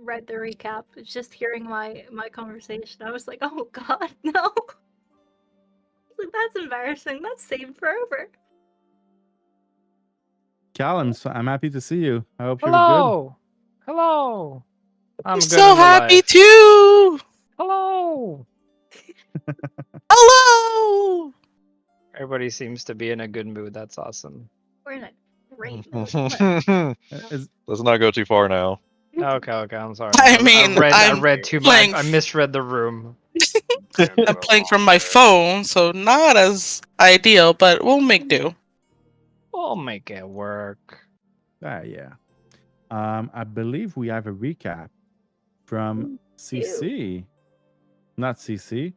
read the recap. Just hearing my conversation, I was like, oh god, no. Like, that's embarrassing. That's saved forever. Callum, I'm happy to see you. I hope you're Hello. Hello. I'm good so in the happy life. too. Hello. Hello. Everybody seems to be in a good mood. That's awesome. We're in a great Let's mood. not go too far now. Okay, I'm sorry. I mean, I I'm read too playing much. I misread the room. I'm playing from my phone, so not as ideal, but we'll make do. We'll make it work. yeah. I believe we have a recap from CC. Not CC.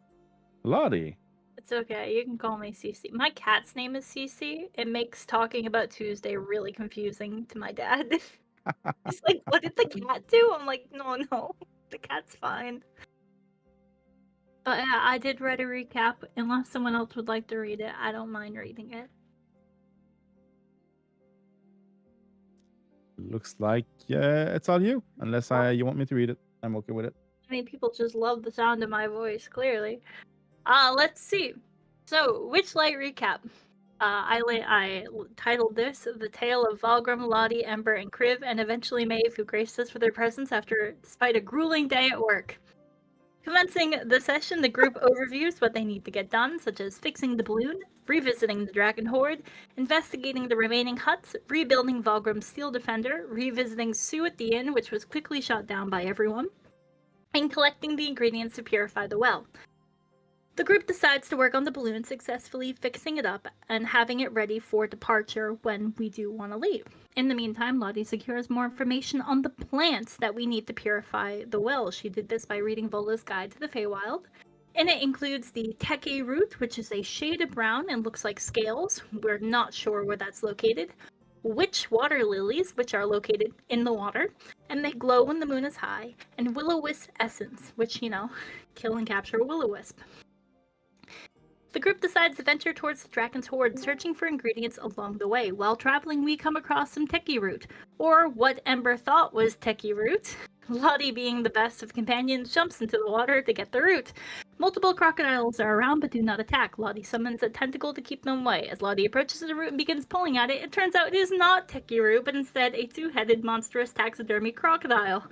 Lotte. It's okay. You can call me CC. My cat's name is CC. It makes talking about Tuesday really confusing to my dad. He's like, what did the cat do? I'm like, no. The cat's fine. But yeah, I did read a recap. Unless someone else would like to read it, I don't mind reading it. Looks like it's all you. Unless you want me to read it. I'm okay with it. I mean, people just love the sound of my voice, clearly. Let's see. So, Witchlight recap. I titled this The Tale of Valgrim, Lotte, Ember, and Kriv, and eventually Maeve, who graced us with their presence despite a grueling day at work. Commencing the session, the group overviews what they need to get done, such as fixing the balloon, revisiting the Dragon Horde, investigating the remaining huts, rebuilding Valgrim's Steel Defender, revisiting Sue at the inn, which was quickly shot down by everyone, and collecting the ingredients to purify the well. The group decides to work on the balloon, successfully fixing it up and having it ready for departure when we do want to leave. In the meantime, Lotte secures more information on the plants that we need to purify the well. She did this by reading Vola's Guide to the Feywild, and it includes the Teke root, which is a shade of brown and looks like scales. We're not sure where that's located. Witch water lilies, which are located in the water, and they glow when the moon is high, and will-o-wisp essence, which, kill and capture a will-o-wisp. The group decides to venture towards the Dragon's Horde, searching for ingredients along the way. While traveling, we come across some Teke root, or what Ember thought was Teke root. Lotte, being the best of companions, jumps into the water to get the root. Multiple crocodiles are around but do not attack. Lotte summons a tentacle to keep them away. As Lotte approaches the root and begins pulling at it, it turns out it is not Teke root, but instead a two-headed monstrous taxidermy crocodile.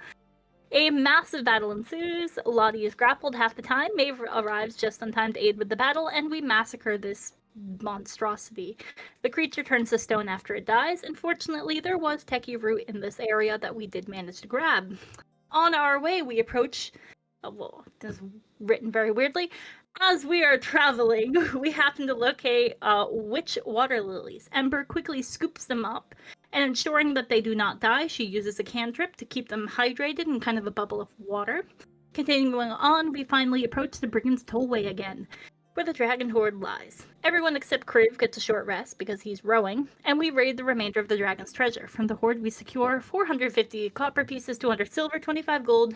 A massive battle ensues. Lotte is grappled half the time. Maeve arrives just in time to aid with the battle, and we massacre this monstrosity. The creature turns to stone after it dies. Unfortunately, there was Teke root in this area that we did manage to grab. On our way, we approach... this is written very weirdly. As we are traveling, we happen to locate witch water lilies. Ember quickly scoops them up, and ensuring that they do not die, she uses a cantrip to keep them hydrated in kind of a bubble of water. Continuing on, we finally approach the Brigand's Tollway again, where the Dragon Horde lies. Everyone except Kriv gets a short rest because he's rowing, and we raid the remainder of the Dragon's treasure. From the Horde, we secure 450 copper pieces, 200 silver, 25 gold,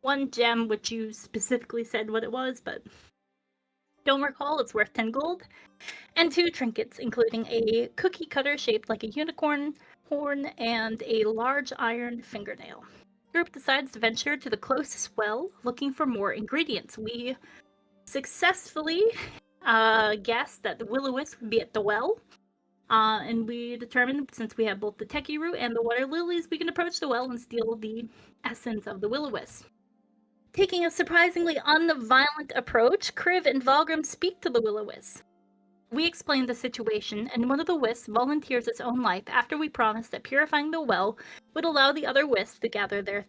1 gem, which you specifically said what it was, but don't recall, it's worth 10 gold, and 2 trinkets, including a cookie cutter shaped like a unicorn horn and a large iron fingernail. The group decides to venture to the closest well, looking for more ingredients. We successfully guessed that the will-o-wisp would be at the well, and we determined, since we have both the Teke root and the water lilies, we can approach the well and steal the essence of the will-o-wisp. Taking a surprisingly unviolent approach, Kriv and Valgrim speak to the will-o-wisp. We explain the situation, and one of the wisps volunteers its own life after we promised that purifying the well would allow the other wisps to gather their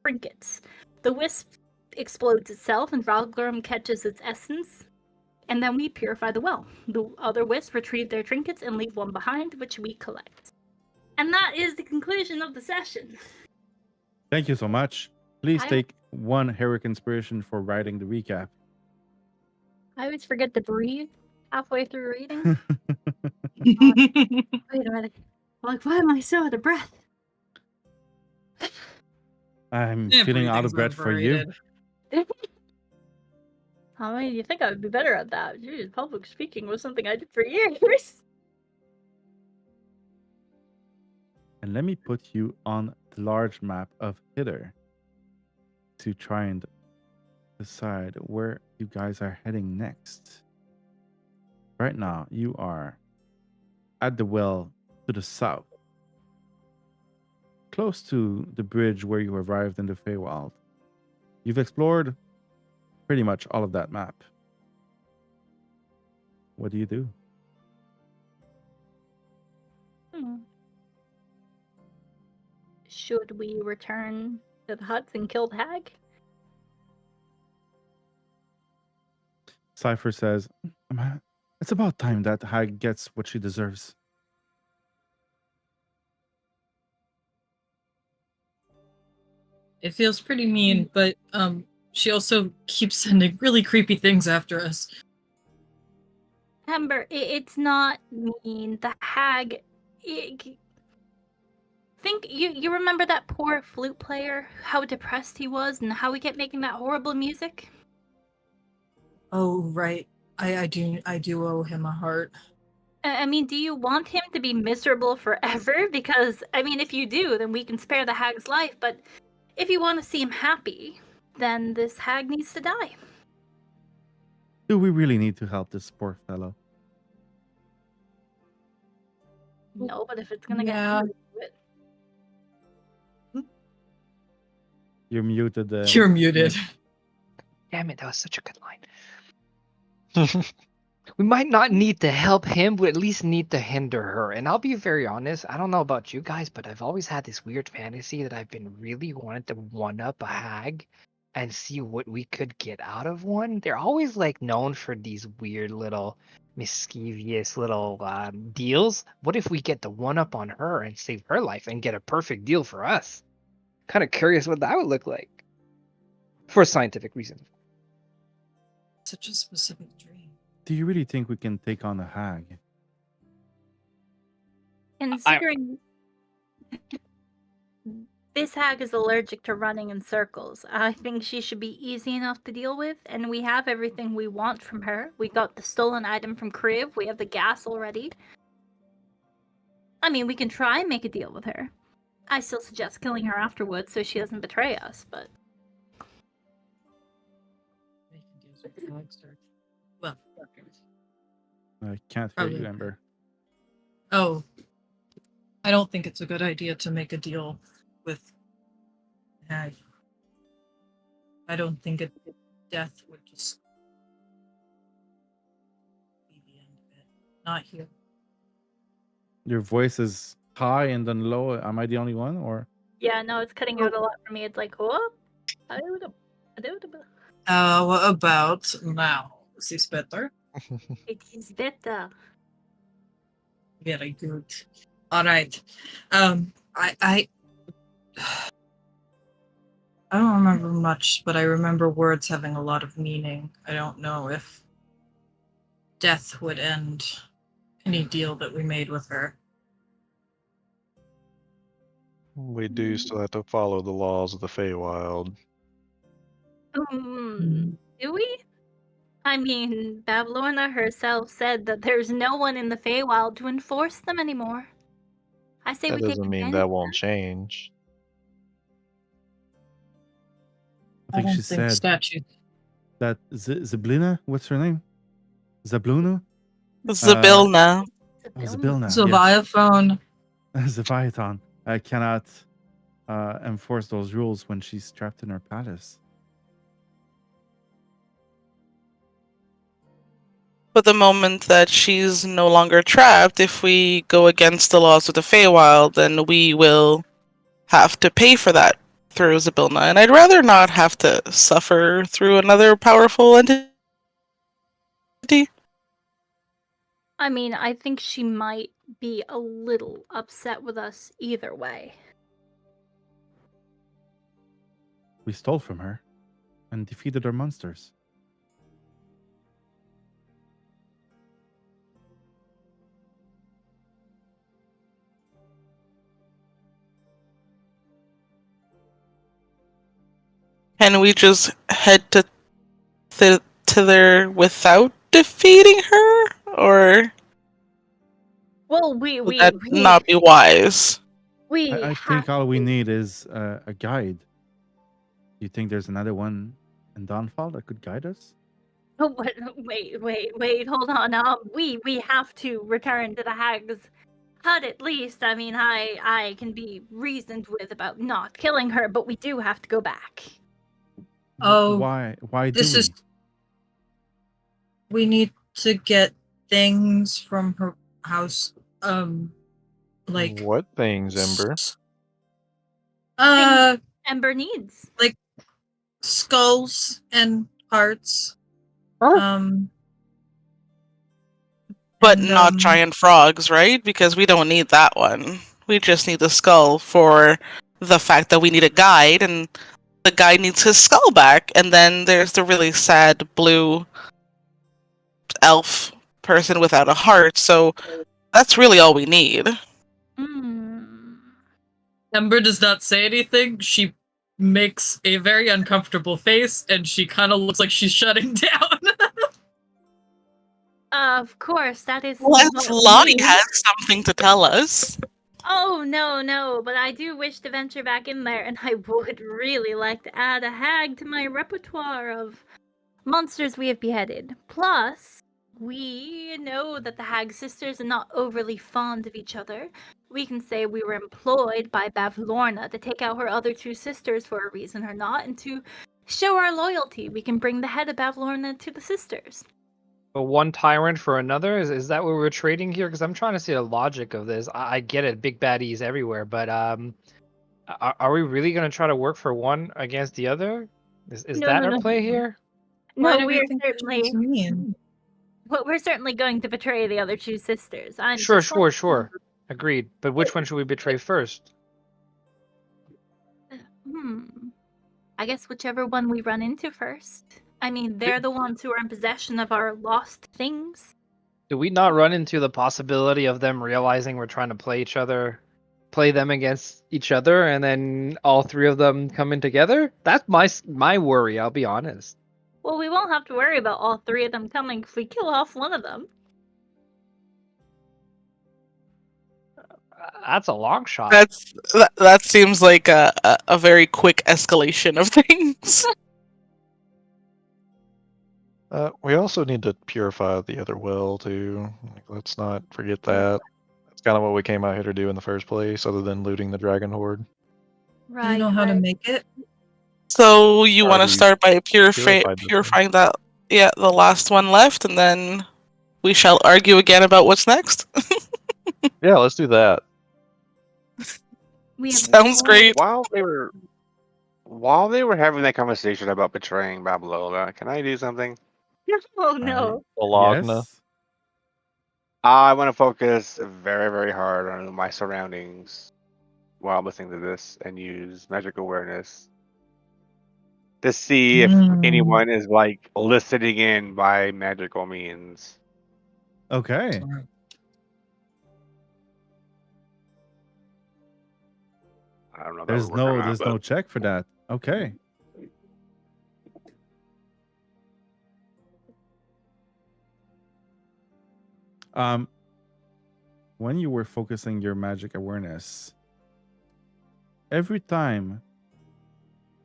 trinkets. The wisp explodes itself, and Valgrim catches its essence, and then we purify the well. The other wisps retrieve their trinkets and leave one behind, which we collect. And that is the conclusion of the session. Thank you so much. Please take 1 heroic inspiration for writing the recap. I always forget to breathe halfway through reading. Wait a minute. Like, why am I so out of breath? I'm feeling out of breath for you. I mean, you think I would be better at that? Jeez, public speaking was something I did for years. And let me put you on the large map of Hither. to try and decide where you guys are heading next. Right now, you are at the well to the south, close to the bridge where you arrived in the Feywild. You've explored pretty much all of that map. What do you do? Should we return to the huts and kill the hag? Cypher says, it's about time that hag gets what she deserves. It feels pretty mean, but she also keeps sending really creepy things after us. Ember, it's not mean. The hag. Think you remember that poor flute player? How depressed he was, and how he kept making that horrible music. Oh right, I do owe him a heart. I mean, do you want him to be miserable forever? Because I mean, if you do, then we can spare the hag's life. But if you want to see him happy, then this hag needs to die. Do we really need to help this poor fellow? No, but if it's gonna Yeah. get it. You're muted. You're muted. Damn it, that was such a good line. We might not need to help him, we at least need to hinder her. And I'll be very honest, I don't know about you guys, but I've always had this weird fantasy that I've been really wanting to one-up a hag and see what we could get out of one. They're always like known for these weird little mischievous little deals. What if we get the one-up on her and save her life and get a perfect deal for us? Kind of curious what that would look like. For scientific reasons. Such a specific dream. Do you really think we can take on a hag? Considering this hag is allergic to running in circles, I think she should be easy enough to deal with, and we have everything we want from her. We got the stolen item from Kriv, we have the gas already. I mean, we can try and make a deal with her. I still suggest killing her afterwards so she doesn't betray us, but... Well, I can't hear you, Ember. oh, I don't think it's a good idea to make a deal with hag. I don't think death would just be the end of it. Not here. Your voice is high and then low. Am I the only one, or? Yeah, no, it's cutting out a lot for me. It's like, whoop. What about now? Is this better? It is better. Very good. All right. I don't remember much, but I remember words having a lot of meaning. I don't know if death would end any deal that we made with her. We do still have to follow the laws of the Feywild. Do we? I mean, Babylona herself said that there's no one in the Feywild to enforce them anymore. I say That we take doesn't mean advantage that of won't change. I think she said statue. that Zablina, what's her name? Zabluna? Zabilna. that. Zabilna. Leviathan. Leviathan. I cannot enforce those rules when she's trapped in her palace. But the moment that she's no longer trapped, if we go against the laws of the Feywild, then we will have to pay for that through Zabilna. And I'd rather not have to suffer through another powerful entity. I mean, I think she might be a little upset with us either way. We stole from her and defeated her monsters. Can we just head to there without defeating her? Or Well, would that not be wise? we I think all we need is a guide. You think there's another one in Dawnfall that could guide us? Oh, wait, hold on. We have to return to the Hag's hut at least. I mean, I can be reasoned with about not killing her, but we do have to go back. Oh, Why do This we? is. We need to get things from her house. Like What things, Ember? Ember needs. like skulls and hearts. Huh? But and, not giant frogs, right? Because we don't need that one. We just need the skull for the fact that we need a guide, and the guide needs his skull back. And then there's the really sad blue elf person without a heart. So that's really all we need. Ember does not say anything. She makes a very uncomfortable face, and she kind of looks like she's shutting down. Of course, that is. Unless what Lotte we- has something to tell us. Oh, no, but I do wish to venture back in there, and I would really like to add a hag to my repertoire of monsters we have beheaded. Plus, we know that the hag sisters are not overly fond of each other. We can say we were employed by Bavlorna to take out her other two sisters for a reason or not, and to show our loyalty, we can bring the head of Bavlorna to the sisters. But one tyrant for another? Is that what we're trading here? Because I'm trying to see the logic of this. I get it, big baddies everywhere, but are we really going to try to work for one against the other? Is that our play here? Why No, do we're think that's certainly. mean? Well, we're certainly going to betray the other two sisters. I'm Sure, just wondering- sure. Agreed. But which one should we betray first? I guess whichever one we run into first. I mean, they're the ones who are in possession of our lost things. Do we not run into the possibility of them realizing we're trying to play them against each other, and then all three of them coming together? That's my worry, I'll be honest. Well, we won't have to worry about all three of them coming if we kill off one of them. That's a long shot. That seems like a very quick escalation of things. We also need to purify the other well too. Like, let's not forget that. That's kind of what we came out here to do in the first place, other than looting the dragon horde. Right. Do you know how to make it? So you want to Already start by purified this purifying that, the last one left, and then we shall argue again about what's next. Yeah, let's do that. We have Sounds great. While they were having that conversation about betraying Babylona, can I do something? Oh no. Bologna. Yes. I want to focus very, very hard on my surroundings while listening to this and use magic awareness to see if anyone is like listening in by magical means. Okay. I don't know. If that There's would work or not, no but- check for that. Okay. When you were focusing your magic awareness, every time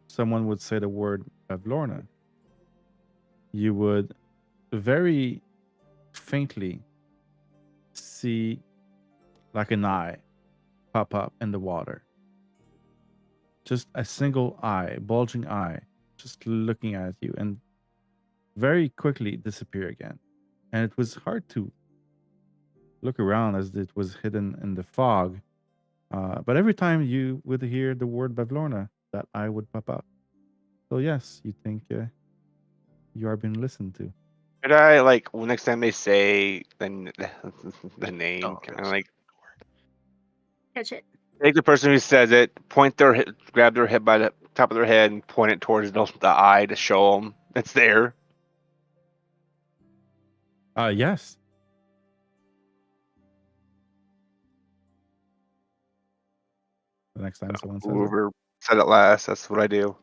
someone would say the word Bavlorna, you would very faintly see like an eye pop up in the water. Just a single eye, bulging eye, just looking at you, and very quickly disappear again. And it was hard to look around as it was hidden in the fog. But every time you would hear the word Bavlorna, that eye would pop up. So yes, you think you are being listened to. Could I like next time they say the name, Oh, can I yes. like Catch it. take the person who says it, grab their head by the top of their head, and point it towards the eye to show them it's there? Yes. The next time someone says it. Whoever said it last, that's what I do.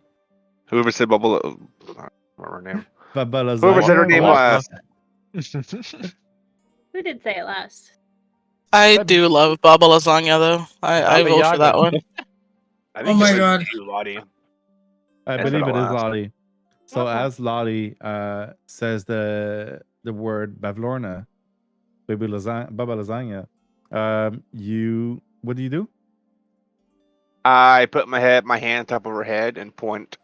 Whoever said bubble, I don't remember her name. Whoever said her name last. Who did say it last? I do love Baba Lasagna, though. I Baba vote for that Yaga. one. I Oh think my it was God. you, Lotte. I That's believe what it is I'll ask. Lotte. So Uh-oh. as Lotte says the word Bavlorna, Baba Lasagna, what do you do? I put my hand top of her head and point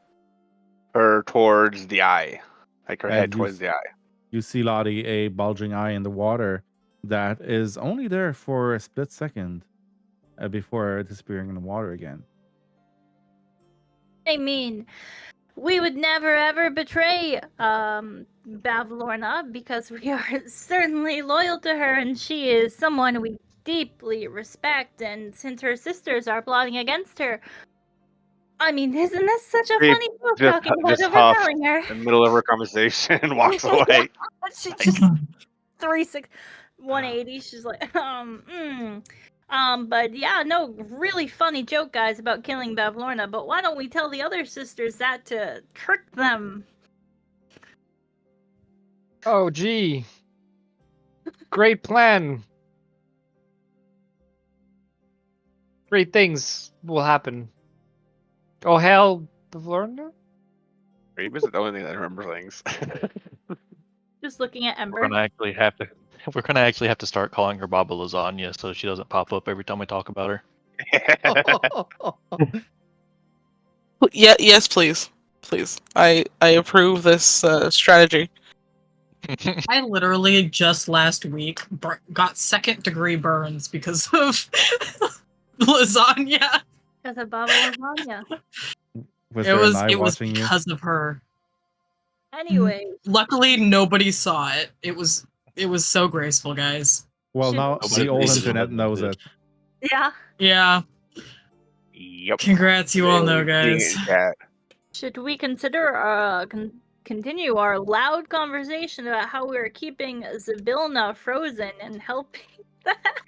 her towards the eye, like her And head towards the eye. You see Lotte, a bulging eye in the water that is only there for a split second before disappearing in the water again. I mean, we would never ever betray Bavlorna because we are certainly loyal to her, and she is someone we deeply respect. And since her sisters are plotting against her, I mean, isn't this such a Kriv funny joke just talking about just huffs overpowering her? in the middle of her conversation and walks away. She just 180. She's like, but yeah, no, really funny joke, guys, about killing Bavlorna. But why don't we tell the other sisters that to trick them? Oh, gee. Great plan. Great things will happen. Oh, hell, Bavlorna? Kriv is the only thing that remembers things. Just looking at Ember. We're gonna actually have to start calling her Baba Lasagna so she doesn't pop up every time we talk about her. Yeah, yes, please. Please. I approve this strategy. I literally just last week got second-degree burns because of lasagna. Because of Baba Lasagna. It was because of her. Anyway. Luckily, nobody saw it. It was so graceful, guys. Well, Should- now the old internet knows it. Yeah. Yeah. Yep. Congrats, you all know, Seeing it in guys. chat. Should we consider continue our loud conversation about how we're keeping Zybilna frozen and helping that?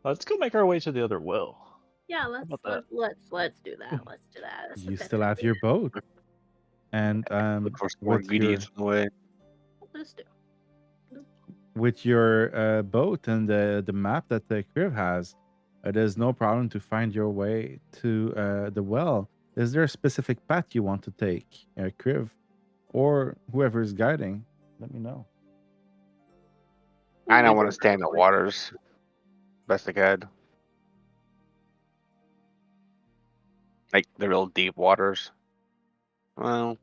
Let's go make our way to the other well. Yeah, about that? let's do that. Let's do that. That's a You better still have your boat. And Look for some more with ingredients in the way. Let's do. with your boat and the map that the Kriv has, there's no problem to find your way to the well. Is there a specific path you want to take, Kriv, or whoever is guiding? Let me know. I don't want to stay in the waters. Best I could. Like the real deep waters. Well,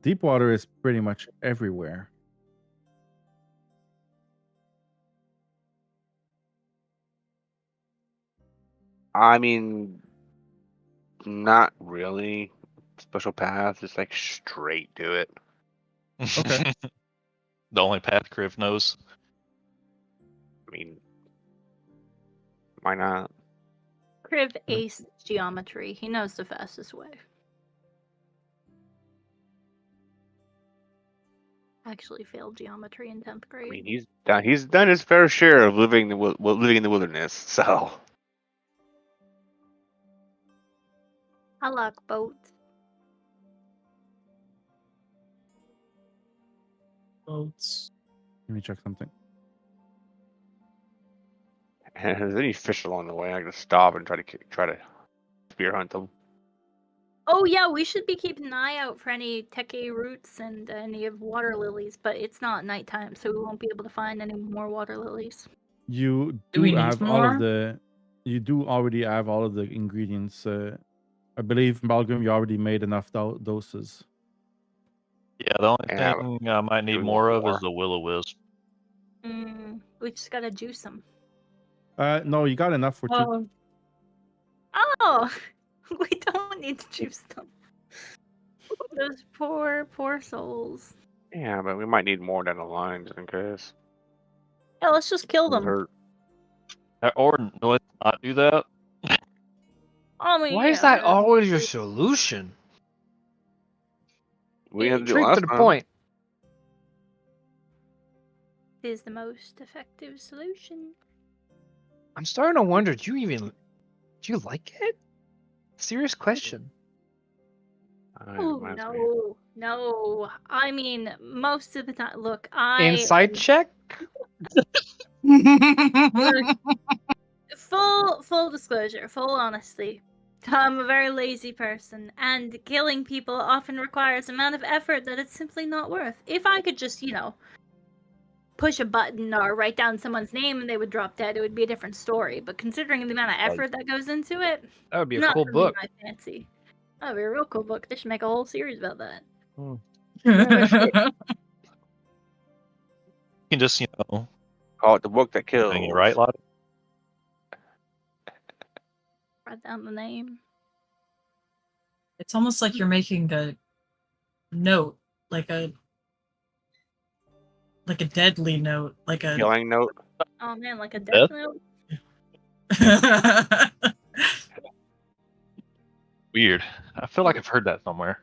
Deep water is pretty much everywhere. I mean, not really. Special path, just like straight to it. Okay. The only path Kriv knows. I mean, why not? Kriv aced geometry. He knows the fastest way. Actually failed geometry in 10th grade. I mean, he's done his fair share of living in the wilderness. So I like boats. Boats. Let me check something. and if there's any fish along the way, I can stop and try to spear hunt them. Oh yeah, we should be keeping an eye out for any teke roots and any of water lilies, but it's not nighttime, so we won't be able to find any more water lilies. You Do we do need have all of more? the. You do already have all of the ingredients. I believe Valgrim, you already made enough doses. Yeah, the only Yeah, thing I might need we more want of is more. the will-o-wisp. We just gotta juice them. No, you got enough for two. Oh, we don't need to juice them. Those poor souls. Yeah, but we might need more down the line just in case. Yeah, let's just kill Doesn't them. hurt. Or no, let's not do that. I mean, Why is yeah, that always your solution? We had to do it Straight last to the time. point. It is the most effective solution. I'm starting to wonder, do you like it? Serious question. Oh no. I mean, most of the time. Look, Insight check? full disclosure, full honesty. I'm a very lazy person, and killing people often requires an amount of effort that it's simply not worth. If I could just, push a button or write down someone's name and they would drop dead, it would be a different story. But considering the amount of effort that goes into it, That would be a not cool something book. I fancy. That would be a real cool book. They should make a whole series about that. That's You can just, Call it the book that kills. hang it right, Lotte? Write down the name. It's almost like you're making a note, like a deadly note, like a Killing note. Oh man, like a death note. Weird. I feel like I've heard that somewhere.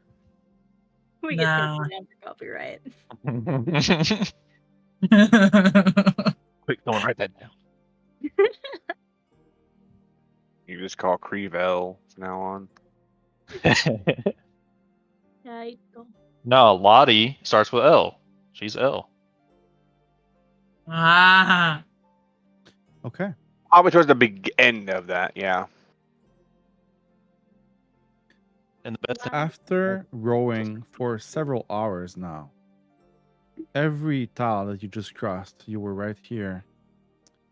We get Nah. taken down for copyright. Quick, someone write that down. You just call Kriv L from now on. Yeah, I don't. No, Lotte starts with L. She's L. Ah. Okay. Probably towards the big end of that, yeah. And the best thing, After rowing for several hours now, every tile that you just crossed, you were right here,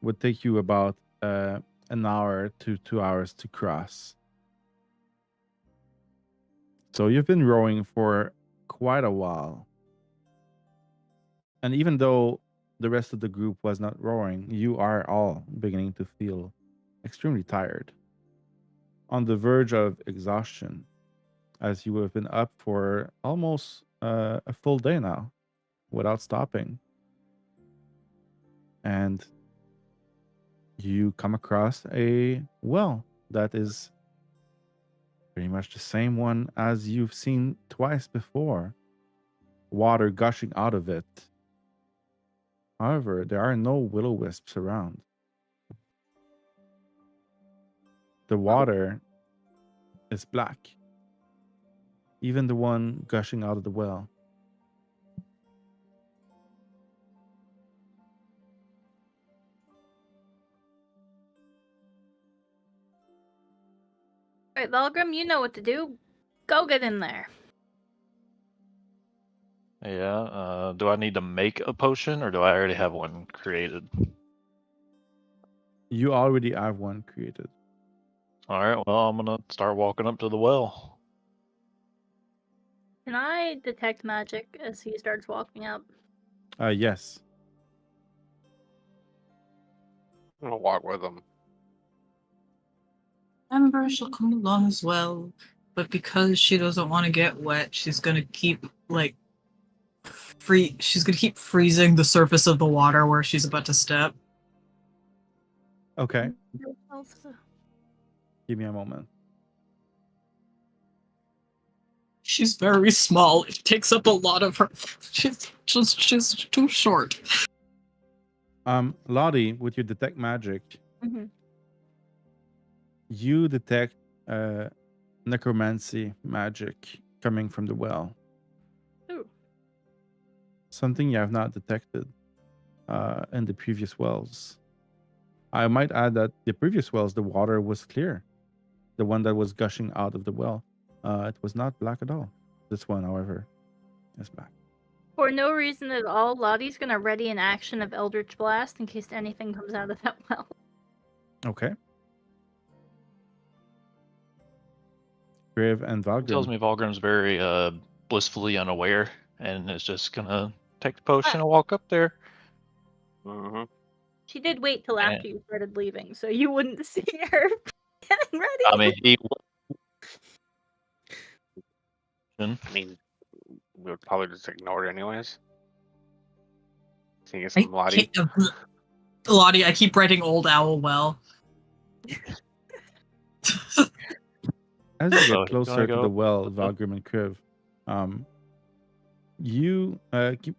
would take you about an hour to 2 hours to cross. So you've been rowing for quite a while. And even though the rest of the group was not rowing, you are all beginning to feel extremely tired, on the verge of exhaustion, as you have been up for almost a full day now without stopping. And you come across a well that is pretty much the same one as you've seen twice before, water gushing out of it. However, there are no will-o-wisps around. The water is black, even the one gushing out of the well. Alright, Valgrim, you know what to do. Go get in there. yeah. Do I need to make a potion or do I already have one created? You already have one created. All right. Well, I'm gonna start walking up to the well. Can I detect magic as he starts walking up? Yes. I'm gonna walk with him. Ember shall come along as well, but because she doesn't want to get wet, she's gonna keep she's gonna keep freezing the surface of the water where she's about to step. Okay. Give me a moment. She's very small. It takes up a lot of her. She's too short. Lotte, with your detect magic, Mhm. you detect necromancy magic coming from the well. Ooh. Something you have not detected in the previous wells. I might add that the previous wells, the water was clear. The one that was gushing out of the well, it was not black at all. This one, however, is black. For no reason at all, Lottie's gonna ready an action of Eldritch Blast in case anything comes out of that well. Okay. Kriv and It tells Valgrim. me Valgrim's very blissfully unaware and is just gonna take the potion and walk up there. Mm-hmm. She did wait till And- after you started leaving, so you wouldn't see her getting ready. I mean, he. I mean, we would probably just ignore it anyways. Seeing it's I some Lottie. keep, Lotte, I keep writing Old Owl Well. As you So get he's closer gonna to go the well, up. Valgrim and Kriv, you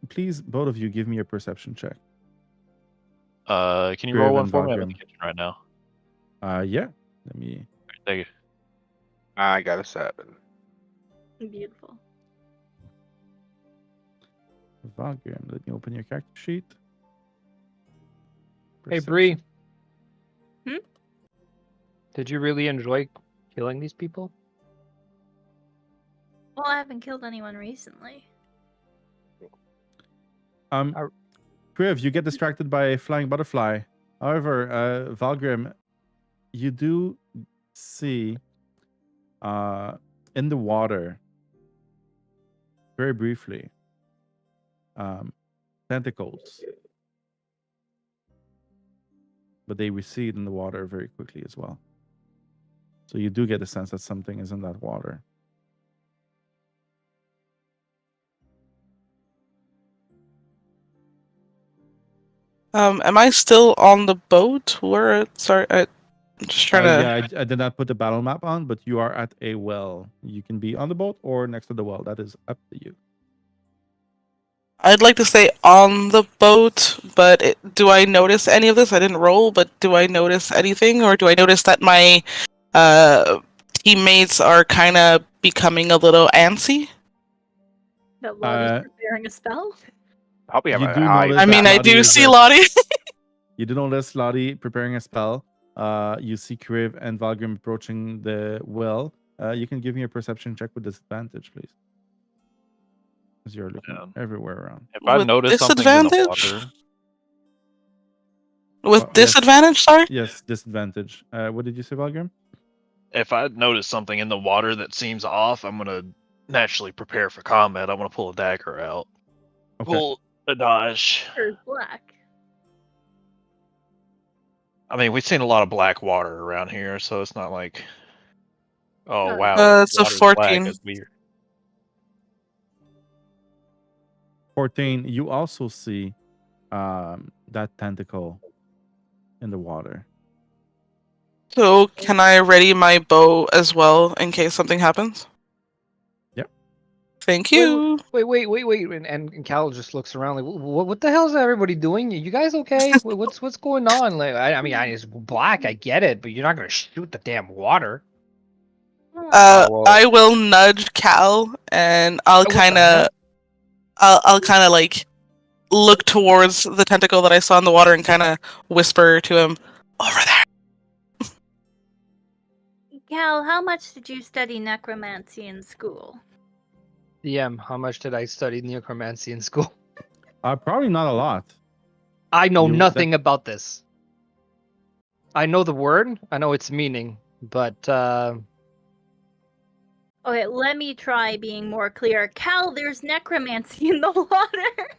please, both of you, give me a perception check. Can you Kriv roll one and for me? I'm in the Valgrim. kitchen right now. Yeah. Let me. Thank you. I got a 7. Beautiful. Valgrim, let me open your character sheet. Hey, Perception. Brie. Hmm? Did you really enjoy killing these people? Well, I haven't killed anyone recently. Kriv, you get distracted by a flying butterfly. However, Valgrim, you do see in the water, very briefly, tentacles. But they recede in the water very quickly as well. So you do get a sense that something is in that water. Am I still on the boat? Where? Sorry, I'm just trying to. Yeah, I did not put the battle map on, but you are at a well. You can be on the boat or next to the well. That is up to you. I'd like to stay on the boat, but do I notice any of this? I didn't roll, but do I notice anything, or do I notice that my teammates are kind of becoming a little antsy? That Lottie's preparing a spell. Probably have You an do eye. notice I mean, that I Lotte do is see a- Lotte. You do notice Lotte preparing a spell. You see Kriv and Valgrim approaching the well. You can give me a perception check with disadvantage, please. Because you're looking everywhere around. If I With notice something in the disadvantage? water, With Yes. disadvantage, sorry? Yes, disadvantage. What did you say, Valgrim? if I notice something in the water that seems off, I'm gonna naturally prepare for combat. I'm gonna pull a dagger out. Okay. Pull a dodge. Or black. I mean, we've seen a lot of black water around here, so it's not like, oh wow, It's a water's black. 14. It's weird. 14, you also see that tentacle in the water. So, can I ready my bow as well in case something happens? Yep. Thank you. Wait. And Cal just looks around like, what the hell is everybody doing? You guys okay? What's going on? Like, I mean, it's black. I get it, but you're not gonna shoot the damn water. well- I will nudge Cal, and I'll What the kind hell? of, I'll kind of like look towards the tentacle that I saw in the water and kind of whisper to him, "Over there." Cal, how much did you study necromancy in school? DM, how much did I study necromancy in school? Probably not a lot. I know You- nothing about this. I know the word, I know its meaning, but Okay, let me try being more clear. Cal, there's necromancy in the water.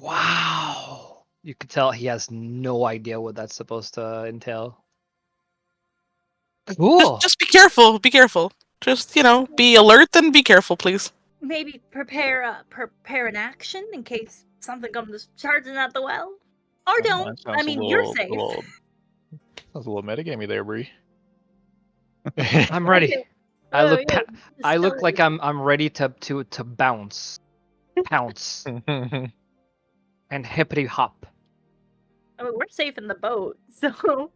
wow. You could tell he has no idea what that's supposed to entail. Cool. Just be careful. Be careful. Just be alert and be careful, please. Maybe prepare an action in case something comes charging at the well. Or That don't. sounds I a mean, little- you're a safe. little- Sounds a little metagamey there, Brie. I'm ready. I look yeah, I look just like tell it. I'm ready to bounce. Pounce and hippity hop. I mean, we're safe in the boat, so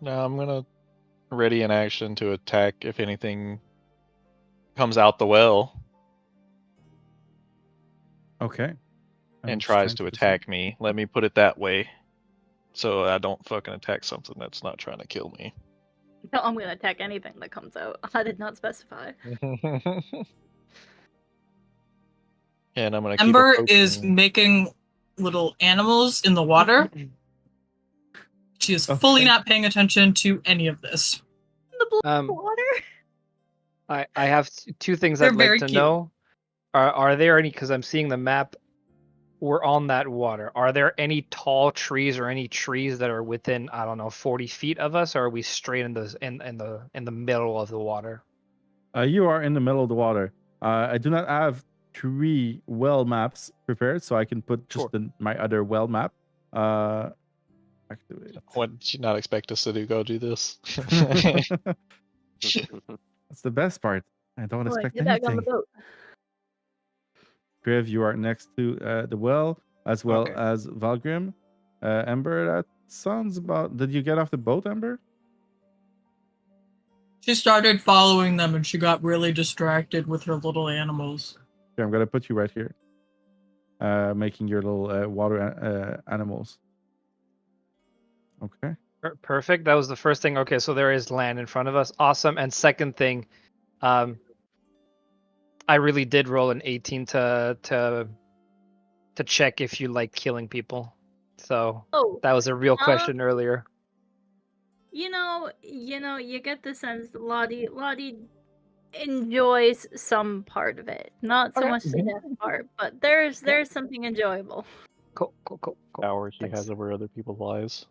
No, I'm gonna ready an action to attack if anything comes out the well Okay. and tries to attack me. Let me put it that way, so I don't fucking attack something that's not trying to kill me. no, I'm gonna attack anything that comes out. I did not specify. And I'm gonna Ember keep is approaching. making little animals in the water. She is fully Okay. not paying attention to any of this. The blue Um, water. I have two things They're I'd very like to cute. know. Are there any? Because I'm seeing the map. We're on that water. Are there any tall trees or any trees that are within 40 feet of us, or are we straight in the middle of the water? You are in the middle of the water. I do not have 3 well maps prepared, so I can put just Sure. my other well map. Activate. What did you not expect us to do? Go do this? That's the best part. I don't Alright, expect get back on the anything. boat. Kriv, you are next to the well, as well Okay. as Valgrim. Ember, that sounds about... Did you get off the boat, Ember? She started following them and she got really distracted with her little animals. Here, I'm going to put you right here. Making your little water animals. Okay. Perfect. That was the first thing. Okay, so there is land in front of us. Awesome. And second thing, I really did roll an 18 to check if you like killing people. So Oh, that was a real question earlier. you get the sense that Lotte enjoys some part of it. Not so Okay. much the death part, but there's something enjoyable. Cool. Power he Thanks. has over other people's lives.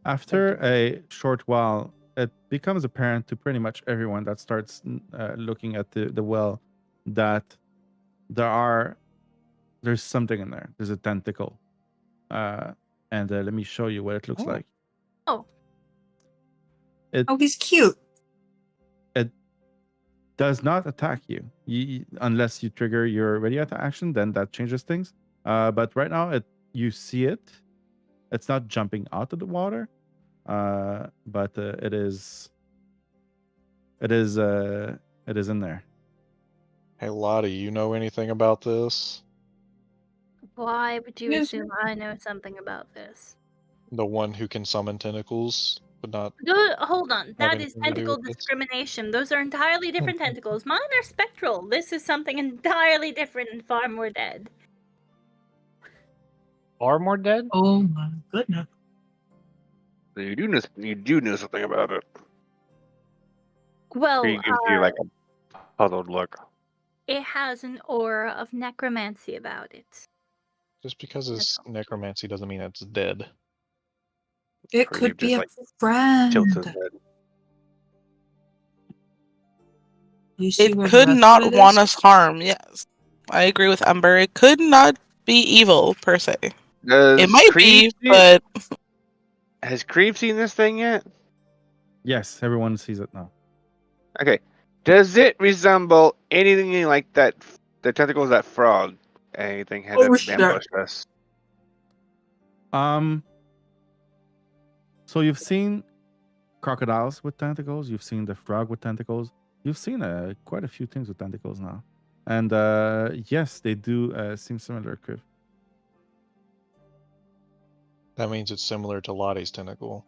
After a short while, it becomes apparent to pretty much everyone that starts looking at the well that there's something in there. There's a tentacle, and let me show you what it looks like. Oh. Oh, he's cute. It does not attack you, unless you trigger your ready attack action. Then that changes things. But right now, you see it. It's not jumping out of the water, but it is in there. Hey, Lotte, you know anything about this? Why would you Yes. assume I know something about this? The one who can summon tentacles, but not. Hold on. That is anything to do tentacle with this? discrimination. Those are entirely different tentacles. Mine are spectral. This is something entirely different and far more dead. Are more dead? Oh my goodness. You do know something about it. Well, He gives you like a puzzled look. it has an aura of necromancy about it. Just because it's necromancy doesn't mean it's dead. It Kriv could be just, a like, friend. Tilts his head. You see It where the could rest not of it want is? us harm. Yes, I agree with Ember. It could not be evil per se. It might be, but Has Kriv seen this thing yet? Yes, everyone sees it now. Okay. Does it resemble anything like that? The tentacles of that frog? Anything had shit. ambushed us? So you've seen crocodiles with tentacles. You've seen the frog with tentacles. You've seen quite a few things with tentacles now. And yes, they do seem similar, Kriv. That means it's similar to Lotte's tentacle.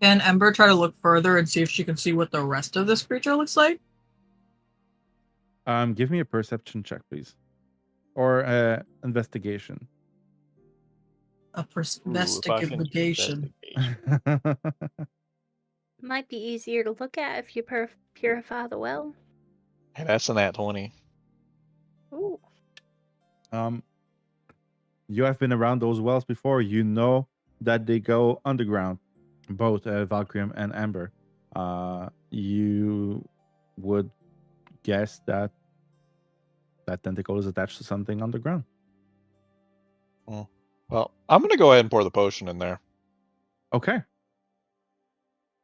Can Ember try to look further and see if she can see what the rest of this creature looks like? Give me a perception check, please, or investigation. A Ooh, if I can investigation. investigate. Might be easier to look at if you purify the well. Hey, that's an at 20. Ooh. You have been around those wells before. You know that they go underground, both Valgrim and Ember. You would guess that tentacle is attached to something underground. Well, I'm going to go ahead and pour the potion in there. Okay.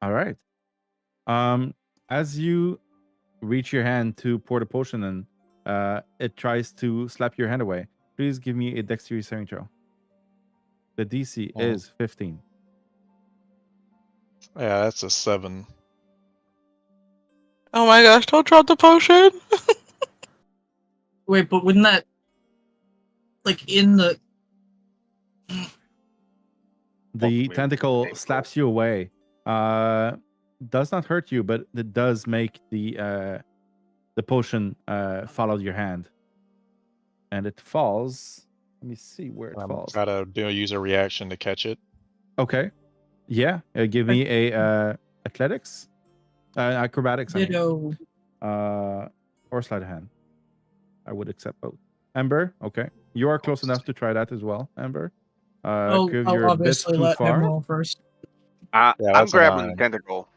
All right. As you reach your hand to pour the potion in, it tries to slap your hand away. Please give me a dexterity saving throw. The DC is 15. Yeah, that's a 7. oh my gosh, don't drop the potion. Wait, but wouldn't that, like, in the... The Well, tentacle painful. slaps you away. Does not hurt you, but it does make the potion follow your hand, and it falls. Let me see where it falls. Try to use a reaction to catch it. Okay, yeah. Give me a athletics, acrobatics, I mean. Ditto. Or sleight of hand. I would accept both. Ember, okay, you are close enough to try that as well, Ember. Kriv, I'll you're a bit obviously too let him far. roll first. I'm that's a grabbing the 9. tentacle.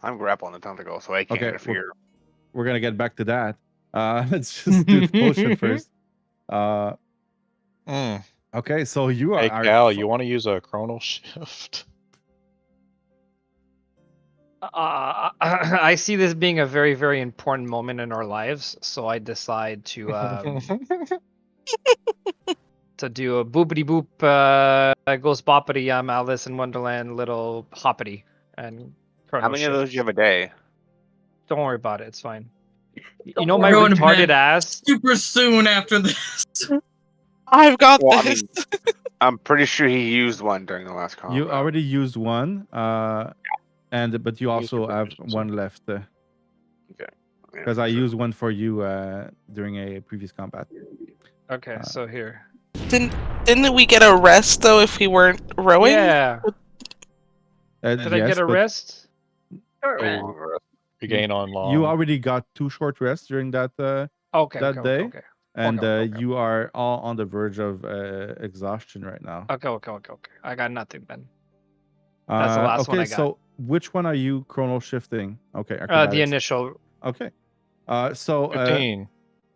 I'm grappling the tentacle, so I can't Okay, interfere. We're gonna get back to that. Let's just do the potion first. Okay, so you Hey, are. Cal, you want to use a chronal shift? I see this being a very, very important moment in our lives, so I decide to to do a boopity boop goes boppity Alice in Wonderland little hoppity and How many of those do you have a day? Don't worry about it, it's fine. Don't You know my worry. Going to retarded bed. ass. Super soon after this. I've got Well, I this. mean, I'm pretty sure he used one during the last combat. You already used one, but you Use your also have proficiency. one left Yeah, because I sure. used one for you during a previous combat. Okay, so here. Didn't we get a rest though if we weren't rowing? Yeah. Did I Yes, get a but rest? Short Oh, rest. long rest. You gain on long. you already got 2 short rests during that Okay. that okay, day, Okay. and okay. you are all on the verge of exhaustion right now. Okay. I got nothing then. That's the last one I got. So which one are you chrono shifting? Okay, acrobatics. The initial. Okay. So 15.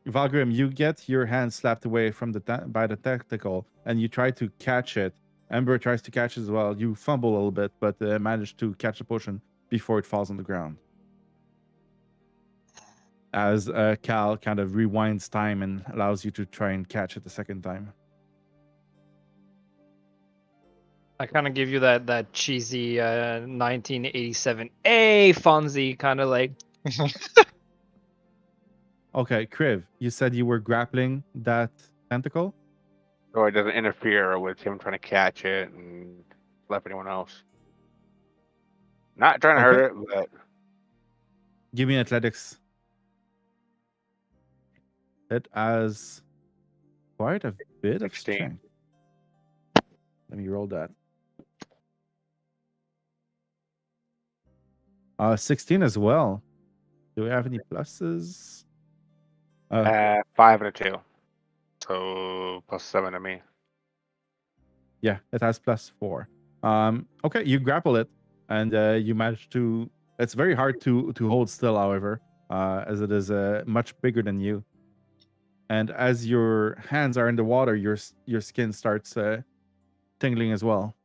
Valgrim, you get your hand slapped away from by the tactical, and you try to catch it. Ember tries to catch it as well. You fumble a little bit, but manage to catch the potion before it falls on the ground. As Cal kind of rewinds time and allows you to try and catch it the second time. I kind of give you that cheesy 1987 Fonzie kind of like. Okay, Kriv, you said you were grappling that tentacle? So it doesn't interfere with him trying to catch it and slap anyone else. Not trying to hurt it, but Give me athletics. It has quite a bit of 16. strength. Let me roll that. 16 as well. Do we have any pluses? 5 and a 2. So +7 to me. Yeah, it has +4. Okay, you grapple it, and you manage to. It's very hard to hold still, however, as it is much bigger than you. And as your hands are in the water, your skin starts tingling as well.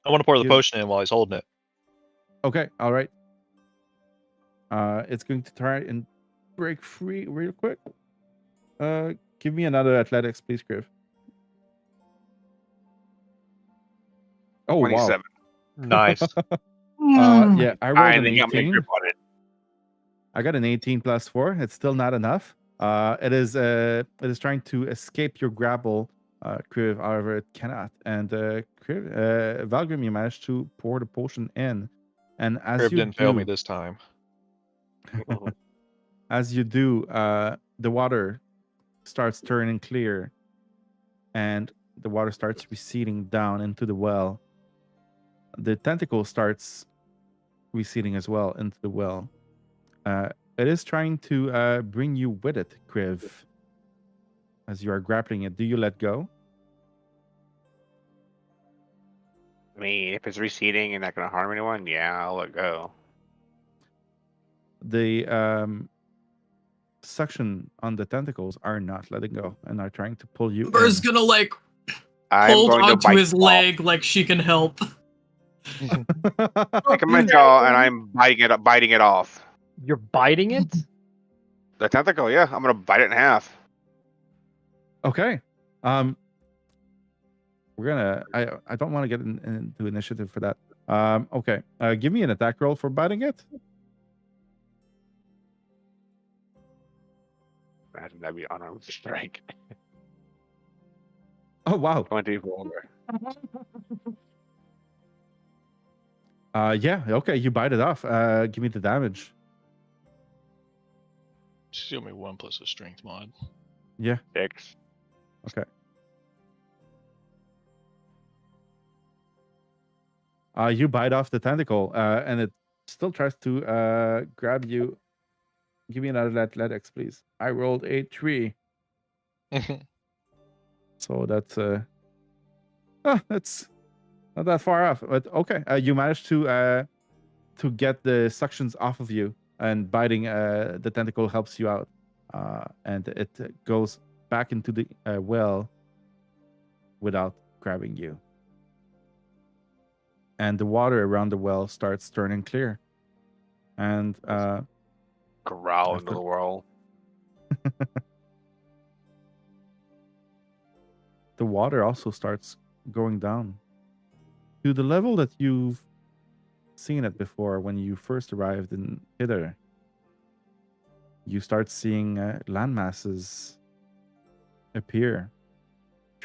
I want to pour the You- potion in while he's holding it. Okay, all right. It's going to try and break free real quick. Give me another athletics, please, Kriv. Oh, 27. Nice. wow. Yeah, I rolled I an think I'm gonna 18. grip on it. I got an 18 +4. It's still not enough. It is trying to escape your grapple, Kriv. However, it cannot. And Kriv, Valgrim, you managed to pour the potion in, and as Kriv you didn't fail me do, this time. as you do, the water starts turning clear, and the water starts receding down into the well. The tentacle starts receding as well into the well. It is trying to bring you with it, Kriv. As you are grappling it, do you let go? I mean, if it's receding and not gonna harm anyone, yeah, I'll let go. The suction on the tentacles are not letting go and are trying to pull you Ember's in. gonna like I'm hold going to onto bite his off. leg like she can help. Like a jaw, and I'm biting it off. You're biting it? The tentacle, yeah, I'm gonna bite it in half. Okay. We're gonna. I don't want to get into initiative for that. Okay. Give me an attack roll for biting it. Imagine that'd be unarmed strike. Oh wow. 24. Yeah. Okay. You bite it off. Give me the damage. Just give me 1 plus a strength mod. Yeah. 6. Okay. You bite off the tentacle, and it still tries to grab you. Give me another athletics, please. I rolled a 3, so that's that's not that far off. But okay, you managed to get the suctions off of you, and biting the tentacle helps you out, and it goes back into the well without grabbing you. And the water around the well starts turning clear. And Growl into After- the world. the water also starts going down to the level that you've seen it before when you first arrived in hither. You start seeing land masses appear,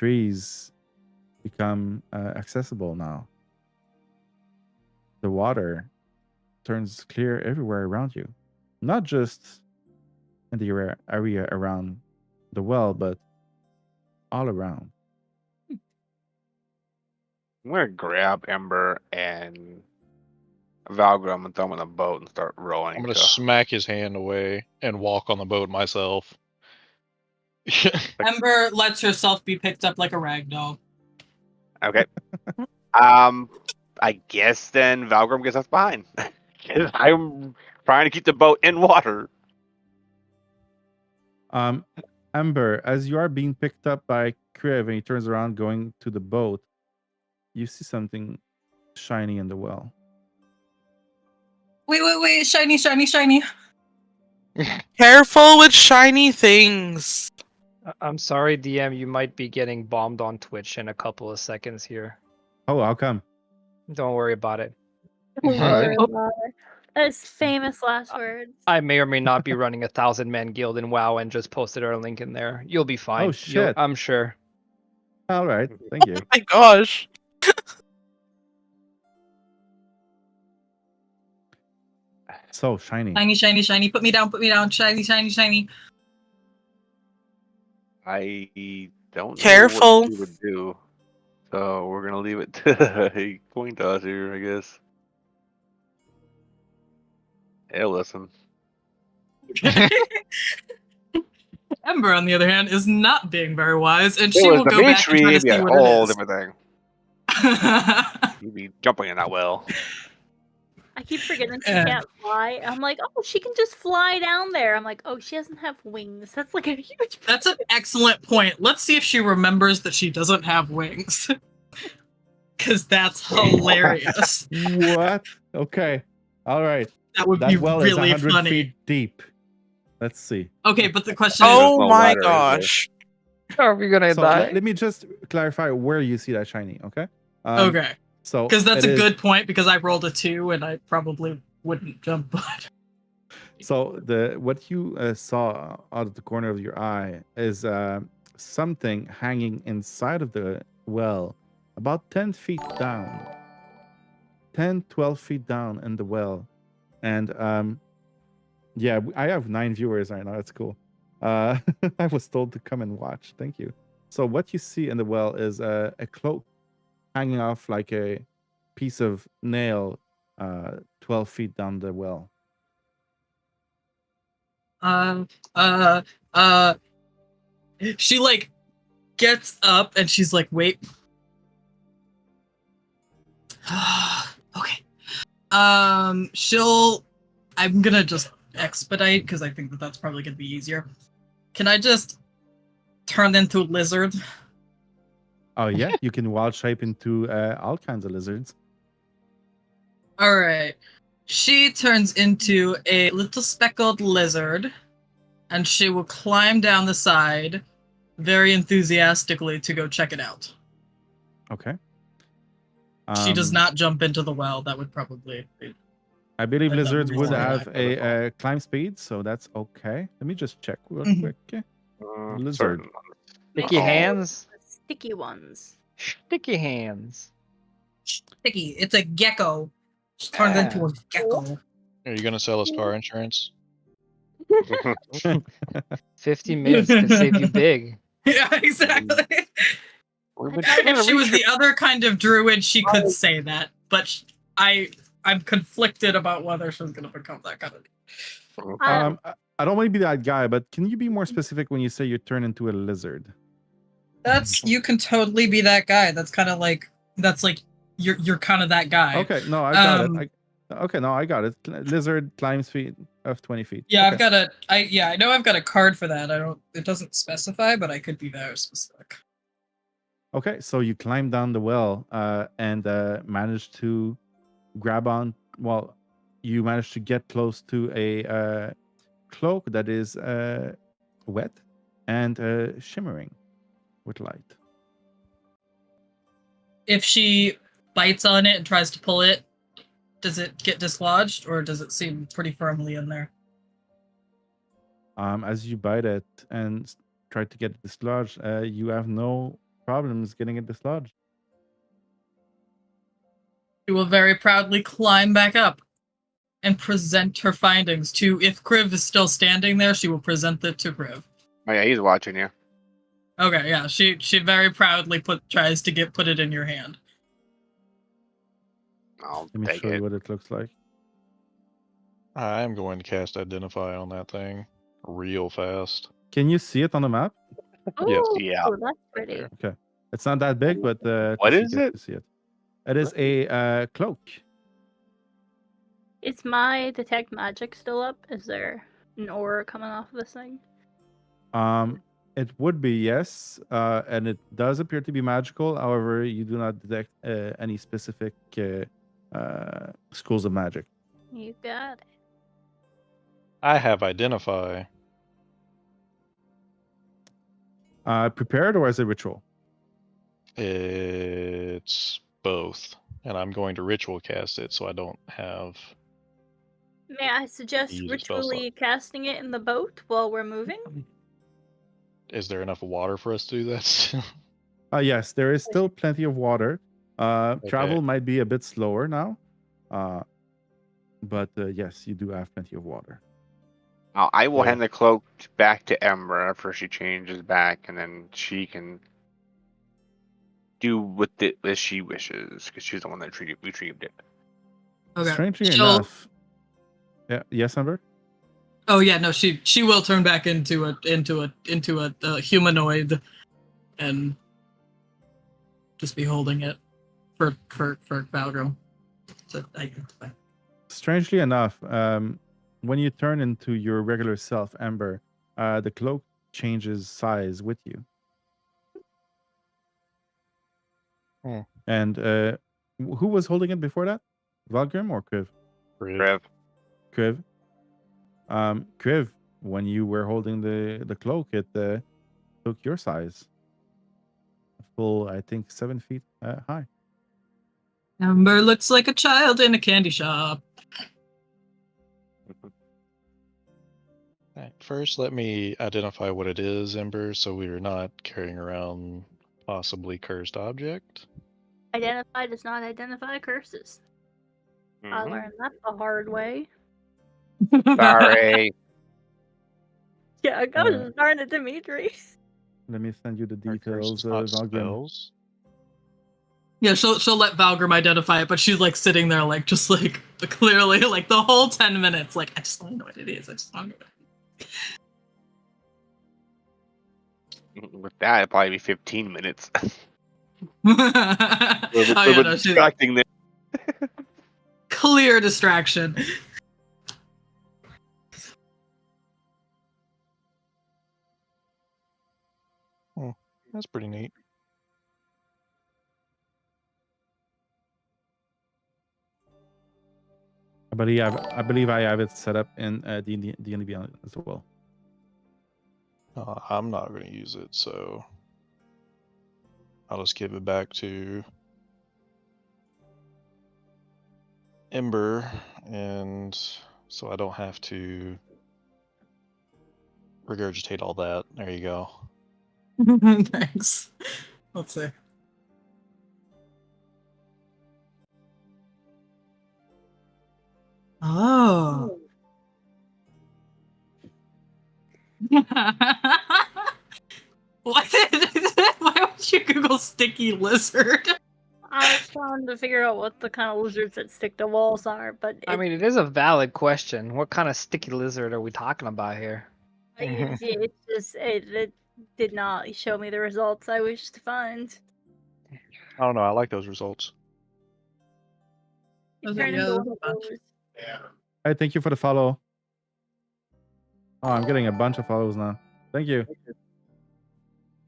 trees become accessible now. The water turns clear everywhere around you, not just in the area around the well, but all around. I'm gonna grab Ember and Valgrim and throw them in a boat and start rowing. I'm gonna to- smack his hand away and walk on the boat myself. Ember lets herself be picked up like a rag doll. Okay. I guess then Valgrim gets us behind. 'Cause I'm trying to keep the boat in water. Ember, as you are being picked up by Kriv and he turns around going to the boat, you see something shiny in the well. Wait, shiny, shiny, shiny. Careful with shiny things. I'm sorry, DM. You might be getting bombed on Twitch in a couple of seconds here. Oh, how come? Don't worry about it. Alright. That's famous last words. I may or may not be running a 1,000-man guild in WoW and just posted our link in there. You'll be fine. Oh, shit. I'm sure. All right. Thank you. Oh my gosh. So shiny. Shiny, shiny, shiny. Put me down, shiny, shiny, shiny. I don't know Careful. what we would do. So we're gonna leave it to a coin toss here, I guess. Yeah, listen. Ember, on the other hand, is not being very wise, and If she it was will the go back beach and try to it'd be see a what whole it is. different thing. You'd be jumping in that well. I keep forgetting she Yeah. can't fly. I'm like, oh, she can just fly down there. I'm like, oh, she doesn't have wings. That's like a huge. That's an excellent point. Let's see if she remembers that she doesn't have wings. Because that's hilarious. What? Okay. All right. That would That be well is really 100 funny. feet deep. Let's see. Okay, but the question Oh no my ladder, is there? gosh. Are we gonna So die? let me just clarify where you see that shiny. Okay. is okay. So Because that's it a is- good point, because I rolled a 2 and I probably wouldn't jump. But So what you saw out of the corner of your eye is something hanging inside of the well, about 10 feet down, 10, 12 feet down in the well, and yeah, I have 9 viewers right now. That's cool. I was told to come and watch. Thank you. So what you see in the well is a cloak hanging off like a piece of nail, 12 feet down the well. she like gets up and she's like, wait. Okay. I'm gonna just expedite because I think that's probably gonna be easier. Can I just turn into a lizard? Oh yeah, you can wild shape into all kinds of lizards. All right. She turns into a little speckled lizard, and she will climb down the side very enthusiastically to go check it out. Okay. She does Um, not jump into the well. That would probably be... I believe that would lizards be would more have accurate. a climb speed, so that's okay. Let me just check real Mhm. quick. Lizard. Certain ones. Sticky Oh. hands. Sticky ones. Sticky hands. Sticky. It's a gecko. She turns into a gecko. Are you gonna sell us car insurance? 50 minutes could save you big. Yeah, exactly. We've been I trying to If she was reach the other kind of druid, she could say that, but I'm conflicted about whether she's gonna become that kind of. I don't want to be that guy, but can you be more specific when you say you turn into a lizard? That's you can totally be that guy. That's kind of like you're kind of that guy. Okay, no, I got Um, it. I got it. Lizard climb speed of 20 feet. Yeah, Okay. I know I've got a card for that. It doesn't specify, but I could be very specific. Okay, so you climb down the well and manage to grab on. Well, you manage to get close to a cloak that is wet and shimmering with light. If she bites on it and tries to pull it, does it get dislodged or does it seem pretty firmly in there? As you bite it and try to get it dislodged, you have no problems getting it dislodged. She will very proudly climb back up and present her findings to. If Kriv is still standing there, she will present it to Kriv. Oh yeah, he's watching you. Okay, yeah. She very proudly tries to put it in your hand. I'll Let me take show you it. what it looks like. I am going to cast Identify on that thing real fast. Can you see it on the map? Yes. Ooh, Yeah. that's pretty. there. Okay. It's not that big, but What to is get it? to see it. It is a cloak. Is my detect magic still up? Is there an aura coming off of this thing? It would be, yes, and it does appear to be magical. However, you do not detect any specific schools of magic. You got it. I have Identify. Prepared or as a ritual? It's both. And I'm going to ritual cast it so I don't have. May I suggest Use a spell slot. ritually casting it in the boat while we're moving? Is there enough water for us to do that? Yes, there is still plenty of water. Travel Okay. might be a bit slower now. But yes, you do have plenty of water. I will Yeah. hand the cloak back to Ember after she changes back, and then she can do with it as she wishes, because she's the one that retrieved it. Okay. Strangely She'll- enough. Yeah, yes, Ember? Oh yeah, no, she will turn back into a humanoid, and just be holding it for Valgrim to identify. Strangely enough, when you turn into your regular self, Ember, the cloak changes size with you. Hmm. And who was holding it before that? Valgrim or Kriv? Kriv. Kriv. Kriv, when you were holding the cloak, it took your size. A full, I think, 7 feet high. Ember looks like a child in a candy shop. Alright, first, let me identify what it is, Ember, so we are not carrying around possibly cursed object. Identify does not identify curses. I Mhm. learned that the hard way. Sorry. Yeah, gosh darn it, Dimitri. Let me send you the Are details, curses not Valgrim. spells? Yeah, she'll let Valgrim identify it, but she's like sitting there, like just like clearly, like the whole 10 minutes, like I just want to know what it is. I just want to know. With that, it'd probably be 15 minutes. Oh yeah, no, she's distracting there. clear distraction. That's pretty neat. I believe I have it set up in D&D Beyond as well. I'm not going to use it, so I'll just give it back to Ember, and so I don't have to regurgitate all that. There you go. Thanks. Let's see. Oh. What? Why would you Google sticky lizard? I was trying to figure out what the kind of lizards that stick to walls are, but I mean, it is a valid question. What kind of sticky lizard are we talking about here? it's just it did not show me the results I wished to find. I don't know. I like those results. It Okay, turned yeah, into there's one a of bunch. those. Hey, thank you for the follow. Oh, I'm getting a bunch of follows now. Thank you.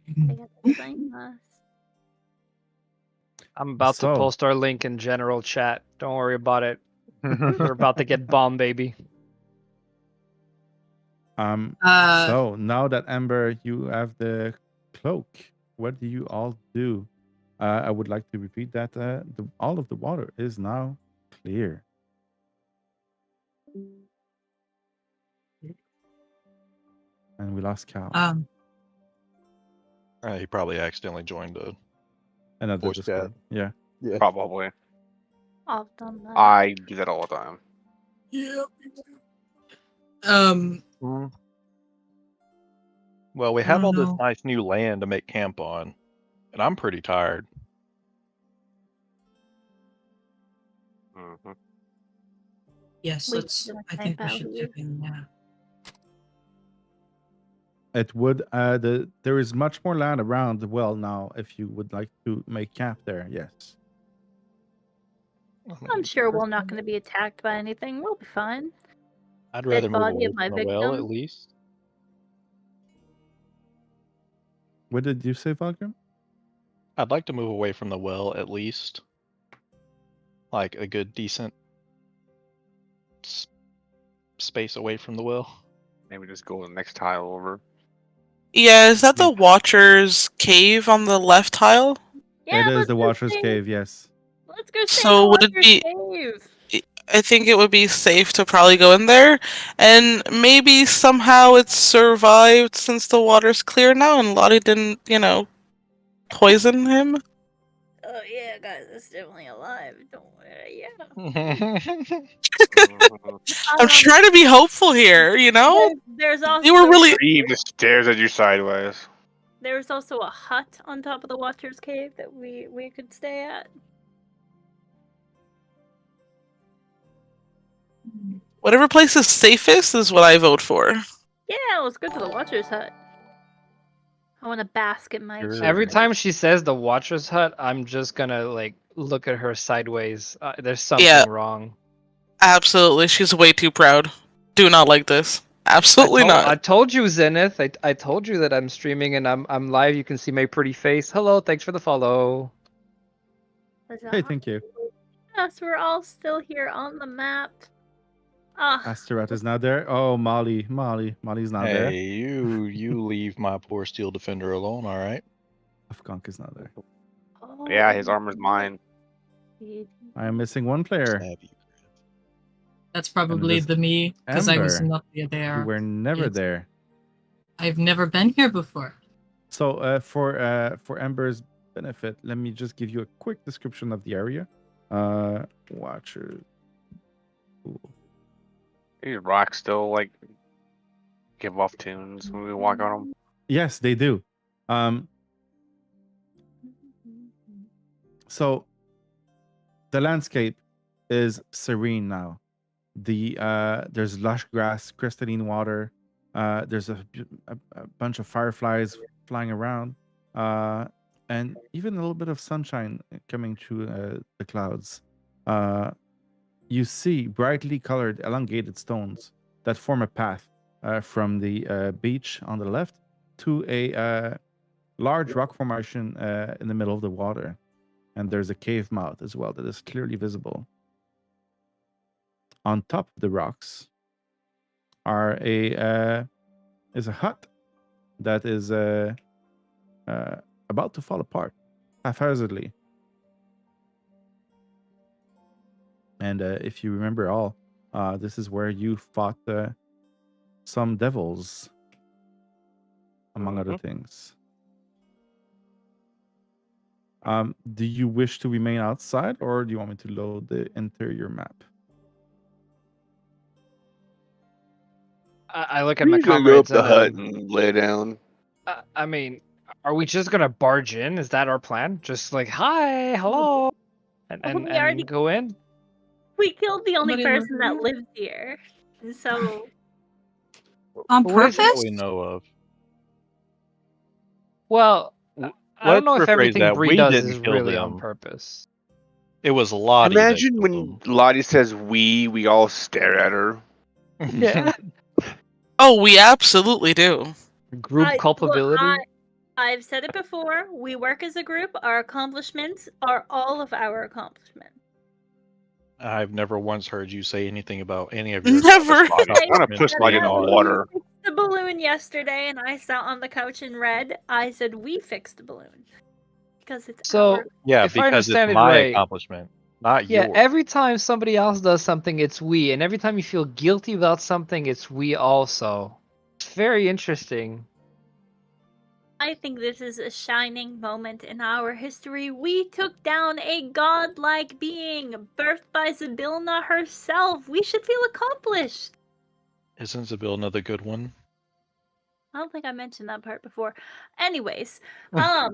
I got the same I'm about So- to post our link in general chat. Don't worry about it. We're about to get bombed, baby. So now that Ember, you have the cloak, what do you all do? I would like to repeat that all of the water is now clear. And we lost Cal. He probably accidentally joined Another voice Discord. chat. Yeah. Probably. I've done that. I do that all the time. Yeah. Mm. Well, we I have don't all this know. nice new land to make camp on, and I'm pretty tired. Mhm. Yes, We let's. should I camp think we out should here. chip in. Yeah. It would. There is much more land around the well now. If you would like to make camp there, yes. I'm sure we're not going to be attacked by anything. We'll be fine. I'd Dead rather move body away of my from the well at victim. least. What did you say, Valgrim? I'd like to move away from the well at least. Like a good, decent space away from the well. Maybe just go to the next tile over. Yeah, is that the Yeah. Watcher's Cave on the left tile? Yeah, It is let's the go Watcher's stay- Cave. Yes. Let's go stay So in would the it Watcher's be- Cave. I think it would be safe to probably go in there, and maybe somehow it's survived since the water's clear now, and Lotte didn't, poison him. Oh yeah, guys, it's definitely alive. Don't worry. Yeah. Mhm. I'm trying to be hopeful here, There's also They were really. Eve just stares at you sideways. There's also a hut on top of the Watcher's Cave that we could stay at. Whatever place is safest is what I vote for. Yeah, let's go to the Watcher's hut. I want to bask in my. Sure. shade. Every time she says the Watcher's hut, I'm just gonna like look at her sideways. There's something Yeah. wrong. Absolutely, she's way too proud. Do not like this. Absolutely I not. told you, Zenith. I told you that I'm streaming and I'm live. You can see my pretty face. Hello, thanks for the follow. Hey, thank you. Yes, we're all still here on the map. Ah, Asteroth is not there. Oh, Molly's not there. Hey, you leave my poor steel defender alone, all right? Afghank is not there. oh, Yeah, his armor's mine. I am missing one player. Stab you. That's probably this the me because I was Ember, not there. You were never It's- there. I've never been here before. So for Ember's benefit, let me just give you a quick description of the area. Watcher. Cool. These rocks still like give off tunes when we walk on them. Yes, they do. So the landscape is serene now. There's lush grass, crystalline water. There's a bunch of fireflies flying around, and even a little bit of sunshine coming through the clouds. You see brightly colored, elongated stones that form a path from the beach on the left to a large rock formation in the middle of the water. And there's a cave mouth as well that is clearly visible. On top of the rocks is a hut that is about to fall apart haphazardly. And if you remember all, this is where you fought some devils, among other things. Do you wish to remain outside, or do you want me to load the interior map? I look at We my usually go up comrades the hut and and lay down. I mean, are we just gonna barge in? Is that our plan? Just like hi, hello, and We already- go in? We killed the only Somebody live person that here? lives here. So On What is it purpose? that we know of? Well, I don't know if Let's rephrase everything that. Brie We does didn't is kill really on them. purpose. It was Lotte. Imagine when Lotte says we all stare at her. Yeah. Oh, we absolutely do. Group Look, culpability. I've said it before. We work as a group. Our accomplishments are all of our accomplishments. I've never once heard you say anything about any of your Never. I want to push Lotte in the water. We fixed the balloon yesterday, and I sat on the couch and read. I said we fixed the balloon because it's So, our. Yeah, If I because it's understand it my right- accomplishment, not Yeah, yours. every time somebody else does something, it's we, and every time you feel guilty about something, it's we also. It's very interesting. I think this is a shining moment in our history. We took down a godlike being, birthed by Zybilna herself. We should feel accomplished. Isn't Zybilna the good one? I don't think I mentioned that part before. Anyways, Yeah,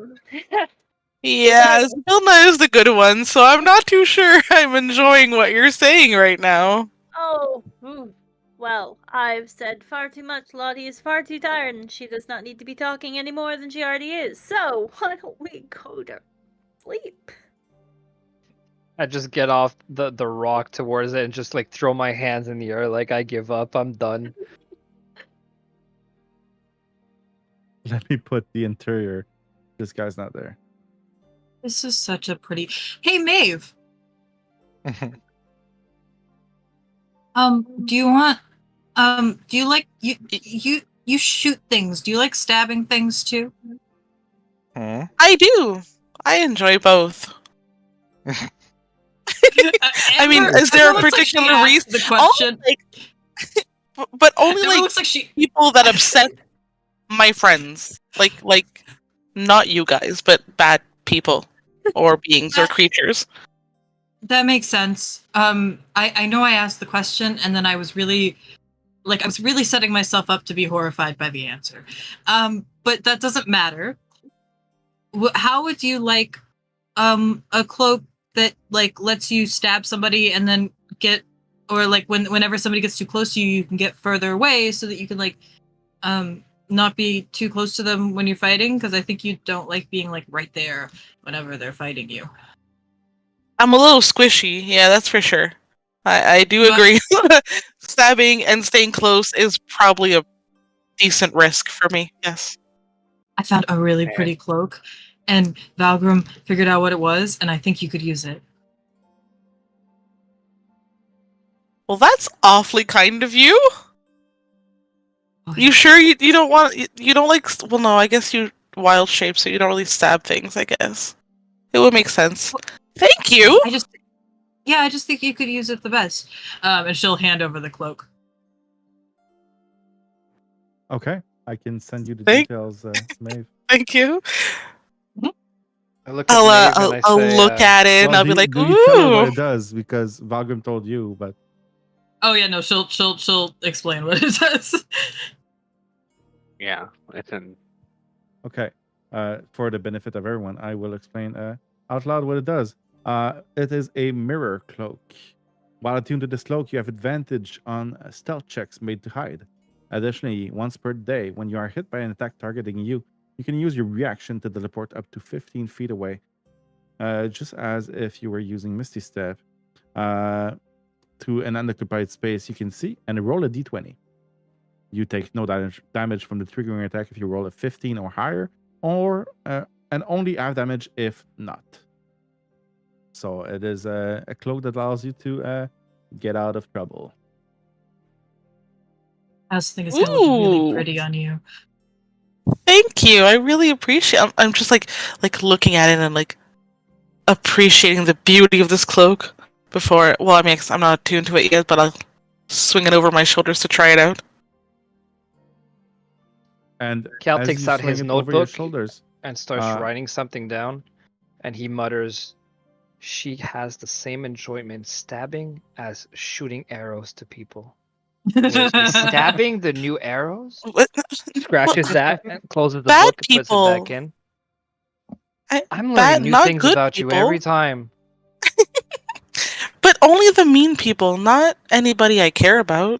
Vilna is the good one, so I'm not too sure I'm enjoying what you're saying right now. Well, I've said far too much. Lotte is far too tired, and she does not need to be talking any more than she already is. So, why don't we go to sleep? I just get off the rock towards it and just like throw my hands in the air like I give up. I'm done. Let me put the interior. This guy's not there. This is such a pretty. Hey, Maeve. Do you want? Do you like you shoot things? Do you like stabbing things too? I do. I enjoy both. I mean, is there a particular reason? The question. But only It like looks like she. people that upset my friends, like not you guys, but bad people or beings or creatures. That makes sense. I know I asked the question, and then I was really setting myself up to be horrified by the answer. But that doesn't matter. How would you like a cloak that like lets you stab somebody and then get, or like whenever somebody gets too close to you, you can get further away so that you can like not be too close to them when you're fighting? Because I think you don't like being like right there whenever they're fighting you. I'm a little squishy, yeah, that's for sure. I do agree. Stabbing and staying close is probably a decent risk for me, yes. I found a really pretty cloak, and Valgrim figured out what it was, and I think you could use it. Well, that's awfully kind of you. Oh, You sure you don't want, you don't like, well no, I guess you wild shape, so you don't really stab things, I guess. It would make sense. Thank you! I just think you could use it the best. And she'll hand over the cloak. Okay, I can send you the Thank- details, Maeve. Thank you. I look at Maeve and I I'll say, look at it and Well, I'll be like, do you tell her what ooh! it does? Because Valgrim told you, but Oh yeah, no, she'll explain what it does. Yeah, it's in. okay. For the benefit of everyone, I will explain out loud what it does. It is a mirror cloak. While attuned to this cloak, you have advantage on stealth checks made to hide. Additionally, once per day, when you are hit by an attack targeting you, you can use your reaction to teleport up to 15 feet away, just as if you were using Misty Step, to an unoccupied space you can see, and roll a d20. You take no damage from the triggering attack if you roll a 15 or higher, or and only half damage if not. So it is a cloak that allows you to get out of trouble. I also think it's gonna look really Ooh. pretty on you. Thank you. I really appreciate it. I'm just like looking at it and like appreciating the beauty of this cloak before. Well, I mean, I'm not attuned to it yet, but I'll swing it over my shoulders to try it out. And Cal as takes you out swing his it over your notebook shoulders, and starts Uh, writing something down, and he mutters, "She has the same enjoyment stabbing as shooting arrows to people." Is stabbing the new arrows? What? Scratches that and closes the Bad book and puts it back people. in. I- I'm bad- learning new not things good about people. you every time. But only the mean people, not anybody I care about.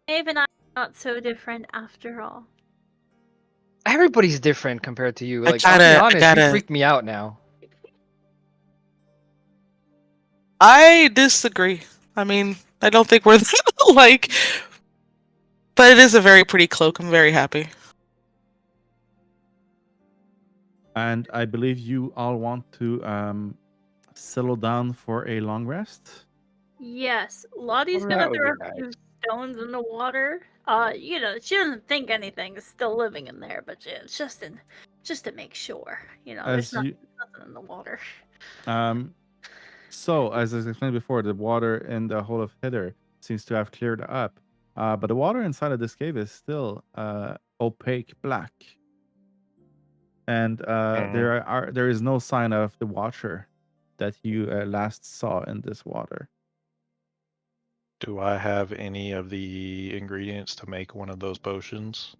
Maeve and I are not so different after all. Everybody's different compared to you. I Like, I'll be gotta- honest, you freaked me out now. I disagree. I mean, I don't think we're like, but it is a very pretty cloak. I'm very happy. and I believe you all want to settle down for a long rest. Yes, Lottie's Well, gonna that would throw be a few nice. stones in the water. She doesn't think anything is still living in there, but it's just to make sure. As There's you, nothing in the water. So, as I explained before, the water in the hole of Hither seems to have cleared up, but the water inside of this cave is still opaque black. and there is no sign of the Watcher that you last saw in this water. Do I have any of the ingredients to make one of those potions?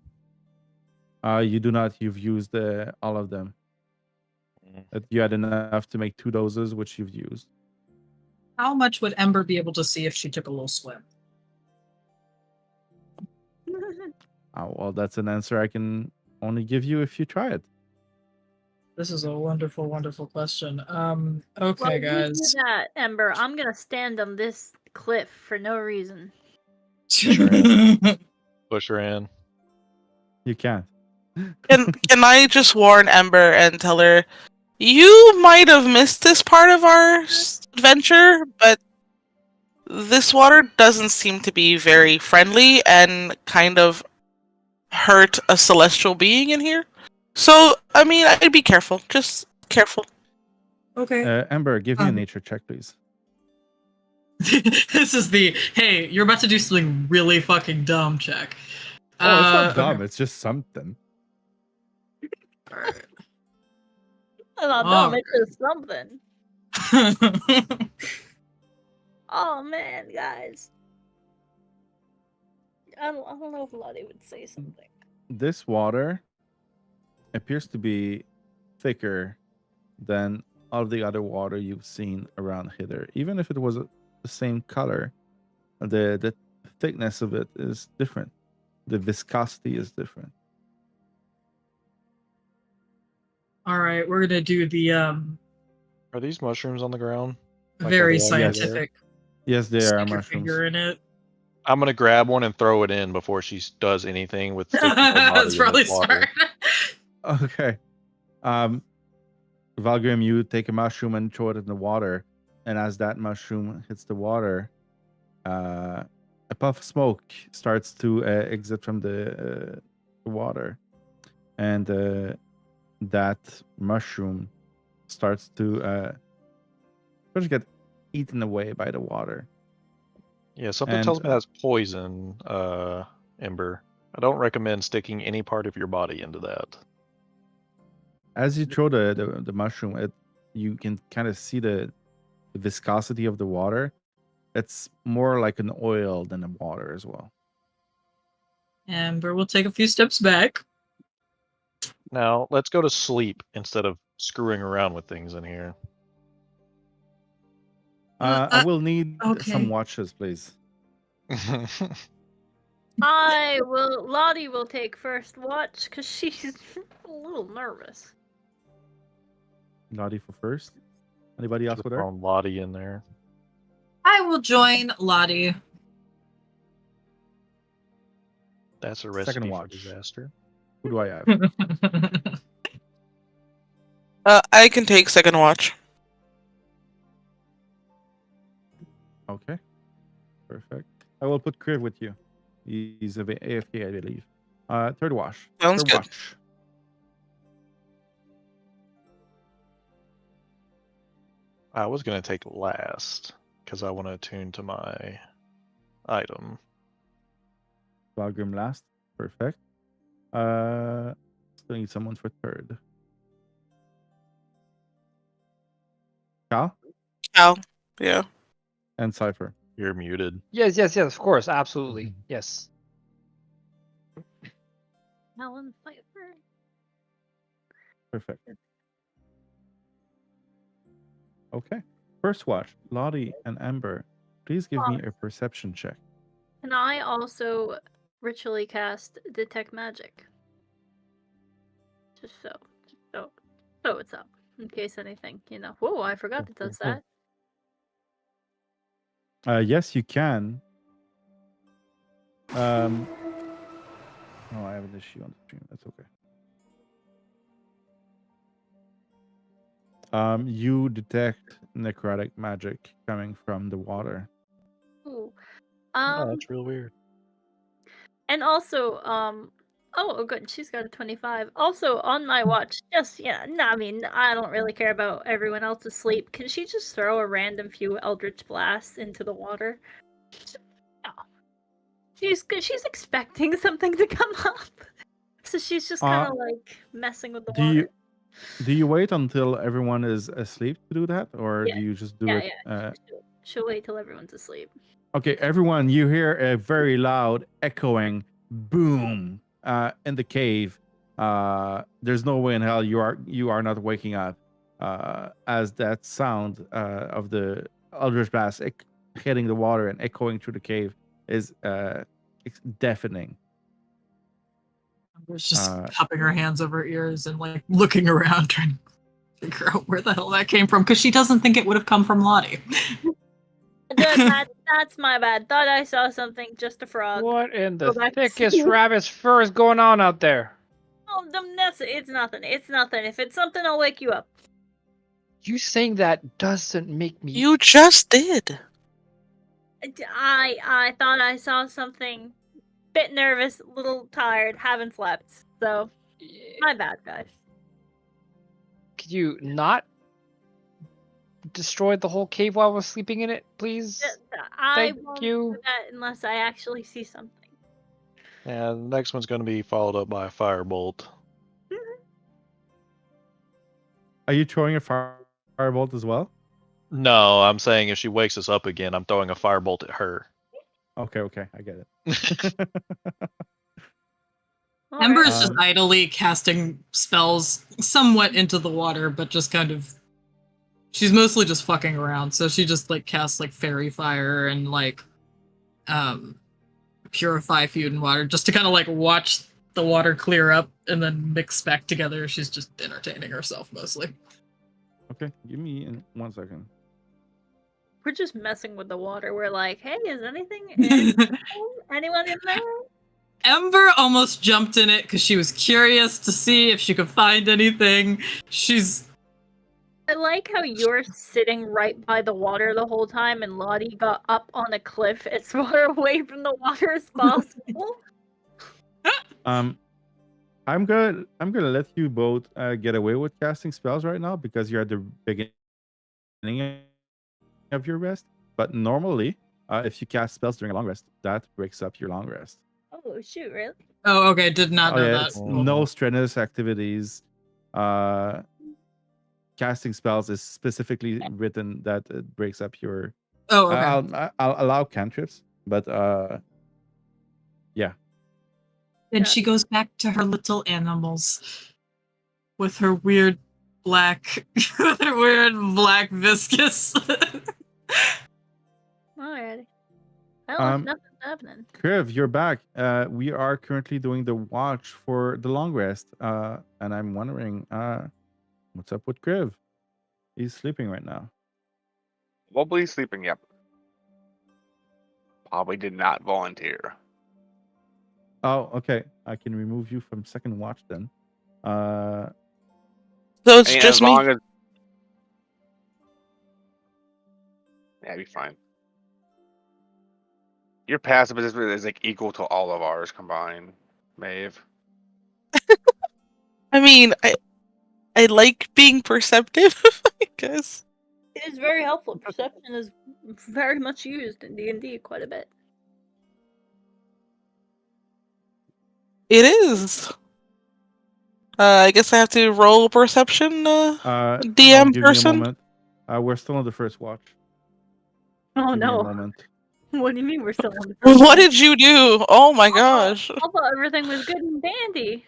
You do not. You've used all of them. You had enough to make 2 doses, which you've used. How much would Ember be able to see if she took a little swim? Well, that's an answer I can only give you if you try it. This is a wonderful, wonderful question. Okay, Well, you do guys. that, Ember. I'm gonna stand on this cliff for no reason. Push her in. You can't. Can I just warn Ember and tell her, you might have missed this part of our adventure, but this water doesn't seem to be very friendly and kind of hurt a celestial being in here. So, I mean, I'd be careful. Just careful. Okay. Ember, give me a nature check, please. This is the, hey, you're about to do something really fucking dumb check. Oh, it's not dumb. Okay. It's just something. Alright. It's not dumb, it's just something. Oh man, guys. I don't know if Lotte would say something. This water appears to be thicker than all of the other water you've seen around hither. Even if it was the same color, the thickness of it is different. The viscosity is different. Alright, we're gonna do the Are these mushrooms on the ground? Like very are they all together? scientific. Yes, they Stick are your mushrooms. finger in it. I'm gonna grab one and throw it in before she does anything with sticking her body That's in probably this water. smart. Okay. Valgrim, you take a mushroom and throw it in the water, and as that mushroom hits the water, a puff of smoke starts to exit from the water, and that mushroom starts to get eaten away by the water. Yeah, something And, tells me that's poison, Ember. I don't recommend sticking any part of your body into that. As you throw the mushroom, you can kind of see the viscosity of the water. It's more like an oil than a water as well. Amber will take a few steps back. Now, let's go to sleep instead of screwing around with things in here. I will need okay. some watches, please. Lotte will take first watch because she's a little nervous. Lotte for first. Anybody else Just with her? throwing Lotte in there. I will join Lotte. That's a recipe Second for watch. disaster. Who do I have? I can take second watch. Okay. Perfect. I will put Kriv with you. He's AFK, I believe. Third watch. Sounds Third good. watch. I was going to take last because I want to attune to my item. Valgrim last. Perfect. Still need someone for third. Cal Cal. Yeah. and Cypher. You're muted. Yes, of course, absolutely. Yes. Helen Cypher. Perfect. Okay. First watch. Lotte and Ember, please give me a perception check. Can I also ritually cast Detect Magic? Just so it's up. In case anything, Whoa, I forgot it does that. Yes, you can. Oh, I have an issue on the stream. That's okay. You detect necrotic magic coming from the water. Ooh. Oh, that's real weird. And also, oh, good. She's got a 25. Also, on my watch, I don't really care about everyone else's sleep. Can she just throw a random few Eldritch Blasts into the water? No. She's expecting something to come up. So she's just kind of like messing with the do water. Do you wait until everyone is asleep to do that, or Yeah. do you just do Yeah, it? yeah. She'll wait till everyone's asleep. Okay, everyone, you hear a very loud echoing boom in the cave. There's no way in hell you are not waking up as that sound of the Eldritch Blast hitting the water and echoing through the cave is deafening. Amber's just cupping her hands over her ears and like looking around, trying to figure out where the hell that came from, because she doesn't think it would have come from Lotte. That's my bad. Thought I saw something. Just a frog. What in Go the back to thickest sleep. rabbit's fur is going on out there? Oh, it's nothing. It's nothing. If it's something, I'll wake you up. You saying that doesn't make me. You just did. I thought I saw something. Bit nervous, a little tired, haven't slept. So, my bad, guys. Could you not destroy the whole cave while we're sleeping in it, please? I Thank won't you. do that unless I actually see something. Yeah, the next one's going to be followed up by a firebolt. Are you throwing a firebolt as well? No, I'm saying if she wakes us up again, I'm throwing a firebolt at her. Okay, I get it. Ember is just idly casting spells somewhat into the water, but just kind of... She's mostly just fucking around, so she just like casts like fairy fire and like purify food and water just to kind of like watch the water clear up and then mix back together. She's just entertaining herself mostly. Okay, give me 1 second. We're just messing with the water. We're like, hey, is anything? Anyone in there? Ember almost jumped in it because she was curious to see if she could find anything. I like how you're sitting right by the water the whole time, and Lotte got up on a cliff as far away from the water as possible. I'm gonna let you both get away with casting spells right now because you're at the beginning of your rest. But normally, if you cast spells during a long rest, that breaks up your long rest. Oh shoot! Really? Oh, okay. Did not know that. It's no strenuous activities. Casting spells is specifically written that it breaks up your. Oh, okay. I'll allow cantrips, but yeah. Then she goes back to her little animals with her weird black, viscous. Alrighty. Well, if nothing's happening. Kriv, you're back. We are currently doing the watch for the long rest, and I'm wondering, what's up with Kriv? He's sleeping right now. Probably sleeping. Yep. Probably did not volunteer. Oh, okay. I can remove you from second watch then. So it's And just as me. long as yeah, be fine. Your passive is like equal to all of ours combined, Maeve. I mean, I like being perceptive, I guess. It is very helpful. Perception is very much used in D&D quite a bit. It is. I guess I have to roll perception, DM give person. me a moment. We're still on the first watch. Oh Give me a no! moment. What do you mean we're still on the first What one? did you do? Oh my gosh. I thought everything was good and dandy.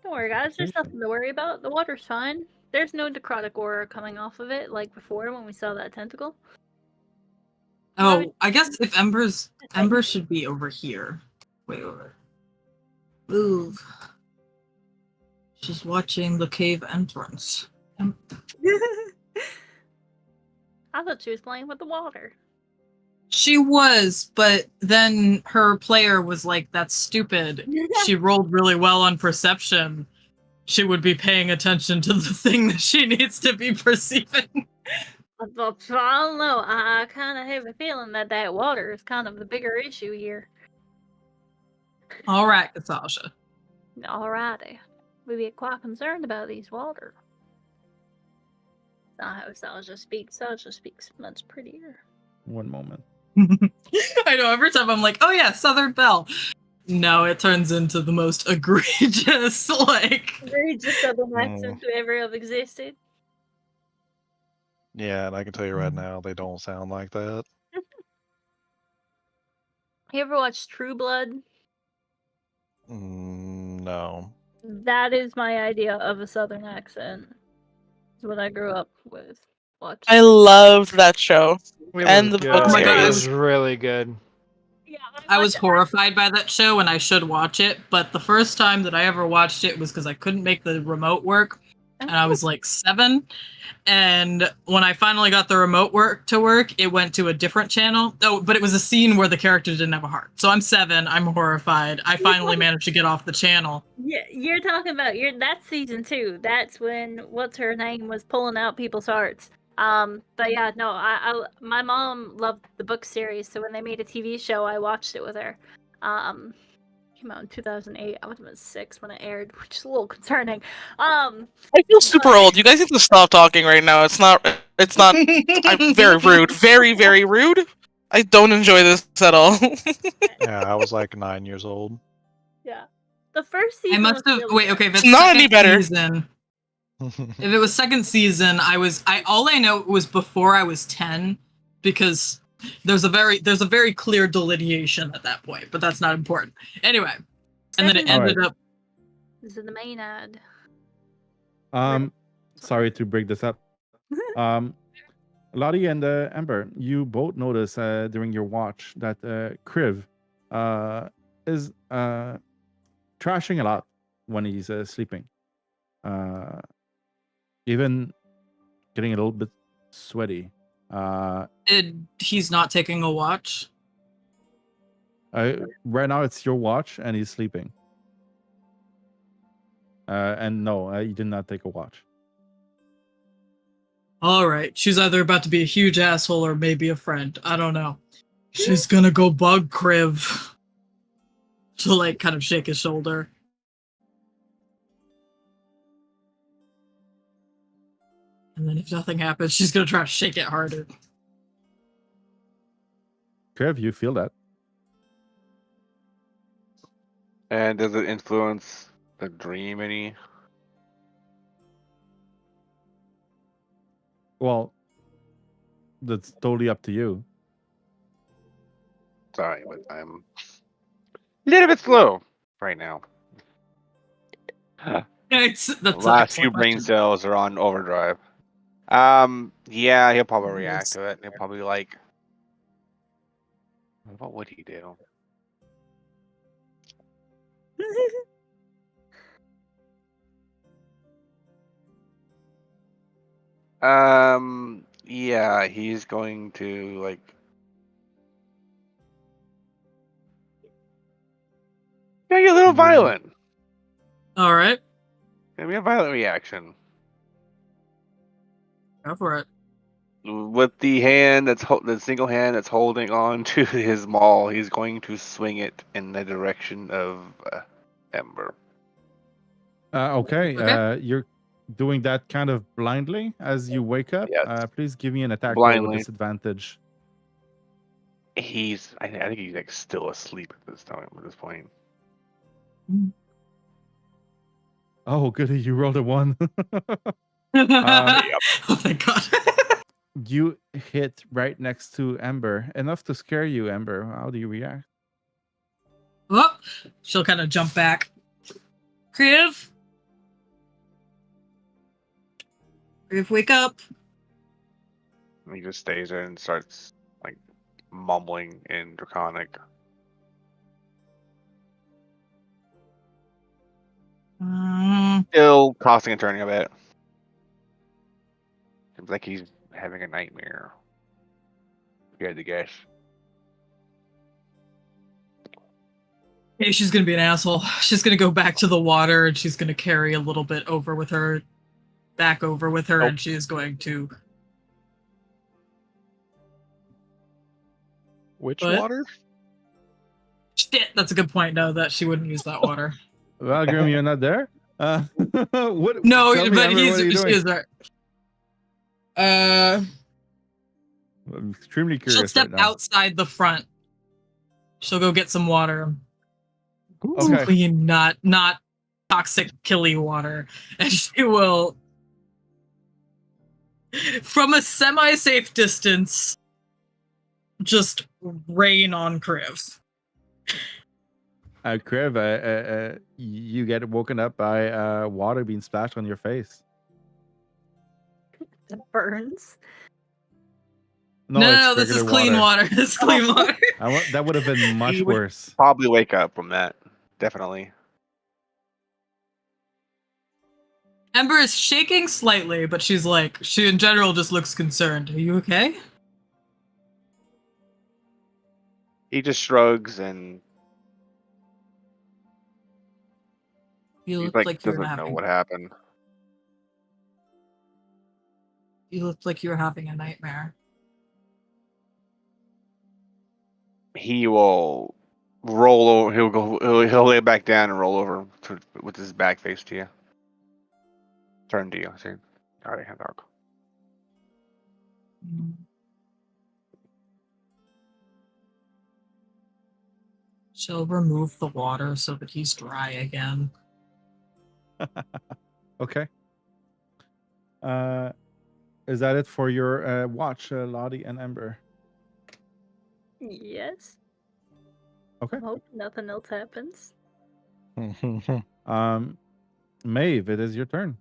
Don't worry, guys. There's nothing to worry about. The water's fine. There's no necrotic aura coming off of it like before when we saw that tentacle. Oh, I guess if Ember should be over here. Wait, over. Move. She's watching the cave entrance. I thought she was playing with the water. She was, but then her player was like, that's stupid. She rolled really well on perception. She would be paying attention to the thing that she needs to be perceiving. I don't know. I kind of have a feeling that water is kind of the bigger issue here. All right, Katasha. Alrighty. We get quite concerned about these water. Not how Salja speaks. Salja speaks much prettier. 1 moment. I know, every time I'm like, oh yeah, Southern Belle. No, it turns into the most egregious, like. Egregious southern accent to ever have existed. Yeah, and I can tell you right now, they don't sound like that. You ever watched True Blood? No. That is my idea of a southern accent. It's what I grew up with. Watching. I loved that show. It And was the good. book Oh my God, It series. was really good. Yeah, I was horrified by that show and I should watch it, but the first time that I ever watched it was because I couldn't make the remote work and I was like 7. And when I finally got the remote to work, it went to a different channel. Oh, but it was a scene where the character didn't have a heart. So I'm 7, I'm horrified. I finally managed to get off the channel. Yeah, you're talking about that's season 2. That's when what's her name was pulling out people's hearts. But yeah, no, my mom loved the book series, so when they made a TV show, I watched it with her. Came out in 2008. I was about 6 when it aired, which is a little concerning. I feel super old. You guys need to stop talking right now. It's not. I'm very rude. Very, very rude. I don't enjoy this at all. Yeah, I was like 9 years old. Yeah, the first season. I must was have really wait. good. Okay, if it's It's not second any better. season, if it was second season, all I know was before I was 10, because there's a very clear delineation at that point, but that's not important. Anyway, and then it Second ended up. This is the main ad. Sorry to break this up. Lotte and Ember, you both notice during your watch that Kriv is trashing a lot when he's sleeping. Even getting a little bit sweaty. He's not taking a watch. Right now it's your watch and he's sleeping. And no, you did not take a watch. All right, she's either about to be a huge asshole or maybe a friend. I don't know. She's gonna go bug Kriv. She'll like kind of shake his shoulder. And then if nothing happens, she's gonna try to shake it harder. Kriv, you feel that? And does it influence the dream any? Well, that's totally up to you. Sorry, but I'm a little bit slow right now. That's The an last few excellent brain question. cells are on overdrive. Yeah, he'll probably react to it. He'll probably like. What would he do? Yeah, he's going to like. Gonna get a little violent. All right, Gonna be a violent reaction. go for it. With the hand the single hand that's holding on to his maul, he's going to swing it in the direction of Ember. Okay. You're doing that kind of blindly as you wake up. Yes. Please give me an attack roll Blindly. with disadvantage. I think he's like still asleep at this time. At this point. Oh, goody! You rolled a 1. Oh thank God. You hit right next to Ember, enough to scare you, Ember. How do you react? Oh, she'll kind of jump back. Kriv, wake up. He just stays there and starts like mumbling in Draconic. Still tossing and turning a bit. Seems like he's having a nightmare. If you had to guess. Hey, she's gonna be an asshole. She's gonna go back to the water and she's gonna carry a little bit over with her, back over with her, and she is going to. Which What? water? Shit, that's a good point. No, that she wouldn't use that water. Valgrim, you're not there? What? No, tell me, but Ember, what are you she doing? is there. I'm extremely curious She'll step right now. outside the front. She'll go get some water. It's Okay. clean, not toxic, killy water, and she will, from a semi-safe distance, just rain on Kriv. Kriv, you get woken up by water being splashed on your face. That burns. No, it's this is regular clean water. This is clean water. That would have been much He would worse. probably wake up from that. Definitely. Ember is shaking slightly, but she in general just looks concerned. Are you okay? He just shrugs and You he look like you were doesn't know having. what happened. You look like you were having a nightmare. He will roll over. He'll lay back down and roll over with his back face to you. Turn to you. Say, all right, hand dog. She'll remove the water so that he's dry again. Okay. Is that it for your watch, Lotte and Ember? Yes. Okay. Hope nothing else happens. Maeve, it is your turn.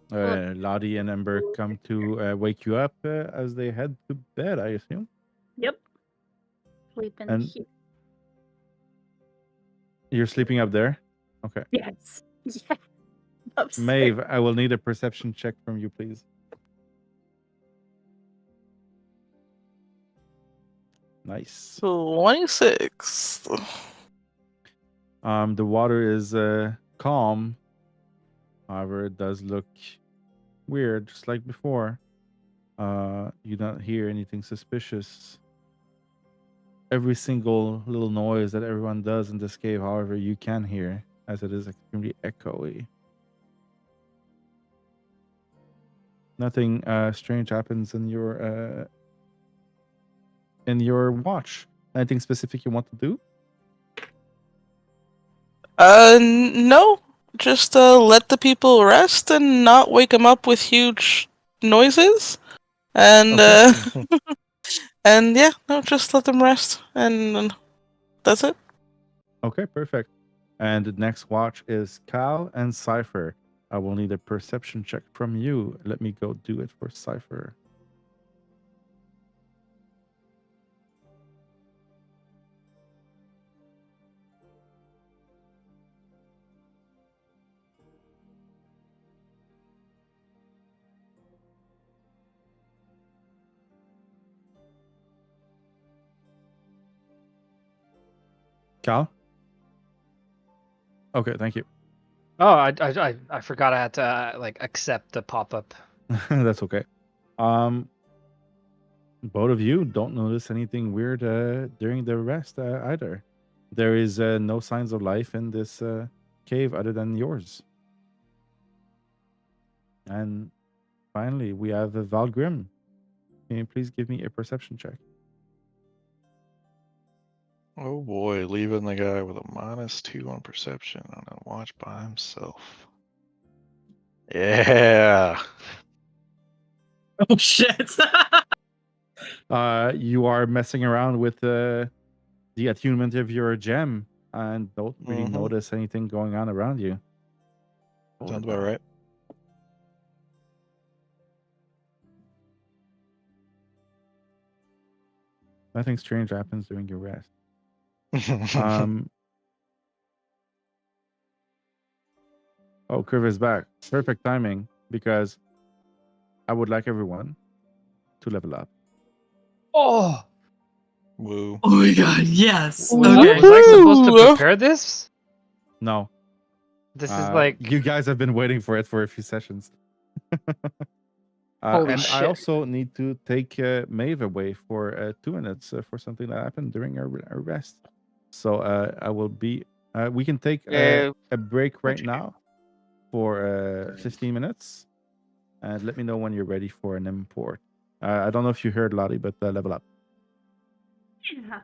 Well- Lotte and Ember come to wake you up as they head to bed, I assume. Yep. Sleeping And- here. You're sleeping up there? Okay. Yes. Yeah. Upstairs. Maeve, I will need a perception check from you, please. Nice. 26. The water is calm. However, it does look weird, just like before. You don't hear anything suspicious. Every single little noise that everyone does in this cave, however, you can hear, as it is extremely echoey. Nothing strange happens in your watch. Anything specific you want to do? No. Just let the people rest and not wake them up with huge noises. And and yeah, no, just let them rest, and that's it. Okay, perfect. And the next watch is Cal and Cypher. I will need a perception check from you. Let me go do it for Cypher. Cal? Okay, thank you. Oh, I forgot I had to accept the pop up. That's okay. Both of you don't notice anything weird during the rest either. There is no signs of life in this cave other than yours. And finally, we have Valgrim. Can you please give me a perception check? Oh boy, leaving the guy with a -2 on perception on a watch by himself. Yeah. Oh shit! You are messing around with the attunement of your gem and don't really Mhm. notice anything going on around you. Sounds about right. Nothing strange happens during your rest. Oh, Kriv is back. Perfect timing, because I would like everyone to level up. Oh, Woo. Oh my god! Yes. was Okay. I supposed to Woohoo! prepare this? No. This is like You guys have been waiting for it for a few sessions. Holy and I shit. also need to take Maeve away for 2 minutes for something that happened during our rest. So I will be. We can take a break right now for 15 minutes, and let me know when you're ready for an import. I don't know if you heard Lotte, but level up. Yeah.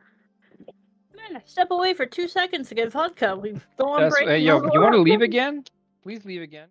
Step away for 2 seconds to get vodka. We don't want That's, break. yo, you want to leave again? Please leave again.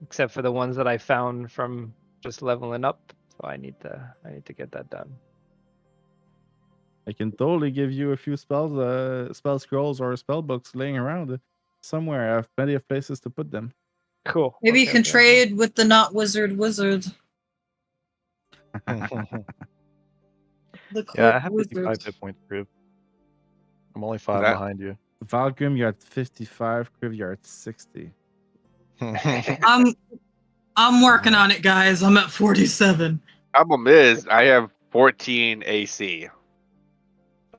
except for the ones that I found from just leveling up. So I need to get that done. I can totally give you a few spells, spell scrolls or spell books laying around somewhere. I have plenty of places to put them. Cool. Maybe you Okay, can okay. trade with the not wizard wizard. The Yeah, I clerk have wizard. 55 hit points, Kriv. I'm only 5 that- behind you. Valgrim, you're at 55. Kriv, you're at 60. I'm working on it, guys. I'm at 47. Problem is, I have 14 AC.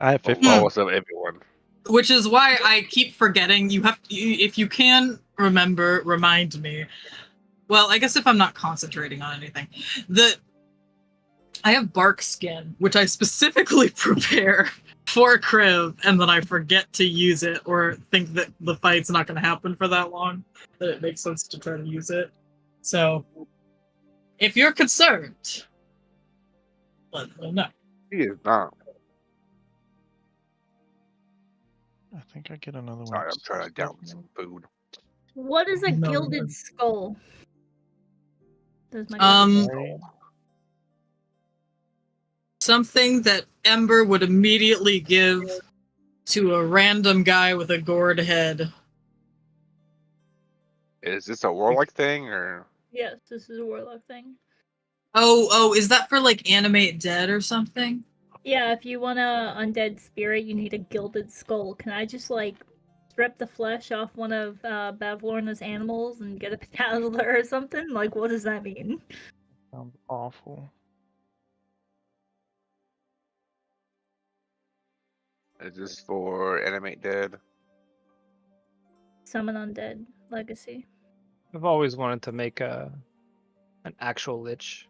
I have 50. Almost of everyone. Which is why I keep forgetting. If you can remind me. Well, I guess if I'm not concentrating on anything, I have bark skin, which I specifically prepare for Kriv, and then I forget to use it or think that the fight's not going to happen for that long, that it makes sense to try to use it. So, if you're concerned, let me know. He is not. I think I get another one. Sorry, I'm trying to down some food. What is a No, gilded no. skull? Does my Something that Ember would immediately give to a random guy with a gourd head. Is this a warlock thing or? Yes, this is a warlock thing. Oh, is that for like animate dead or something? Yeah, if you want a undead spirit, you need a gilded skull. Can I just like strip the flesh off one of Bavlorna's animals and get a petazzler or something? Like, what does that mean? Sounds awful. Is this for animate dead? Summon undead legacy. I've always wanted to make an actual lich.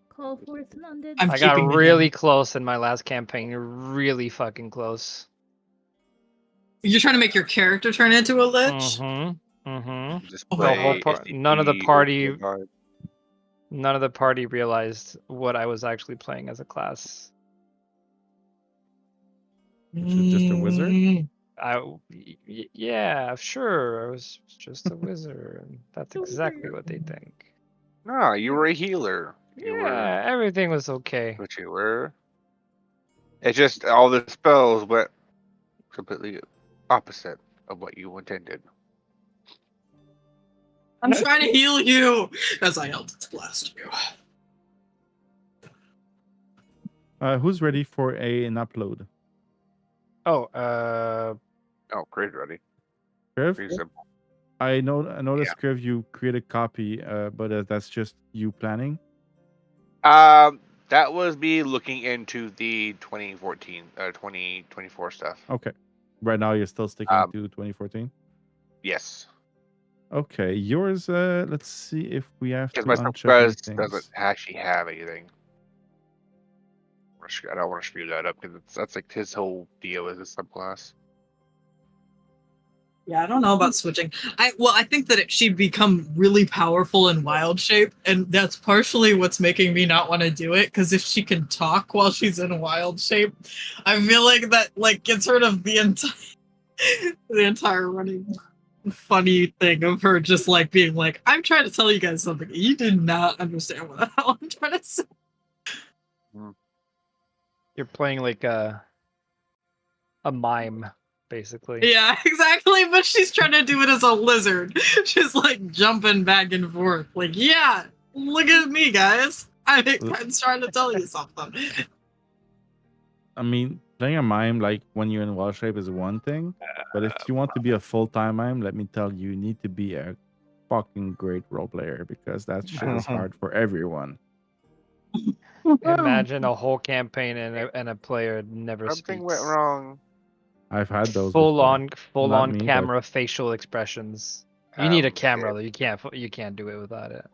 Call forth an undead. I got really close in my last campaign. Really fucking close. You're trying to make your character turn into a lich? Mm-hmm. Mm-hmm. Just Oh, The whole play none of the SCP party or Guard? none of the party realized what I was actually playing as a class. Which is just a wizard? Yeah, sure. I was just a wizard. That's exactly what they think. No, you were a healer. You were Yeah, everything was okay. what you were. It's just all the spells went completely opposite of what you intended. I'm trying to heal you as I Eldritch Blast you. Who's ready for an upload? Oh, Oh, great, ready. Kriv? Pretty simple. I noticed, Kriv, you created a copy, but that's just you planning? That was me looking into the 2024 stuff. Okay. Right now you're still sticking to 2014? Yes. Okay, yours, let's see if we have to Because my uncheck Surprise things. doesn't actually have anything. I don't want to screw that up because that's like his whole deal is a subclass. Yeah, I don't know about switching. I think that she'd become really powerful in wild shape, and that's partially what's making me not want to do it. Because if she can talk while she's in wild shape, I feel like that like gets rid of the entire running funny thing of her just like being like, I'm trying to tell you guys something. You did not understand what the hell I'm trying to say. you're playing like a mime, basically. Yeah, exactly. But she's trying to do it as a lizard. She's like jumping back and forth. Like, yeah, look at me, guys. I'm trying to tell you something. I mean, playing a mime like when you're in wild shape is one thing, but if you want to be a full-time mime, let me tell you, you need to be a fucking great role player because that shit is hard for everyone. Imagine a whole campaign and a player never Something speaks. went wrong. I've had those Full before. on Not me, but- camera facial expressions. You need a camera though. You can't do it without it.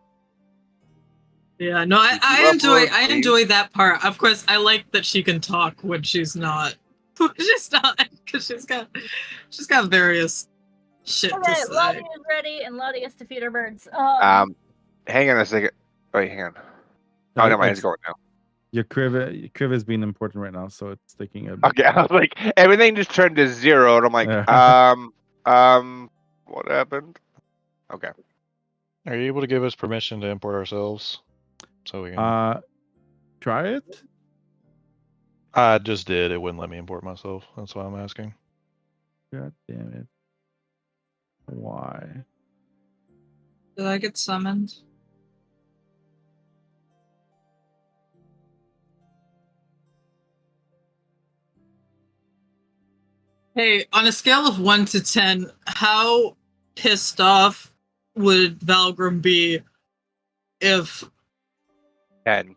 Yeah, no, Did I you enjoy upload Brie? enjoy that part. Of course, I like that she can talk when she's not. She's not because she's got various shit Okay, to say. Lotte is ready, and Lotte gets to feed her birds. Hang on a second. Wait, hang on. Oh, no, my head's going now. Your Kriv is being important right now, so it's taking a. Okay, I was like, everything just turned to 0, and I'm like, what happened? Okay. Are you able to give us permission to import ourselves? So we can. Try it. I just did. It wouldn't let me import myself. That's why I'm asking. God damn it! Why? Did I get summoned? Hey, on a scale of 1 to 10, how pissed off would Valgrim be if 10.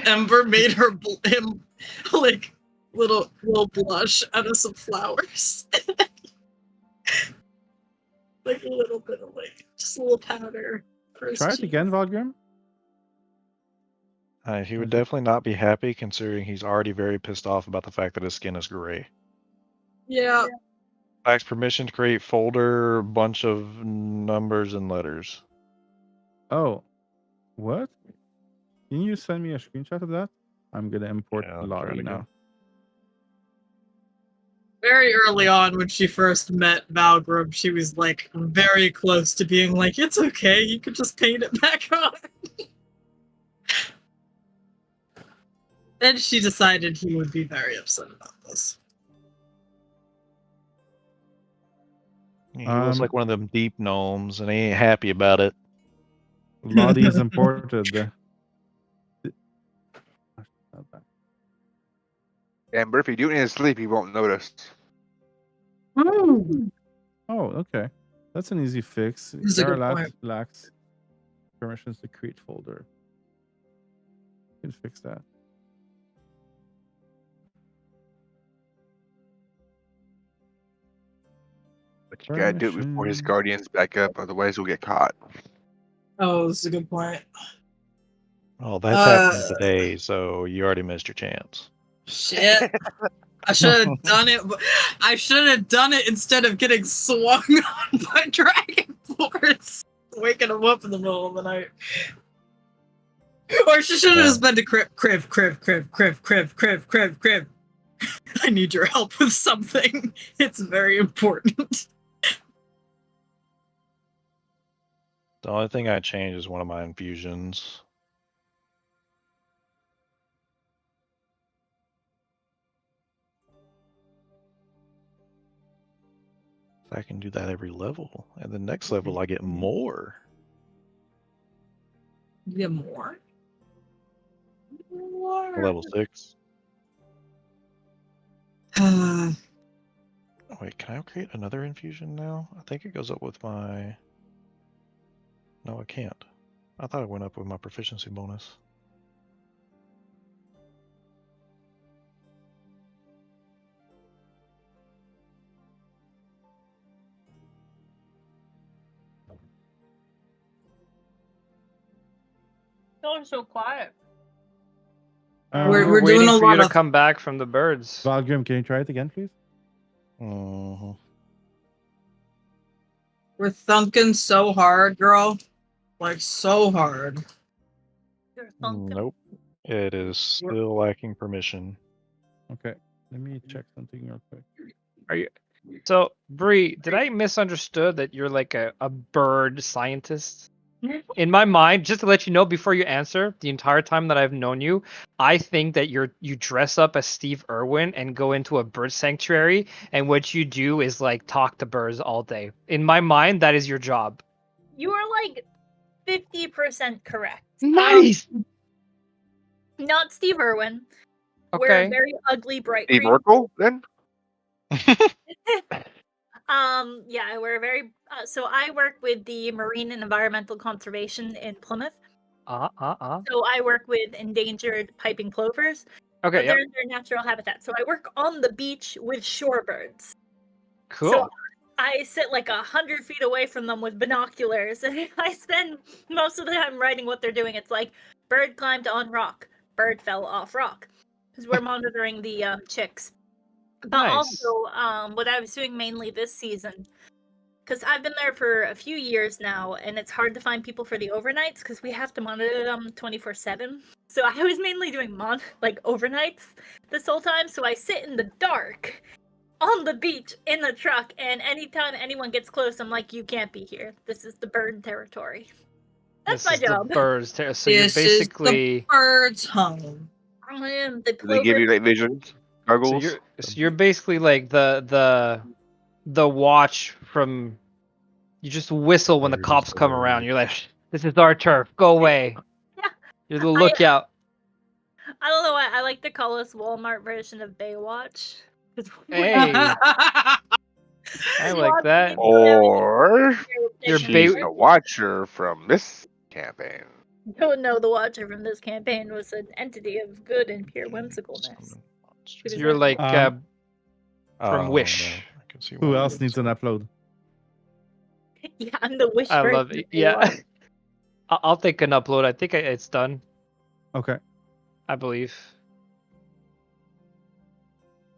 Ember made him like little blush out of some flowers? Like a little bit of just a little powder for his Try it cheek. again, Valgrim. He would definitely not be happy, considering he's already very pissed off about the fact that his skin is gray. Yeah. Lacks permission to create folder, bunch of numbers and letters. Oh, what? Can you send me a screenshot of that? I'm gonna import Yeah, I'll try Lotte it again. now. Very early on, when she first met Valgrim, she was like very close to being like, "It's okay, you could just paint it back on." Then she decided he would be very upset about this. He looks like one of them deep gnomes, and he ain't happy about it. Lotte is imported. Amber, if you do it in his sleep, he won't notice. Oh, okay. That's an easy fix. That's a good point. Lacks permissions to create folder. You can fix that. But you gotta do it before his guardians back up, otherwise we'll get caught. Oh, that's a good point. Oh, that's happening today, so you already missed your chance. Shit. I should have done it. I should have done it instead of getting swung on by dragon force, waking him up in the middle of the night. Or she should have just been to Kriv. I need your help with something. It's very important. The only thing I changed is one of my infusions. I can do that every level, and the next level I get more. You get more? Level 6. Wait, can I create another infusion now? I think it goes up with my... No, I can't. I thought it went up with my proficiency bonus. Y'all are so quiet. We're waiting doing a for you lot to of... come back from the birds. Valgrim, can you try it again, please? We're thunking so hard, girl. Like, so hard. You're thunking. Nope. It is still lacking permission. Okay, let me check something real quick. Are you? So, Brie, did I misunderstood that you're like a bird scientist? In my mind, just to let you know before you answer, the entire time that I've known you, I think that you dress up as Steve Irwin and go into a bird sanctuary, and what you do is like talk to birds all day. In my mind, that is your job. You are like 50% correct. Nice. Not Steve Irwin. Okay. We're very ugly, bright Steve green. Urkel, then? Yeah, we're very. So I work with the Marine and Environmental Conservation in Plymouth. So I work with endangered piping plovers. Okay. But they're in their natural habitat. So I work on the beach with shorebirds. Cool. So I sit like 100 feet away from them with binoculars, and I spend most of the time writing what they're doing. It's like bird climbed on rock, bird fell off rock, because we're monitoring the chicks. But Nice. also, what I was doing mainly this season because I've been there for a few years now, and it's hard to find people for the overnights because we have to monitor them 24/7. So I was mainly doing overnights this whole time. So I sit in the dark on the beach in the truck, and anytime anyone gets close, I'm like, "You can't be here. This is the bird territory." That's This my is the job. birds. So you're This is basically the bird's home. I am the Do they give you plover. night vision? so Goggles? you're basically like the watch from. You just whistle when the Bird is cops the come around. word. You're like, "This is our turf. Go away." Yeah. You're the lookout. I don't know why I like to call us Walmart version of Baywatch. 'Cause we- Hey, I like that. Or You're she's ba- the watcher from this campaign. Don't know the Watcher from this campaign was an entity of good and pure whimsicalness. Summon monsters. Because You're like Um, from Oh, Wish. no. I can see Who why else you needs would an say- upload? Yeah, I'm the wish I version love of it. Yeah. Baywatch. I'll take an upload. I think it's done. Okay. I believe.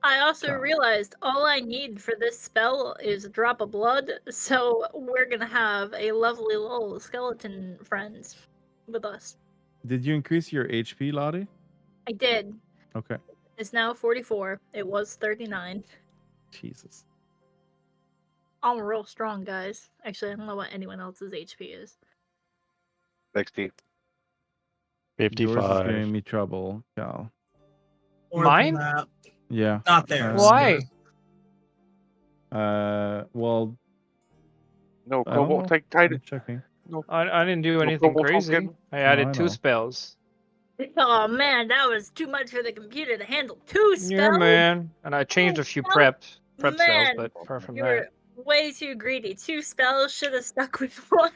I also God. realized all I need for this spell is a drop of blood, so we're gonna have a lovely little skeleton friends with us. Did you increase your HP, Lotte? I did. Okay. It's now 44. It was 39. Jesus. I'm real strong, guys. Actually, I don't know what anyone else's HP is. 60. Yours is 55. giving me trouble, Cal. More than Mine? that. Yeah. Not theirs. Why? Well, No, I don't Cobalt, know. take tight. I'm checking. I didn't do No anything Cobalt crazy. token? I added I 2 know. spells. Oh man, that was too much for the computer to handle. 2 spells? Yeah, man. And I changed a few spells? prep spells, Man, but apart from You're that. way too greedy. 2 spells should have stuck with 1.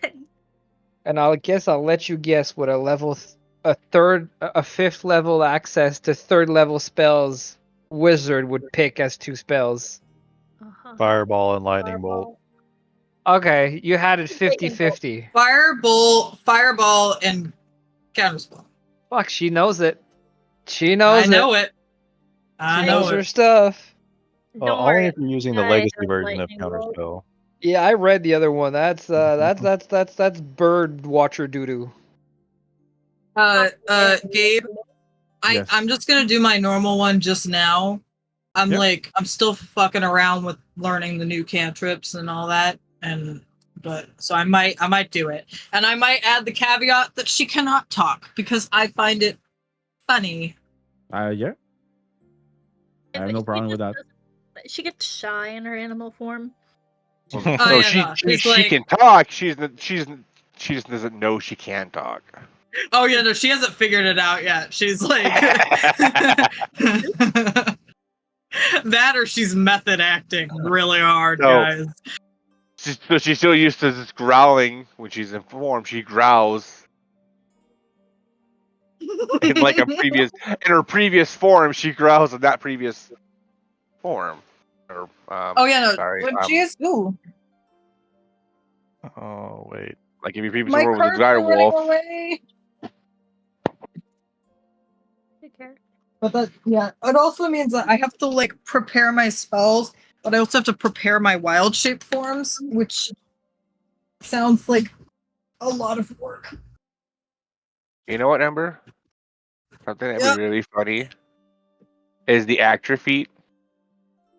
And I'll let you guess what a 5th level access to 3rd level spells wizard would pick as 2 spells. Fireball and lightning bolt. Okay, you had it Lightning bolt. 50-50. Fireball, and counterspell. Fuck, she knows it. She knows I know it. I She know knows her it. stuff. Well, Don't only worry. if you're using the I legacy have version of lightning bolt. Counterspell. Yeah, I read the other one. That's bird watcher doo-doo. Gabe, Yes. I'm just gonna do my normal one just now. I'm Yep. I'm still fucking around with learning the new cantrips and all that, so I might do it, and I might add the caveat that she cannot talk because I find it funny. Yeah. I have no She problem with just that. She gets shy in her animal form. Oh, No, yeah, she no, she's she like- can talk. She just doesn't know she can talk. Oh yeah, no, she hasn't figured it out yet. She's like that, or she's method acting really hard, No. guys. So she's still used to just growling when she's in form. She growls in her previous form. She growls in that previous form. Or, Oh yeah, no. sorry, But she is cool. Oh, wait. like if your previous My form was a cards are running direwolf. away. Take care. But it also means that I have to like prepare my spells, but I also have to prepare my wild shape forms, which sounds like a lot of work. You know what, Ember? Something that'd Yeah. be really funny is the actor feat.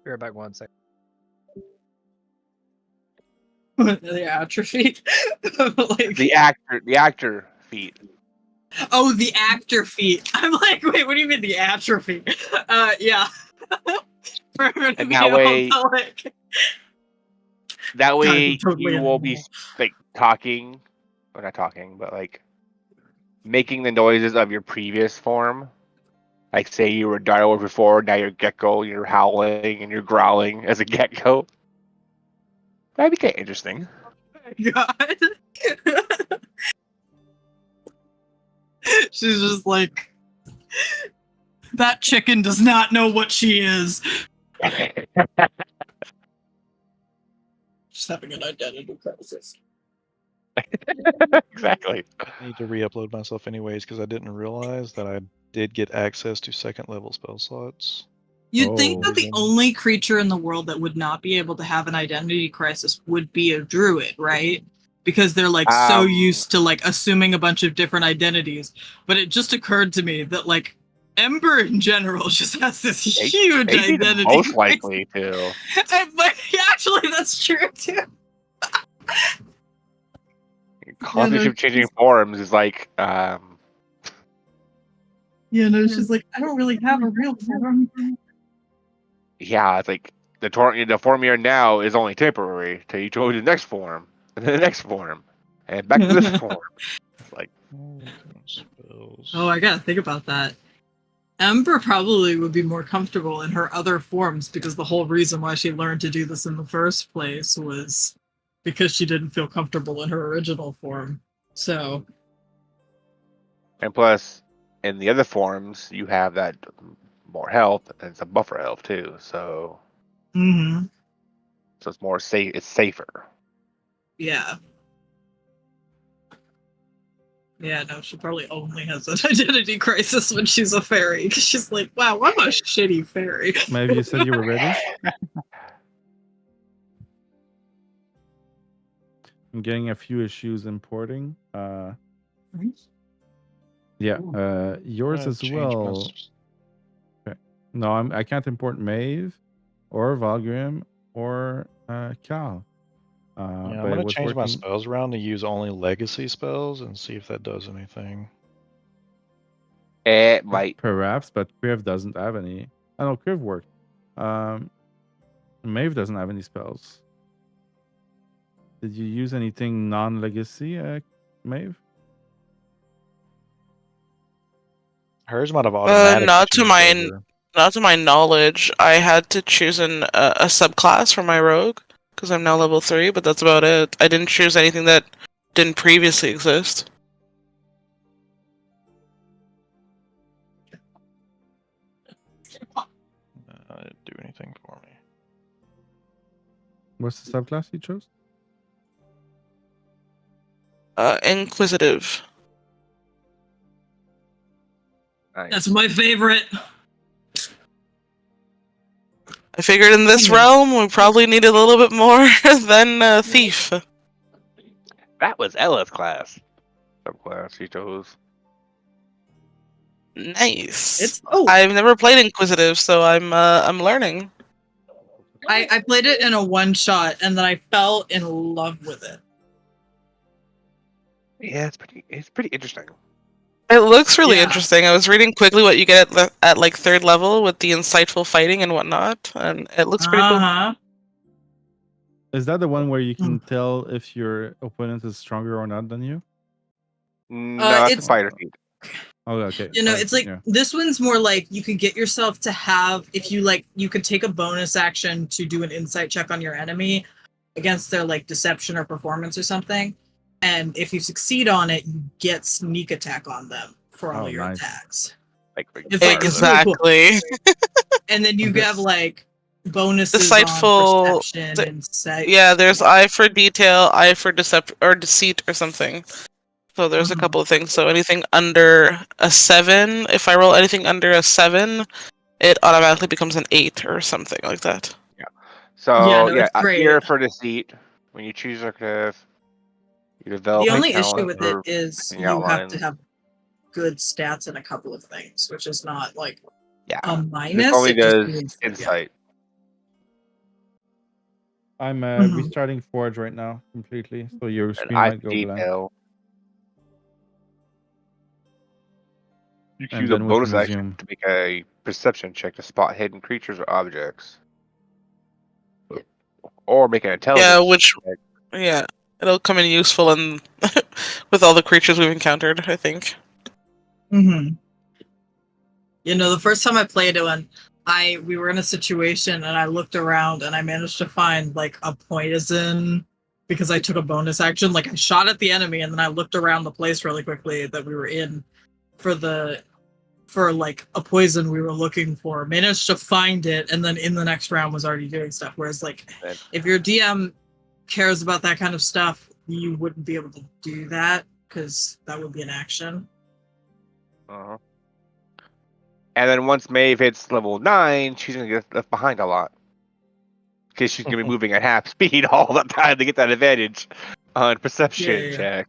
Be right back 1 second. The atrophy. Like, The actor feat. oh, the actor feat. I'm like, wait, what do you mean the atrophy? Yeah. For her to And be that able way- to, like, That way I'm totally you an will be animal. like talking, or not talking, but like making the noises of your previous form. Like say you were a direwolf before, now you're a gecko, you're howling and you're growling as a gecko. That'd be kind of interesting. God. She's just like, that chicken does not know what she is. She's having an identity crisis. Exactly. I need to re-upload myself anyways because I didn't realize that I did get access to 2nd level spell slots. You'd think that the Oh. only creature in the world that would not be able to have an identity crisis would be a druid, right? Because they're like so used to like assuming a bunch of different identities. But it just occurred to me that like Ember in general just has this huge They'd be the identity most crisis. likely to. But actually, that's true too. Constantly changing forms is like, Yeah, no, she's like, I don't really have a real form. yeah, it's like the form you're in now is only temporary till you go to the next form, and then the next form, and back to this form. It's like, Spells. Oh, I gotta think about that. Ember probably would be more comfortable in her other forms because the whole reason why she learned to do this in the first place was because she didn't feel comfortable in her original form. So, and plus, in the other forms, you have that more health, and it's a buffer health too. So it's more safe. It's safer. Yeah. Yeah, no, she probably only has an identity crisis when she's a fairy because she's like, wow, I'm a shitty fairy. Maybe you said you were ready. I'm getting a few issues importing. Yeah, yours as well. Okay. No, I can't import Maeve or Valgrim or Cal. Yeah, I'm but gonna it was change my working. spells around to use only legacy spells and see if that does anything. It might. Perhaps, but Kriv doesn't have any. I know Kriv worked. Maeve doesn't have any spells. Did you use anything non-legacy, Maeve? Hers might have automatically. Not to my knowledge. I had to choose a subclass for my rogue because I'm now level 3, but that's about it. I didn't choose anything that didn't previously exist. Didn't do anything for me. What's the subclass you chose? Inquisitive. Nice. That's my favorite. I figured in this realm we probably need a little bit more than thief. That was Ella's class. Subclass she chose. Nice. I've never played Inquisitive, so I'm learning. I played it in a one shot and then I fell in love with it. Yeah, it's pretty interesting. It looks really interesting. I was reading quickly what you get at like 3rd level with the insightful fighting and whatnot, and it looks pretty cool. Is that the one where you can tell if your opponent is stronger or not than you? No, that's a fighter feat. Oh, okay. You know, it's like this one's more like you can get yourself to have, if you like, you could take a bonus action to do an insight check on your enemy against their like deception or performance or something. And if you succeed on it, you get sneak attack on them for all your attacks. Exactly. It's and then you have like bonuses Decideful, on perception and insight. Yeah, there's eye for detail, eye for deceit or something. So there's a couple of things. So anything under a 7, if I roll anything under a 7, it automatically becomes an 8 or something like that. Yeah. So ear for deceit. When you choose a Kriv, you develop. The only issue with it is you have to have good stats in a couple of things, which is not like a minus. It only does insight. I'm restarting Forge right now completely, so your screen might go blank. You can use a bonus action to make a perception check to spot hidden creatures or objects, or make an intelligence. It'll come in useful and with all the creatures we've encountered, I think. You know, the first time I played it, when we were in a situation and I looked around and I managed to find like a poison because I took a bonus action. Like I shot at the enemy and then I looked around the place really quickly that we were in for like a poison we were looking for. Managed to find it, and then in the next round was already doing stuff. Whereas like if your DM cares about that kind of stuff, you wouldn't be able to do that because that would be an action. And then once Maeve hits level 9, she's gonna get left behind a lot. Because she's gonna be moving at half speed all the time to get that advantage on perception Yeah. check.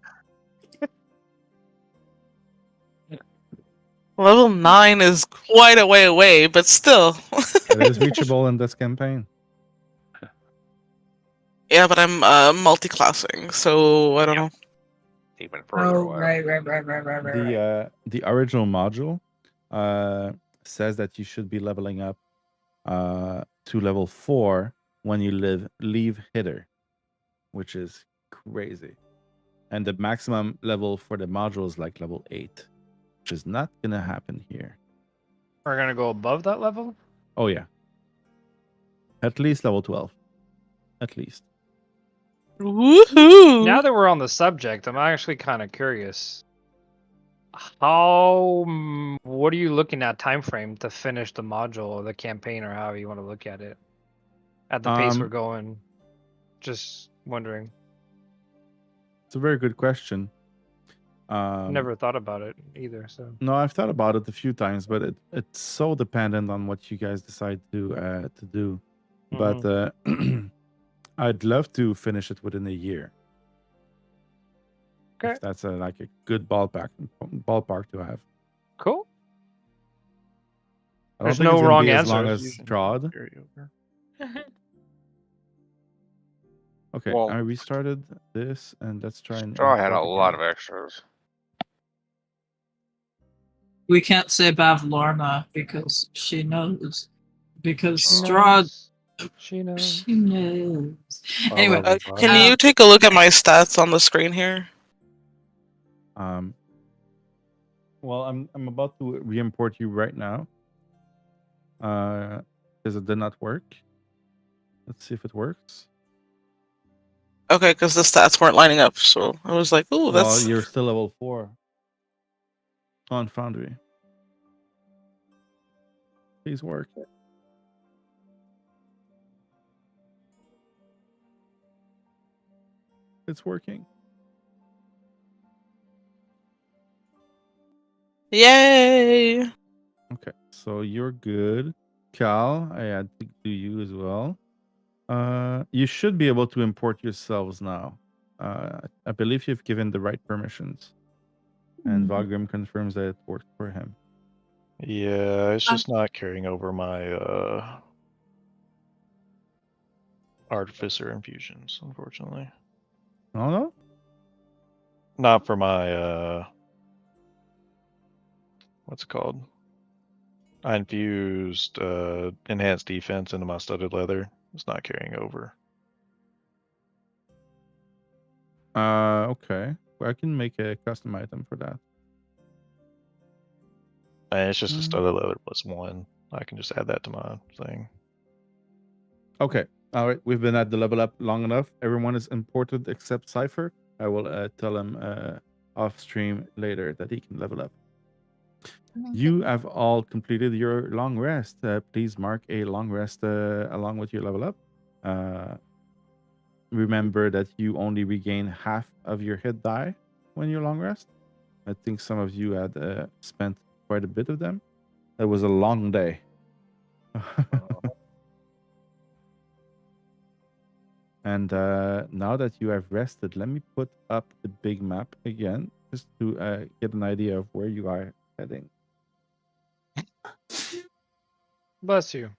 Level 9 is quite a way away, but still. It is reachable in this campaign. Yeah, but I'm multi-classing, so I don't know. Even further Oh, away. right. The original module says that you should be leveling up to level 4 when you leave hitter, which is crazy. And the maximum level for the module is like level 8, which is not gonna happen here. We're gonna go above that level. Oh yeah, at least level 12, at least. Woohoo! Now that we're on the subject, I'm actually kind of curious. How? What are you looking at time frame to finish the module or the campaign, or however you want to look at it? At the pace we're going. Just wondering. It's a very good question. Never thought about it either. So No, I've thought about it a few times, but it's so dependent on what you guys decide to do. But I'd love to finish it within a year. Okay. If that's like a good ballpark to have. cool. I don't There's think no it's gonna wrong be as long answers. as Strahd. Okay, Well- I restarted this, and let's try and. Straw had a import lot again. of extras. We can't say Bavlorna because she knows. Because She Straw, knows. She knows. she knows. Oh, Anyway, level 5. Can you take a look at my stats on the screen here? Well, I'm about to re-import you right now. Because it did not work. Let's see if it works. Okay, because the stats weren't lining up, so I was like, "Ooh, Well, that's." you're still level 4 on Foundry. Please work. It's working. Yay! Okay, so you're good. Cal, I had to do you as well. You should be able to import yourselves now. I believe you've given the right permissions. And Valgrim confirms that it worked for him. Yeah, it's just not carrying over my Artificer infusions, unfortunately. Oh no? Not for my what's it called? I infused enhanced defense into my studded leather. It's not carrying over. Okay. Well, I can make a custom item for that. And it's just a studded leather +1. I can just add that to my thing. Okay. All right. We've been at the level up long enough. Everyone is imported except Cypher. I will tell him off stream later that he can level up. You have all completed your long rest. Please mark a long rest along with your level up. Remember that you only regain half of your hit die when you long rest. I think some of you had spent quite a bit of them. It was a long day. And now that you have rested, let me put up the big map again, just to get an idea of where you are heading. Bless you.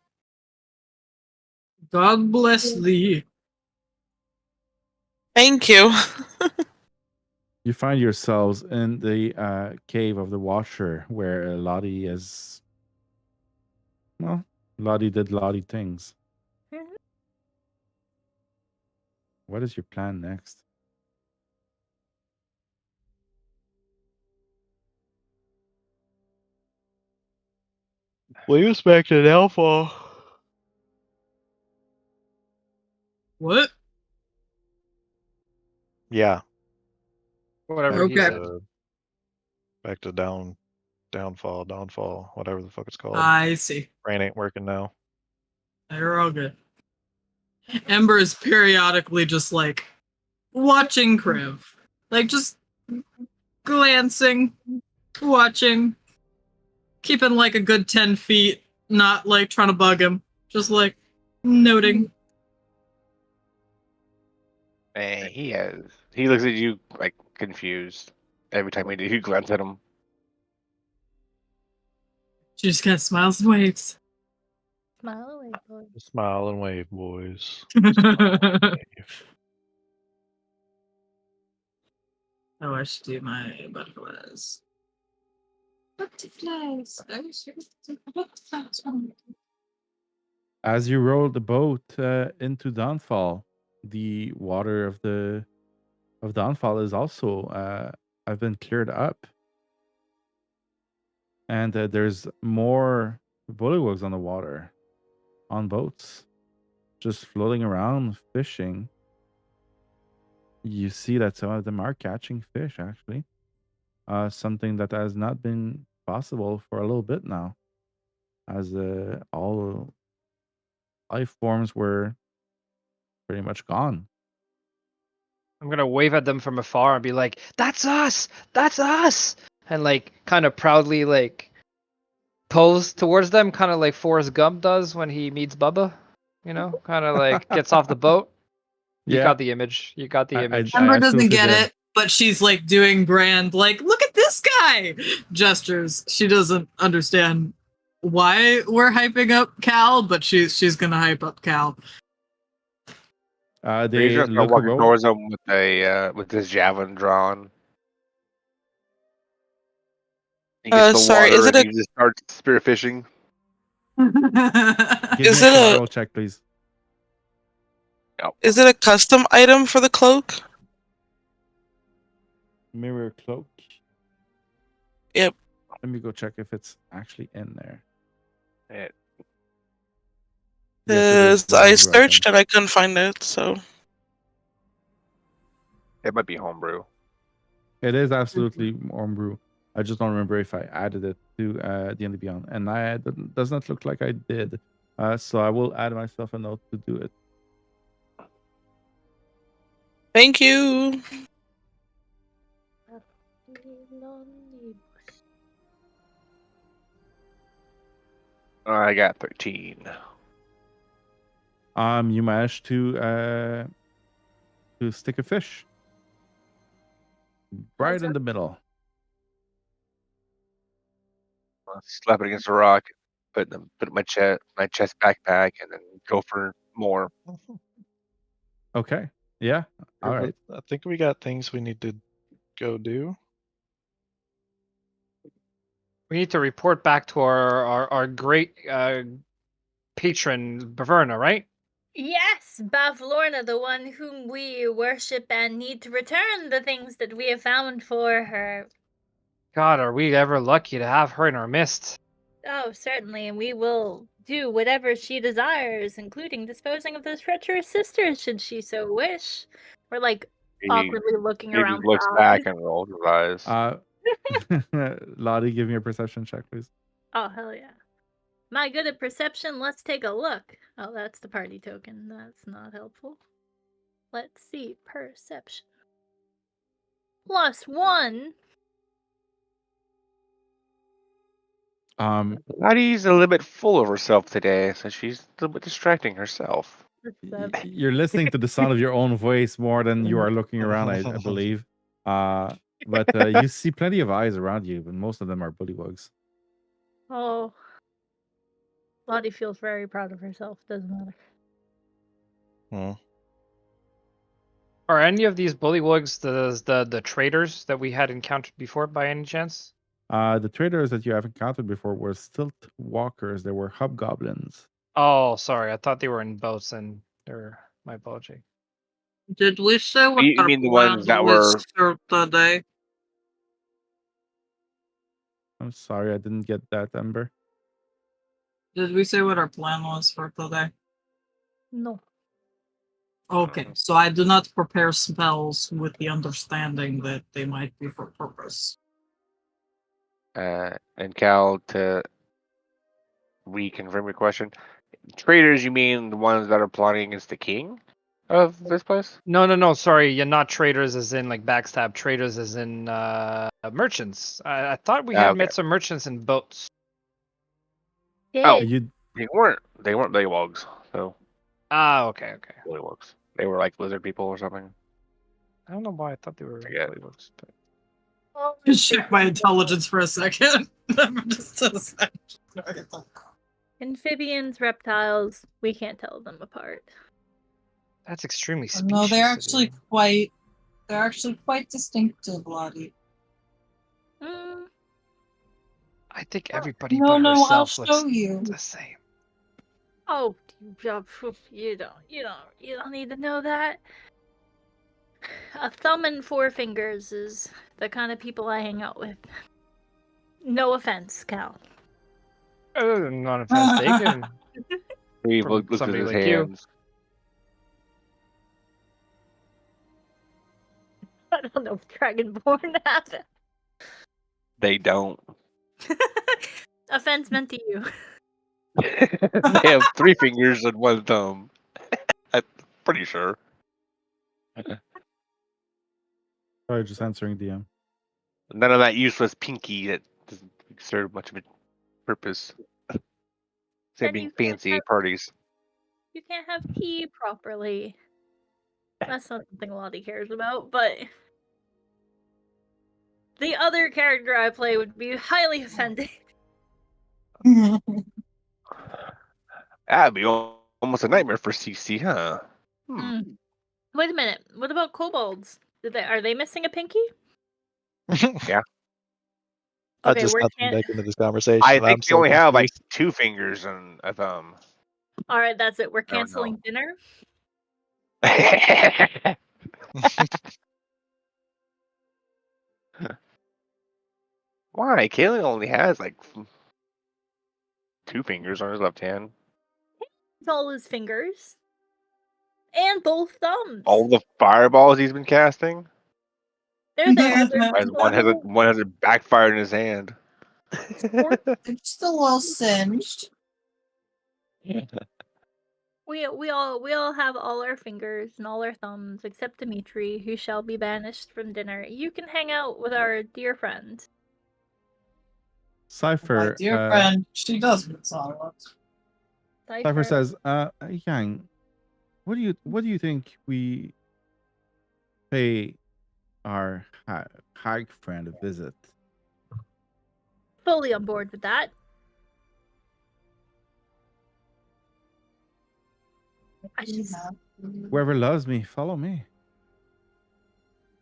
God bless thee. Thank you. You find yourselves in the cave of the Watcher, where Lotte is. Well, Lotte did Lotte things. What is your plan next? Leave us back to Alpha. What? Yeah. Whatever he Okay. said. Back to downfall, whatever the fuck it's called. I see. Brain ain't working now. You're all good. Ember is periodically just like watching Kriv. Like just glancing, watching. keeping like a good 10 feet, not like trying to bug him, just like noting. He looks at you like confused every time he glances at him. She just kind of smiles and waves. Smile away, boy. Smile and wave, boys. Oh, I should do my butterflies. Butterflies. As you roll the boat into Dawnfall, the water of Dawnfall is also have been cleared up, and there's more bullywugs on the water, on boats, just floating around fishing. You see that some of them are catching fish, actually. Something that has not been possible for a little bit now, as all life forms were pretty much gone. I'm gonna wave at them from afar and be like, "That's us! That's us!" And like kind of proudly like pose towards them, kind of like Forrest Gump does when he meets Bubba. You know, kind of like gets off the boat. You got the image. You got the image. Ember doesn't absolutely get did. it, but she's like doing grand, like, look at this guy gestures. She doesn't understand why we're hyping up Cal, but she's gonna hype up Cal. They Rangers are look walking around. towards them with this javelin drawn. He gets the Sorry, water is it and a- he just starts spearfishing. Give Is me it a a- survival check, please? Is it a custom item for the cloak? Mirror cloak. Yep. Let me go check if it's actually in there. It, Yes, it is. Because I Homebrew searched item. and I couldn't find it, so. it might be homebrew. It is absolutely homebrew. I just don't remember if I added it to D&D Beyond, and it does not look like I did. So I will add myself a note to do it. Thank you. I got 13. You managed to stick a fish right in the middle. Slap it against a rock, put it in my chest backpack, and then go for more. Okay. Yeah. All right. I think we got things we need to go do. We need to report back to our great patron Baverna, right? Yes, Bavlorna, the one whom we worship and need to return the things that we have found for her. God, are we ever lucky to have her in our midst? Oh, certainly, and we will do whatever she desires, including disposing of those treacherous sisters, should she so wish. We're like He, awkwardly looking he around just looks for back allies. and rolls his eyes. Lottie, give me a perception check, please. Oh, hell yeah. Am I good at perception? Let's take a look. Oh, that's the party token. That's not helpful. Let's see. Perception. +1. Lottie's a little bit full of herself today, so she's a little bit distracting herself. You're listening to the sound of your own voice more than you are looking around, I believe. But you see plenty of eyes around you, but most of them are bullywugs. Oh. Lottie feels very proud of herself. Doesn't matter. Are any of these bullywugs the traders that we had encountered before by any chance? The traders that you have encountered before were stilt walkers. They were hobgoblins. Oh, sorry. I thought they were in boats and they're my apology. Did we say what You our mean the plan ones that was were- for today? I'm sorry, I didn't get that, Ember. Did we say what our plan was for today? No. Okay, so I do not prepare spells with the understanding that they might be for purpose. And Cal, to reconfirm your question, traders, you mean the ones that are plotting against the king of this place? No. Sorry, you're not traders as in like backstab. Traders as in merchants. I thought we had Okay. met some merchants in boats. Oh. Did. You They weren't Leywogs, so Ah, okay. Leywogs. They were like lizard people or something. I don't know why I thought they were Forget. Leywogs, but Oh, Just check my intelligence for a second. Just a sec. amphibians, reptiles, we can't tell them apart. that's extremely specious. No, of you. they're actually quite distinctive, Lottie. Mm, I think everybody No, but no, I'll herself show looks you. the same. oh, you don't need to know that. A thumb and 4 fingers is the kind of people I hang out with. No offense, Cal. Not offense taken. He From looked at somebody his like you. hands. I don't know if Dragonborn have it. They don't. Offense meant to you. They have 3 fingers and 1 thumb. I'm pretty sure. sorry, just answering DM. None of that useless pinky that doesn't serve much of a purpose. Instead Then of being you can't fancy have- at parties. You can't have tea properly. That's not something Lotte cares about, but the other character I play would be highly offended. That'd be almost a nightmare for CC, huh? Mm. Wait a minute. What about kobolds? Are they missing a pinky? I Okay, just we're got them can't. back into this conversation. I and I'm think they so only have like confused. 2 fingers and a thumb. All right, that's it. We're I don't know. canceling dinner. Why? Kaling only has like 2 fingers on his left hand. It's all his fingers and both thumbs. All the fireballs he's been casting. They're there. They're And just one has a backfired in his hand. It's just a little singed. We all have all our fingers and all our thumbs except Dimitri, who shall be banished from dinner. You can hang out with our dear friend. Cypher. My dear friend, she does with silence. Cypher says, Yang, what do you think we pay our hag friend a visit? Fully on board with that. I just Whoever loves me, follow me.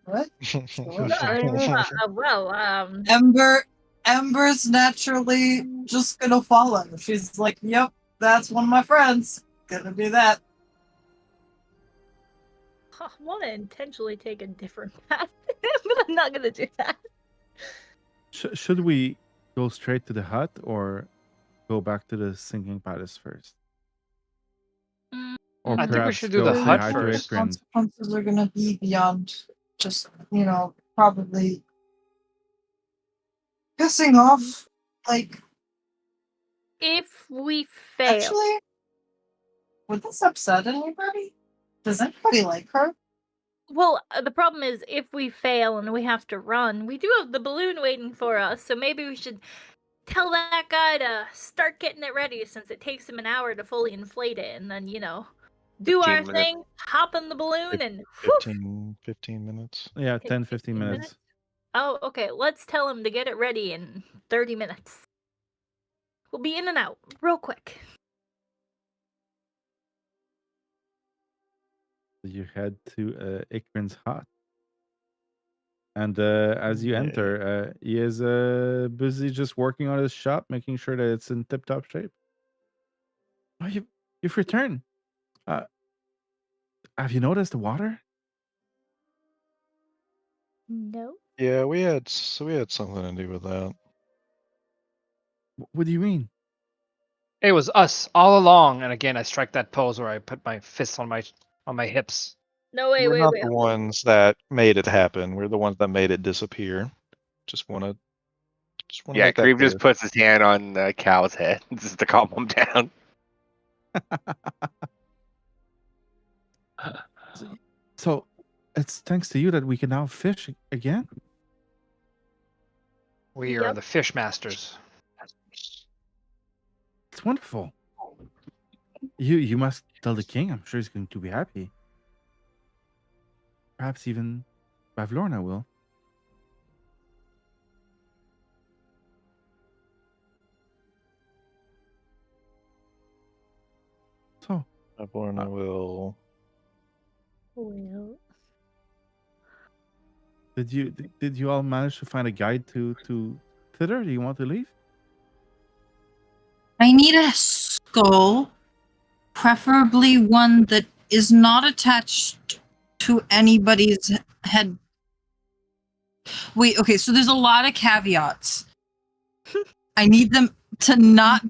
What? Ember's naturally just gonna follow. She's like, yep, that's one of my friends. Gonna do that. I want to intentionally take a different path, but I'm not gonna do that. Should we go straight to the hut or go back to the sinking palace first? Or I think we perhaps should do go the say hut hi to first. Ikrin? Consequences are gonna be beyond just, probably pissing off. Like, If we fail, actually, would this upset anybody? Does anybody like her? well, the problem is if we fail and we have to run, we do have the balloon waiting for us. So maybe we should tell that guy to start getting it ready, since it takes him an hour to fully inflate it, and then do 15 our minutes. thing, hop in the balloon, and whew, 15 minutes. Yeah, Take 10, 15 15 minutes. Oh, okay. Let's tell him to get it ready in 30 minutes. We'll be in and out real quick. You head to Ikrin's hut. And as you enter, he is busy just working on his shop, making sure that it's in tip-top shape. Oh, you've returned. Have you noticed the water? No. Yeah, we had something to do with that. What do you mean? It was us all along, and again, I strike that pose where I put my fists on my hips. No, wait, We're wait, not wait. the ones that made it happen. We're the ones that made it disappear. Just wanna Yeah, make that Kriv clear. just puts his hand on Cal's head just to calm him down. So it's thanks to you that we can now fish again? We are Yep. the fish masters. It's wonderful. You must tell the king. I'm sure he's going to be happy. Perhaps even Bavlorna will. So, Bavlorna will. Well, did you all manage to find a guide to thither? Do you want to leave? I need a skull, preferably one that is not attached to anybody's head. Wait, okay, so there's a lot of caveats. I need them to not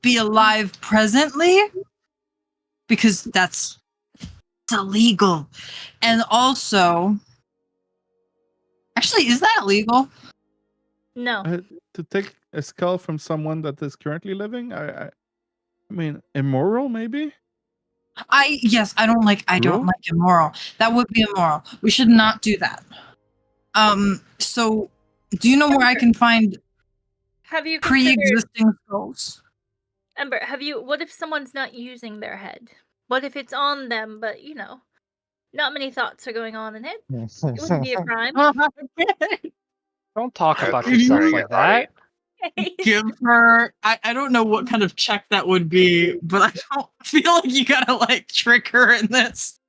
be alive presently, because that's illegal. And also, actually, is that illegal? no. To take a skull from someone that is currently living? I mean, immoral maybe? Yes, I don't like Cruel? immoral. That would be immoral. We should not do that. So do you know where I can find Have you considered, pre-existing skulls? Ember, what if someone's not using their head? What if it's on them, but, not many thoughts are going on in it? It wouldn't be a crime. Don't talk about Keep yourself doing like it, Lottie. that. Give her I don't know what kind of check that would be, but I don't feel like you gotta like trick her in this.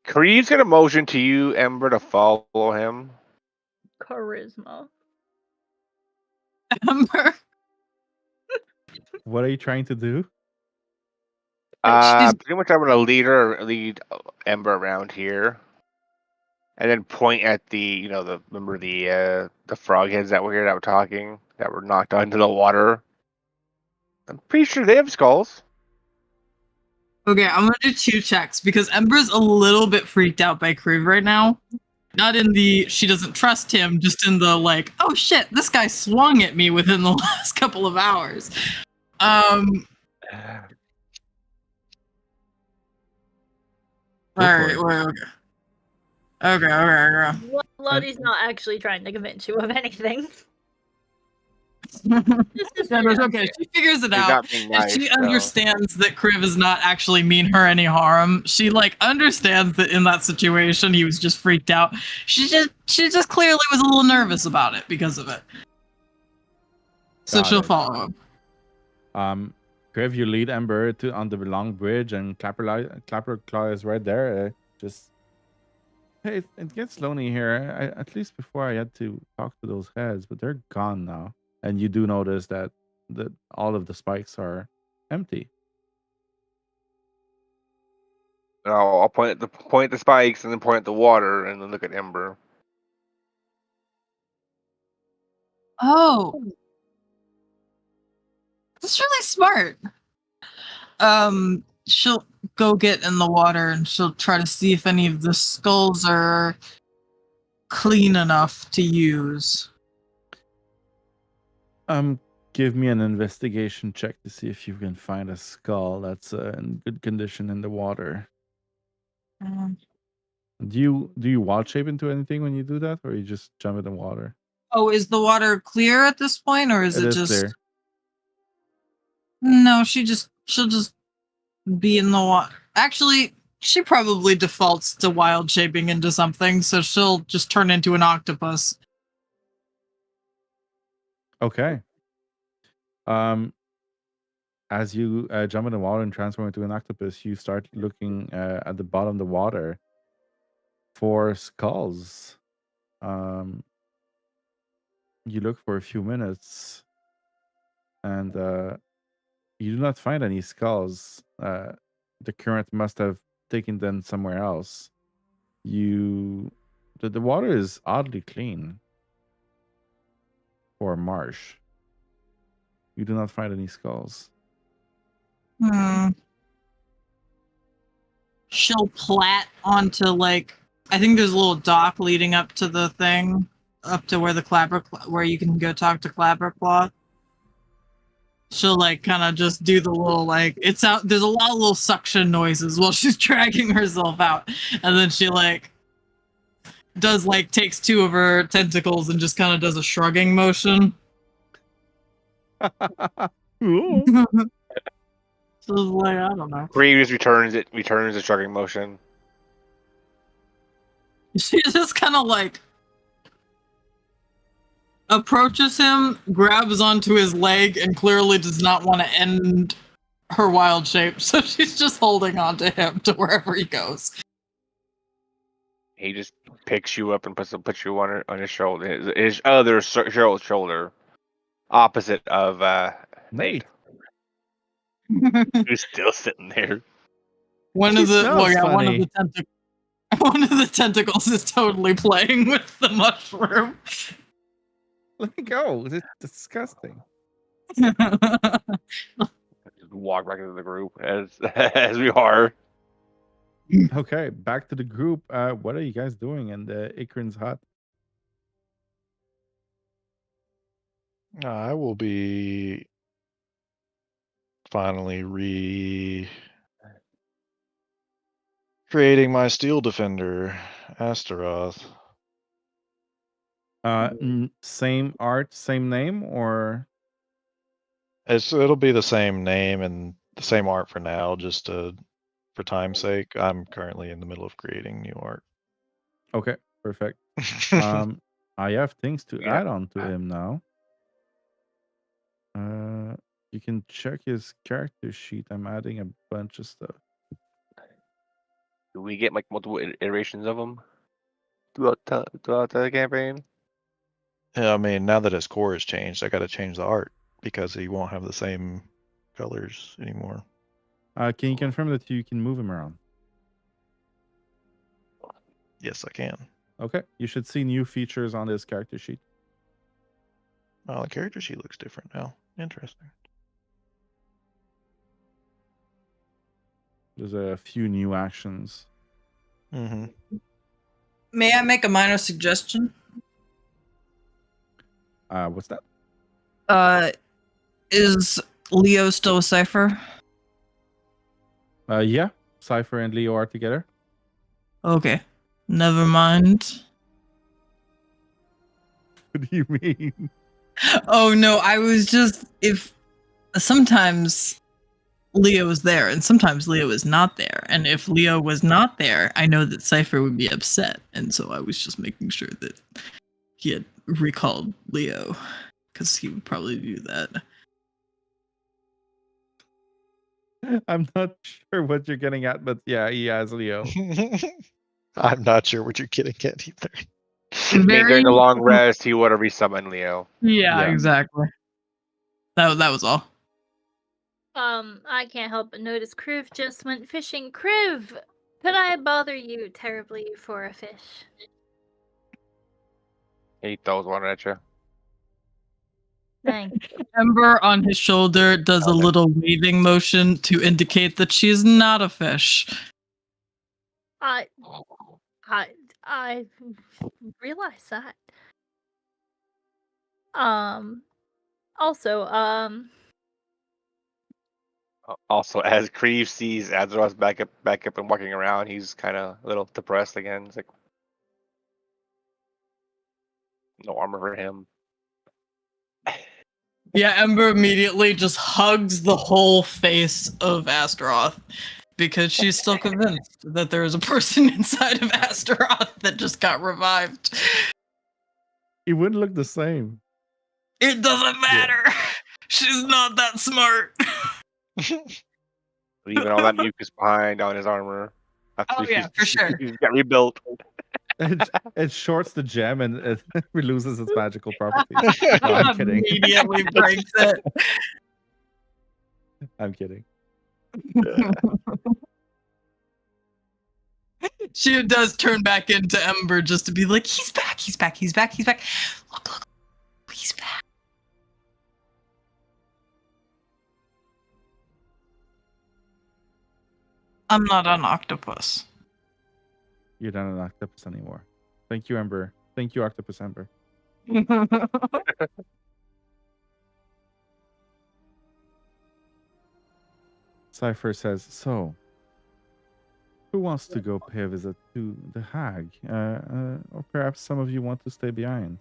Kriv's gonna motion to you, Ember, to follow him. Charisma. Ember. What are you trying to do? Pretty much I'm gonna lead Ember around here. And then point at remember the frog heads that were here that were talking, that were knocked into the water. I'm pretty sure they have skulls. Okay, I'm gonna do 2 checks because Ember's a little bit freaked out by Kriv right now. Not in the she doesn't trust him, just in the like, oh shit, this guy swung at me within the last couple of hours. Alright, okay. Lottie's not actually trying to convince you of anything. It's okay. She figures it He's out. not being And nice, she so. understands that Kriv is not actually mean her any harm. She understands that in that situation he was just freaked out. She just clearly was a little nervous about it because of it. So Got she'll it. follow him. Kriv, you lead Ember on the long bridge, and Clapper Claw is right there. Hey, it gets lonely here. At least before I had to talk to those heads, but they're gone now. And you do notice that all of the spikes are empty. I'll point at the spikes and then point at the water and then look at Ember. Oh. That's really smart. She'll go get in the water and she'll try to see if any of the skulls are clean enough to use. Give me an investigation check to see if you can find a skull that's in good condition in the water. Do you wild shape into anything when you do that, or you just jump in the water? Oh, is the water clear at this point, or is it just clear. No, she'll just be in the water. Actually, she probably defaults to wild shaping into something, so she'll just turn into an octopus. Okay. As you jump in the water and transform into an octopus, you start looking at the bottom of the water for skulls. You look for a few minutes, and you do not find any skulls. The current must have taken them somewhere else. The water is oddly clean for a marsh. You do not find any skulls. She'll plat onto I think there's a little dock leading up to the thing, up to where where you can go talk to Clapperclaw. She'll kind of just do the little it's out. There's a lot of little suction noises while she's dragging herself out, and then she does takes 2 of her tentacles and just kind of does a shrugging motion, Cool. So it's like, I don't know. Brie just returns the shrugging motion. She just kind of like approaches him, grabs onto his leg, and clearly does not want to end her wild shape. So she's just holding on to him to wherever he goes. He just picks you up and puts you on his shoulder, his other shoulder, opposite of Nate, who's still sitting there. One He of the smells one of funny. the tentacles is totally playing with the mushroom. Let me go. It's disgusting. Just walk back into the group as we are. Okay, back to the group. What are you guys doing in the Ikrin's hut? I will be finally creating my steel defender, Astaroth. Same art, same name, or It'll be the same name and the same art for now, just for time's sake. I'm currently in the middle of creating new art. okay, perfect. I have things to Yeah. add on to him now. You can check his character sheet. I'm adding a bunch of stuff. Do we get like multiple iterations of them throughout the campaign? Yeah, I mean, now that his core has changed, I got to change the art because he won't have the same colors anymore. Can you confirm that you can move him around? Yes, I can. Okay, you should see new features on this character sheet. Oh, the character sheet looks different now. Interesting. There's a few new actions. Mm-hmm. May I make a minor suggestion? What's that? Is Leo still a Cypher? Yeah, Cypher and Leo are together. Okay. Never mind. What do you mean? Oh no, I was just if sometimes Leo is there and sometimes Leo is not there. And if Leo was not there, I know that Cypher would be upset. And so I was just making sure that he had recalled Leo. Because he would probably do that. I'm not sure what you're getting at, but yeah, he has Leo. I'm not sure what you're getting at either. I mean, during the long rest, he would have resummoned Leo. Yeah, Yeah. exactly. That was all. I can't help but notice Kriv just went fishing. Kriv, could I bother you terribly for a fish? He throws one at you. Thanks. Ember on his shoulder does a little waving motion to indicate that she's not a fish. I realize that. Also, Also, as Kriv sees Azeroth back up and walking around, he's kind of a little depressed again. It's like no armor for him. Yeah, Ember immediately just hugs the whole face of Astaroth because she's still convinced that there is a person inside of Astaroth that just got revived. He wouldn't look the same. It doesn't matter. She's not that smart. Leaving all that mucus behind on his armor. Oh yeah, for sure. He's got rebuilt. It shorts the gem and it loses its magical properties. No, I'm kidding. Immediately breaks it. I'm kidding. She does turn back into Ember just to be like, he's back, he's back, he's back, he's back. Look, he's back. I'm not an octopus. You're not an octopus anymore. Thank you, Ember. Thank you, Octopus Ember. Cypher says, so, who wants to go pay a visit to the hag? Or perhaps some of you want to stay behind?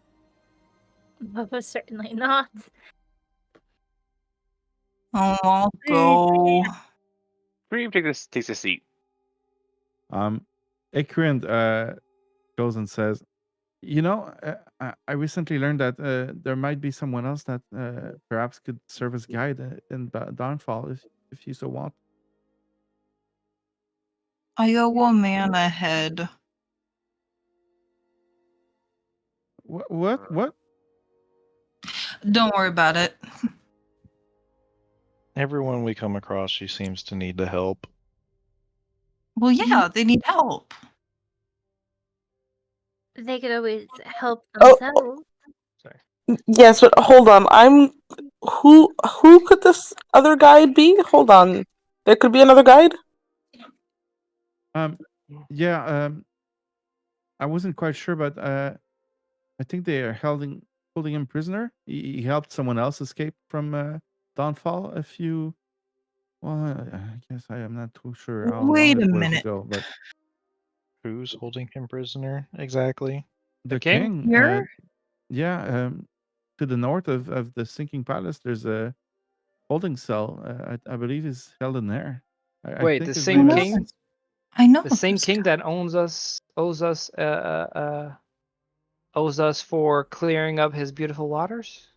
Certainly not. Oh, I'll go. Brie takes a seat. Ikrand goes and says, "You know, I recently learned that there might be someone else that perhaps could serve as guide in Dawnfall if you so want." I go 1 man ahead. What? Don't worry about it. Everyone we come across, she seems to need the help. Well, yeah, they need help. They could always help Oh. themselves. Yes, but hold on. Who could this other guide be? Hold on. There could be another guide? Yeah. I wasn't quite sure, but I think they are holding him prisoner. He helped someone else escape from Dawnfall. Well, I guess I am not too sure how long Wait a it was minute. ago, but Who's holding him prisoner exactly? the king? king. Here? Yeah. To the north of the sinking palace, there's a holding cell. I believe is held in there. I Wait, think the his same name king? is I know. The same this king guy. that owes us for clearing up his beautiful waters?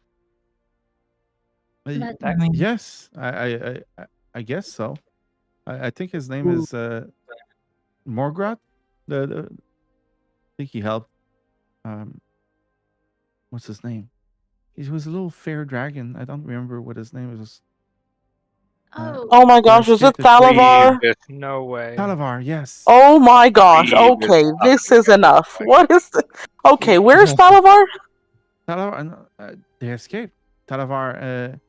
y- But I mean, yes. I guess so. I think his name Who- is Morgrat. I think he helped. What's his name? He was a little fair dragon. I don't remember what his name was. Oh my That gosh, is it escaped his prison. Thalavar? Jesus, No way. Talavar, yes. Oh my gosh. Jesus Okay, this fucking is enough. Christ. What is this? Okay, where's Thalavar? Talavar, they escaped. Talavar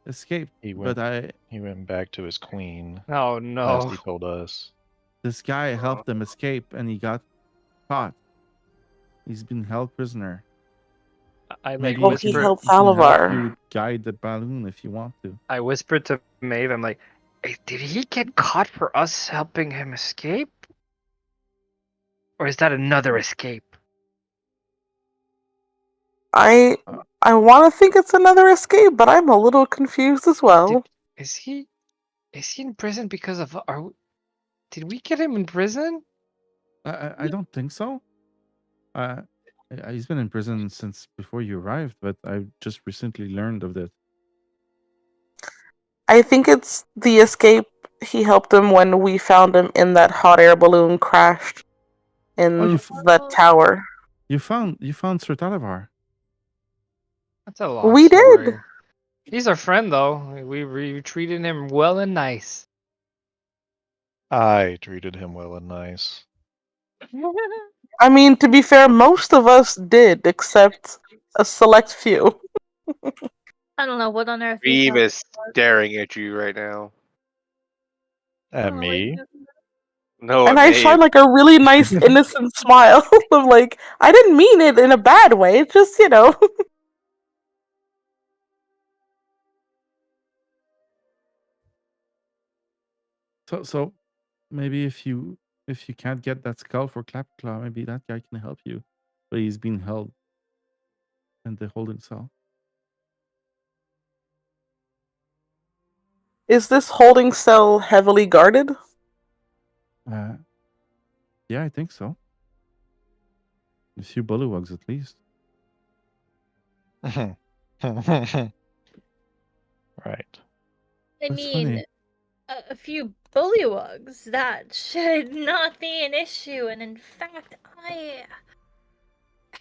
escaped, He but went. He went back to his queen. Oh Last no. he told us. this guy helped them escape, and he got caught. He's been held prisoner. I like Maybe Oh, he he can, whisper. helped he can help Thalavar. you guide the balloon if you want to. I whispered to Maeve, I'm like, "Hey, did he get caught for us helping him escape? Or is that another escape?" I want to think it's another escape, but I'm a little confused as well. Is he in prison because of did we get him in prison? I don't think so. He's been in prison since before you arrived, but I just recently learned of it. I think it's the escape. He helped him when we found him in that hot air balloon crashed in Oh, the tower. You found Sir Talavar. That's a long We story. did. He's our friend though. We treated him well and nice. I treated him well and nice. I mean, to be fair, most of us did, except a select few. I don't know what on earth you Reeve talking is staring at you right now. At about. me? No, And at I tried Maeve. like a really nice, innocent smile of like, I didn't mean it in a bad way. It's just, you know. So maybe if you can't get that skull for Clapclaw, maybe that guy can help you. But he's being held in the holding cell. Is this holding cell heavily guarded? Yeah, I think so. A few bullywugs at least. Right. I That's mean, funny. a few bullywugs, that should not be an issue, and in fact, I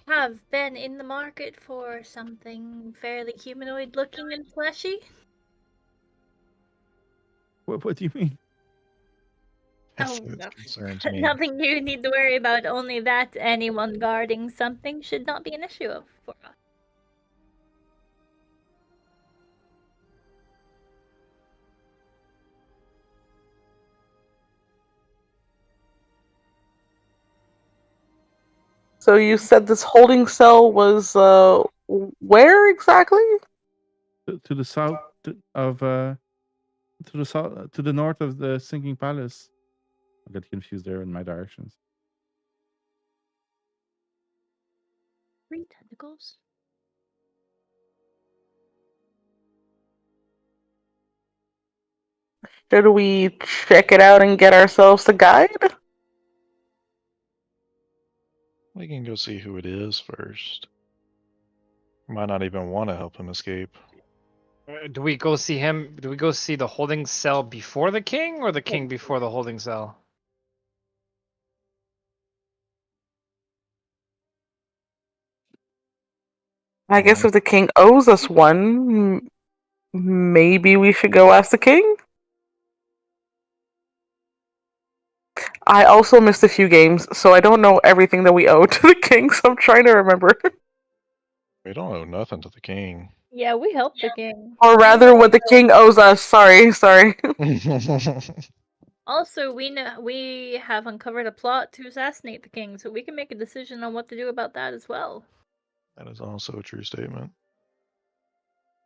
have been in the market for something fairly humanoid looking and fleshy. What do you mean? Yes, Oh, it no. concerns me. Nothing you need to worry about, only that anyone guarding something should not be an issue for us. So you said this holding cell was where exactly? To the south of to the south to the north of the sinking palace. I got confused there in my directions. 3 tentacles? Should we check it out and get ourselves a guide? We can go see who it is first. Might not even want to help him escape. Do we go see him? Do we go see the holding cell before the king, or the king before the holding cell? I guess if the king owes us one, maybe we should go ask the king? I also missed a few games, so I don't know everything that we owe to the king, so I'm trying to remember. We don't owe nothing to the king. Yeah, we helped the king. Or rather, what the king owes us. Sorry. Also, we have uncovered a plot to assassinate the king, so we can make a decision on what to do about that as well. That is also a true statement.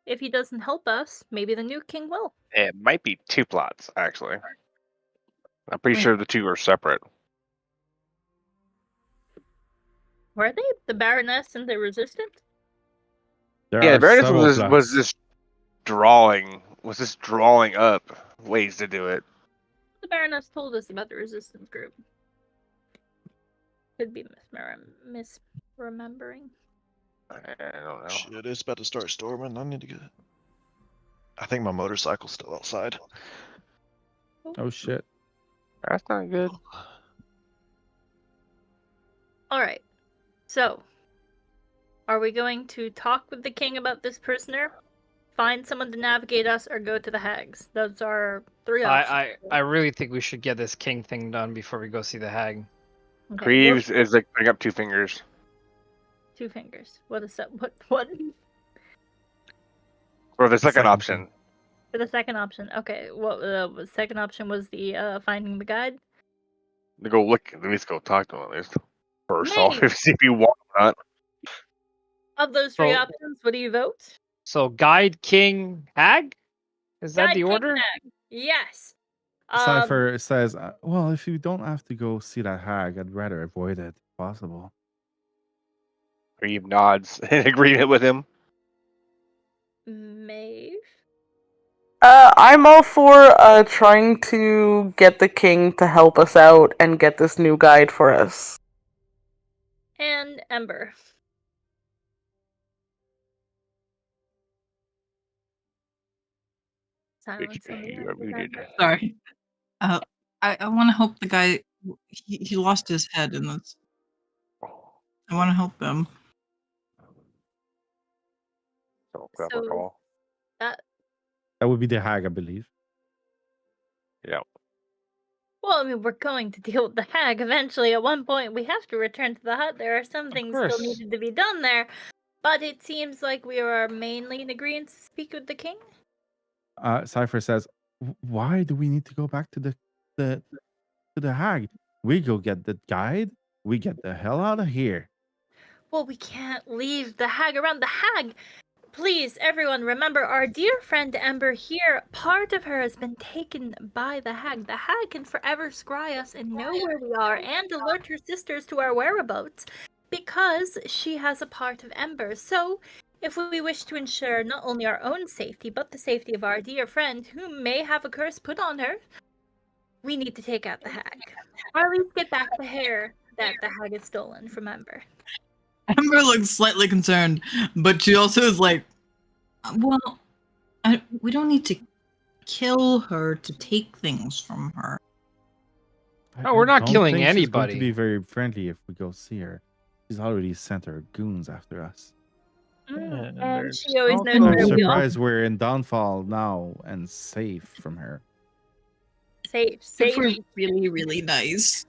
If he doesn't help us, maybe the new king will. It might be 2 plots, actually. I'm pretty Wait. sure the 2 are separate. Were they? The Baroness and the Resistant? There Yeah, are the Baroness several was plots. just drawing up ways to do it. The Baroness told us about the Resistance group. Could be misremembering. I don't know. Shit, it's about to start storming. I need to get. I think my motorcycle's still outside. Oh shit. That's not good. Alright. So, are we going to talk with the king about this prisoner? Find someone to navigate us, or go to the hags? Those are 3 options. I really think we should get this king thing done before we go see the hag. Okay, Kriv is like putting up 2 fingers. 2 fingers. What is that? What? For the second Second option. thing. For the second option. Okay, what the second option was the finding the guide? To go look, at least go talk to him at least. First off, Maybe. see if you want or not. Of those 3 So- options, what do you vote? So guide, king, hag. Is that Guide, the king, order? hag. Yes. Cypher says, well, if you don't have to go see that hag, I'd rather avoid it if possible. Kriv nods in agreement with him. Maeve. I'm all for trying to get the king to help us out and get this new guide for us. And Ember. Silence on the You end are of the muted. guide. Sorry. I want to help the guy. He lost his head in this. I want to help him. So, that So- recall. That would be the hag, I believe. Yeah. Well, I mean, we're going to deal with the hag eventually. At one point, we have to return to the hut. There are some things still course. needed to be done there. But it seems like we are mainly in agreement to speak with the king. Cypher says, why do we need to go back to the hag? We go get the guide. We get the hell out of here. Well, we can't leave the hag around. The hag! Please, everyone, remember our dear friend Ember here. Part of her has been taken by the hag. The hag can forever scry us and know where we are and alert her sisters to our whereabouts because she has a part of Ember. So, if we wish to ensure not only our own safety, but the safety of our dear friend who may have a curse put on her, we need to take out the hag. Or at least get back the hair that the hag has stolen from Ember. Ember looks slightly concerned, but she also is like, well, we don't need to kill her to take things from her. No, we're not don't killing think she's going anybody. to be very friendly if we go see her. She's already sent her goons after us. And there's she always no knows Oh, where I'm we are. surprised we're in downfall now and safe from her. Safe, If safe. we're really, really nice.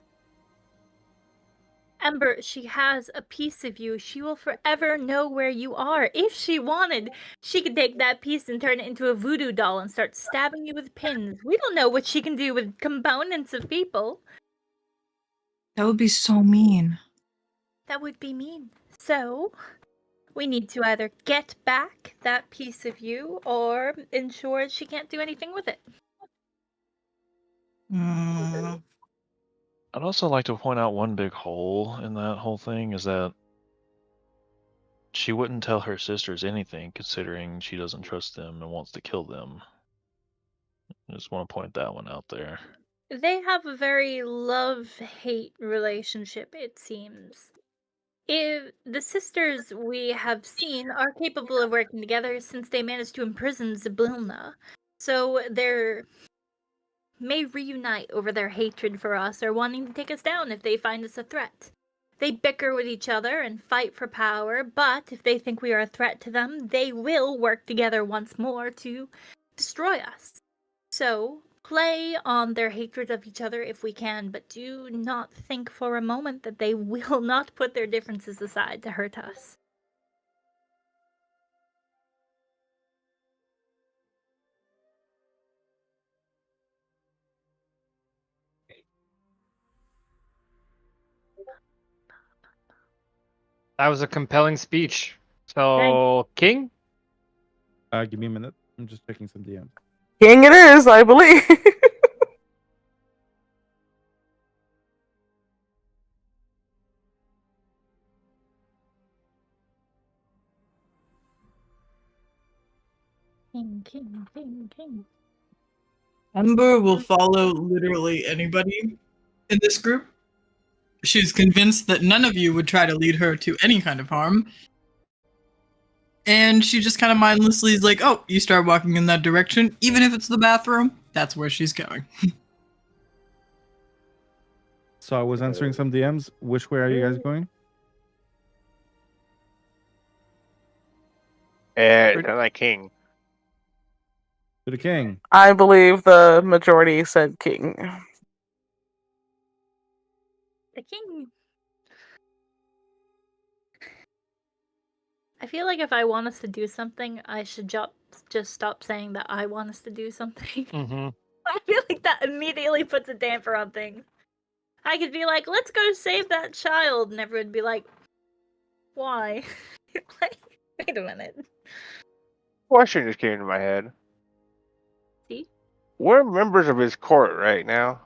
Ember, she has a piece of you. She will forever know where you are. If she wanted, she could take that piece and turn it into a voodoo doll and start stabbing you with pins. We don't know what she can do with components of people. That would be so mean. That would be mean. So, we need to either get back that piece of you or ensure she can't do anything with it. Mm, I'd also like to point out one big hole in that whole thing is that she wouldn't tell her sisters anything, considering she doesn't trust them and wants to kill them. I just want to point that one out there. They have a very love-hate relationship, it seems. If the sisters we have seen are capable of working together since they managed to imprison Zybilna, so they may reunite over their hatred for us or wanting to take us down if they find us a threat. They bicker with each other and fight for power, but if they think we are a threat to them, they will work together once more to destroy us. So, play on their hatred of each other if we can, but do not think for a moment that they will not put their differences aside to hurt us. That was a compelling speech. So, King? Give me a minute. I'm just checking some DMs. King it is, I believe. King. Ember will follow literally anybody in this group. She's convinced that none of you would try to lead her to any kind of harm. And she just kind of mindlessly is like, oh, you start walking in that direction, even if it's the bathroom, that's where she's going. So I was answering some DMs. Which way are you guys going? Like king. To the king. I believe the majority said king. The king. I feel like if I want us to do something, I should just stop saying that I want us to do something. Mm-hmm. I feel like that immediately puts a damper on things. I could be like, let's go save that child, and everyone would be like, why? Like, wait a minute. Question just came into my head. See? We're members of his court right now,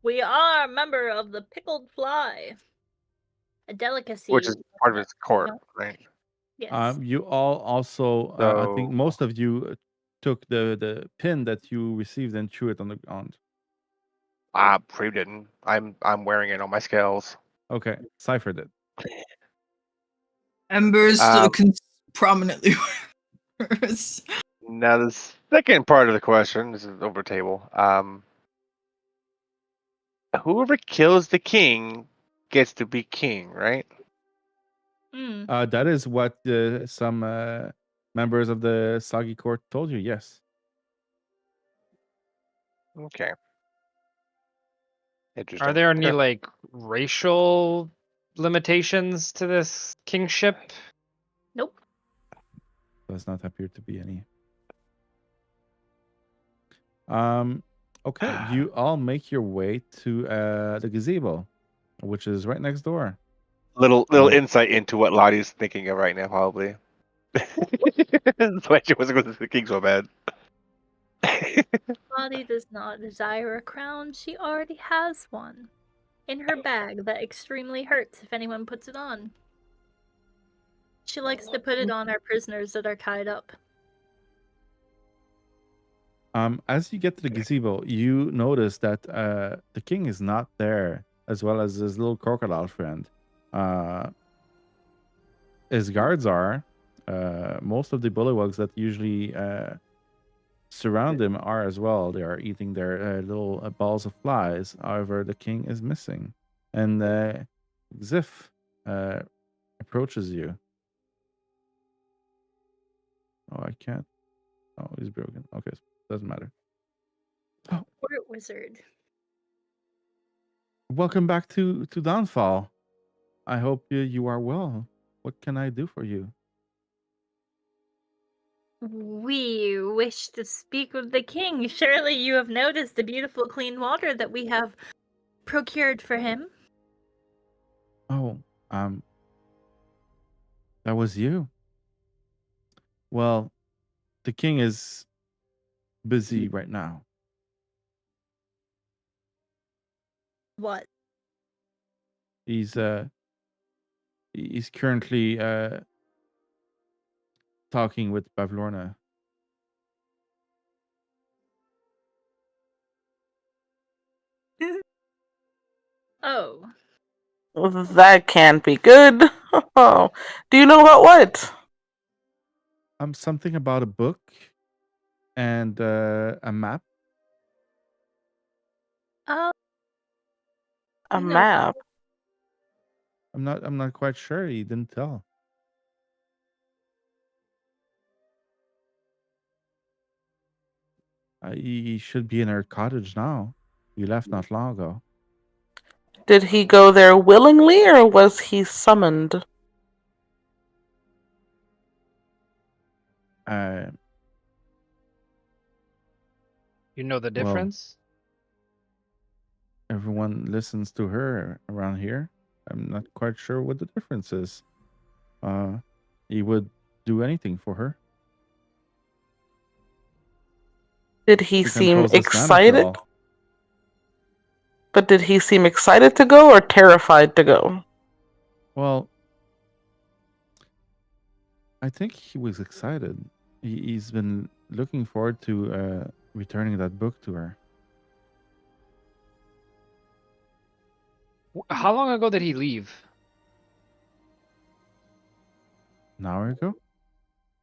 We are a member of the Pickled Fly. A delicacy. which is part of his court, No. right? Yes. You all also, I think So- most of you took the pin that you received and threw it on the ground. Pre didn't. I'm wearing it on my scales. Okay, Cypher did. Ember is still prominently hers. Now the second part of the question, this is over table. Whoever kills the king gets to be king, right? That is what some members of the Sagi court told you. Yes. Okay. Interesting. Are there any Okay. like racial limitations to this kingship? Nope. Does not appear to be any. Okay, you all make your way to the gazebo, which is right next door. Little insight into what Lottie's thinking of right now, probably. That's why she wasn't going to the king so bad. Lottie does not desire a crown. She already has one. In her bag that extremely hurts if anyone puts it on. She likes to put it on our prisoners that are tied up. As you get to the gazebo, you notice that the king is not there, as well as his little crocodile friend. His guards are. Most of the bullywugs that usually surround him are as well. They are eating their little balls of flies. However, the king is missing. And Zif approaches you. Oh, I can't. Oh, he's broken. Okay, doesn't matter. Court wizard. Welcome back to Downfall. I hope you are well. What can I do for you? We wish to speak with the king. Surely you have noticed the beautiful clean water that we have procured for him. Oh, that was you. Well, the king is busy right now. What? He's currently talking with Bavlorna. Oh. That can't be good. Do you know about what? Something about a book and a map. Oh. A No. map? I'm not quite sure. He didn't tell. He should be in our cottage now. He left not long ago. Did he go there willingly or was he summoned? Uh, You know the Well- difference? everyone listens to her around here. I'm not quite sure what the difference is. He would do anything for her. Did he She seem controls this excited? manifold. But did he seem excited to go or terrified to go? Well, I think he was excited. He's been looking forward to returning that book to her. How long ago did he leave? An hour ago?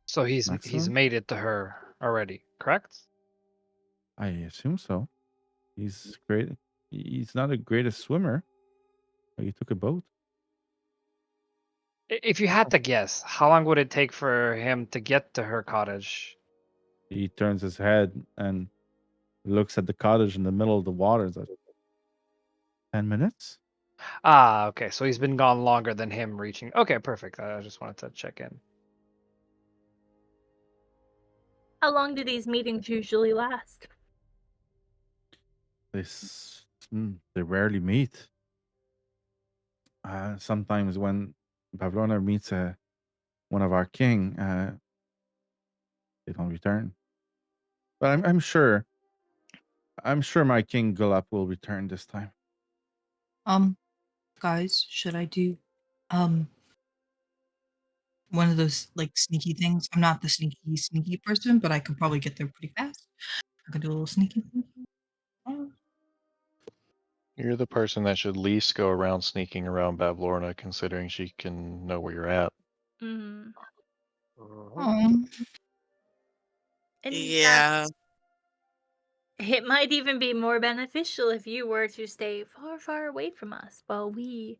So he's Maximum? made it to her already, correct? I assume so. He's great. He's not the greatest swimmer. But he took a boat. If you had to guess, how long would it take for him to get to her cottage? He turns his head and looks at the cottage in the middle of the water. It's like, 10 minutes? Ah, okay. So he's been gone longer than him reaching. Okay, perfect. I just wanted to check in. How long do these meetings usually last? They rarely meet. Sometimes when Pavlona meets one of our king, they don't return. But I'm sure my king Gulap will return this time. Guys, should I do one of those like sneaky things? I'm not the sneaky person, but I could probably get there pretty fast. I could do a little sneaky. You're the person that should least go around sneaking around Bavlorna, considering she can know where you're at. Mm-hmm. Oh, In Yeah. fact, it might even be more beneficial if you were to stay far, far away from us while we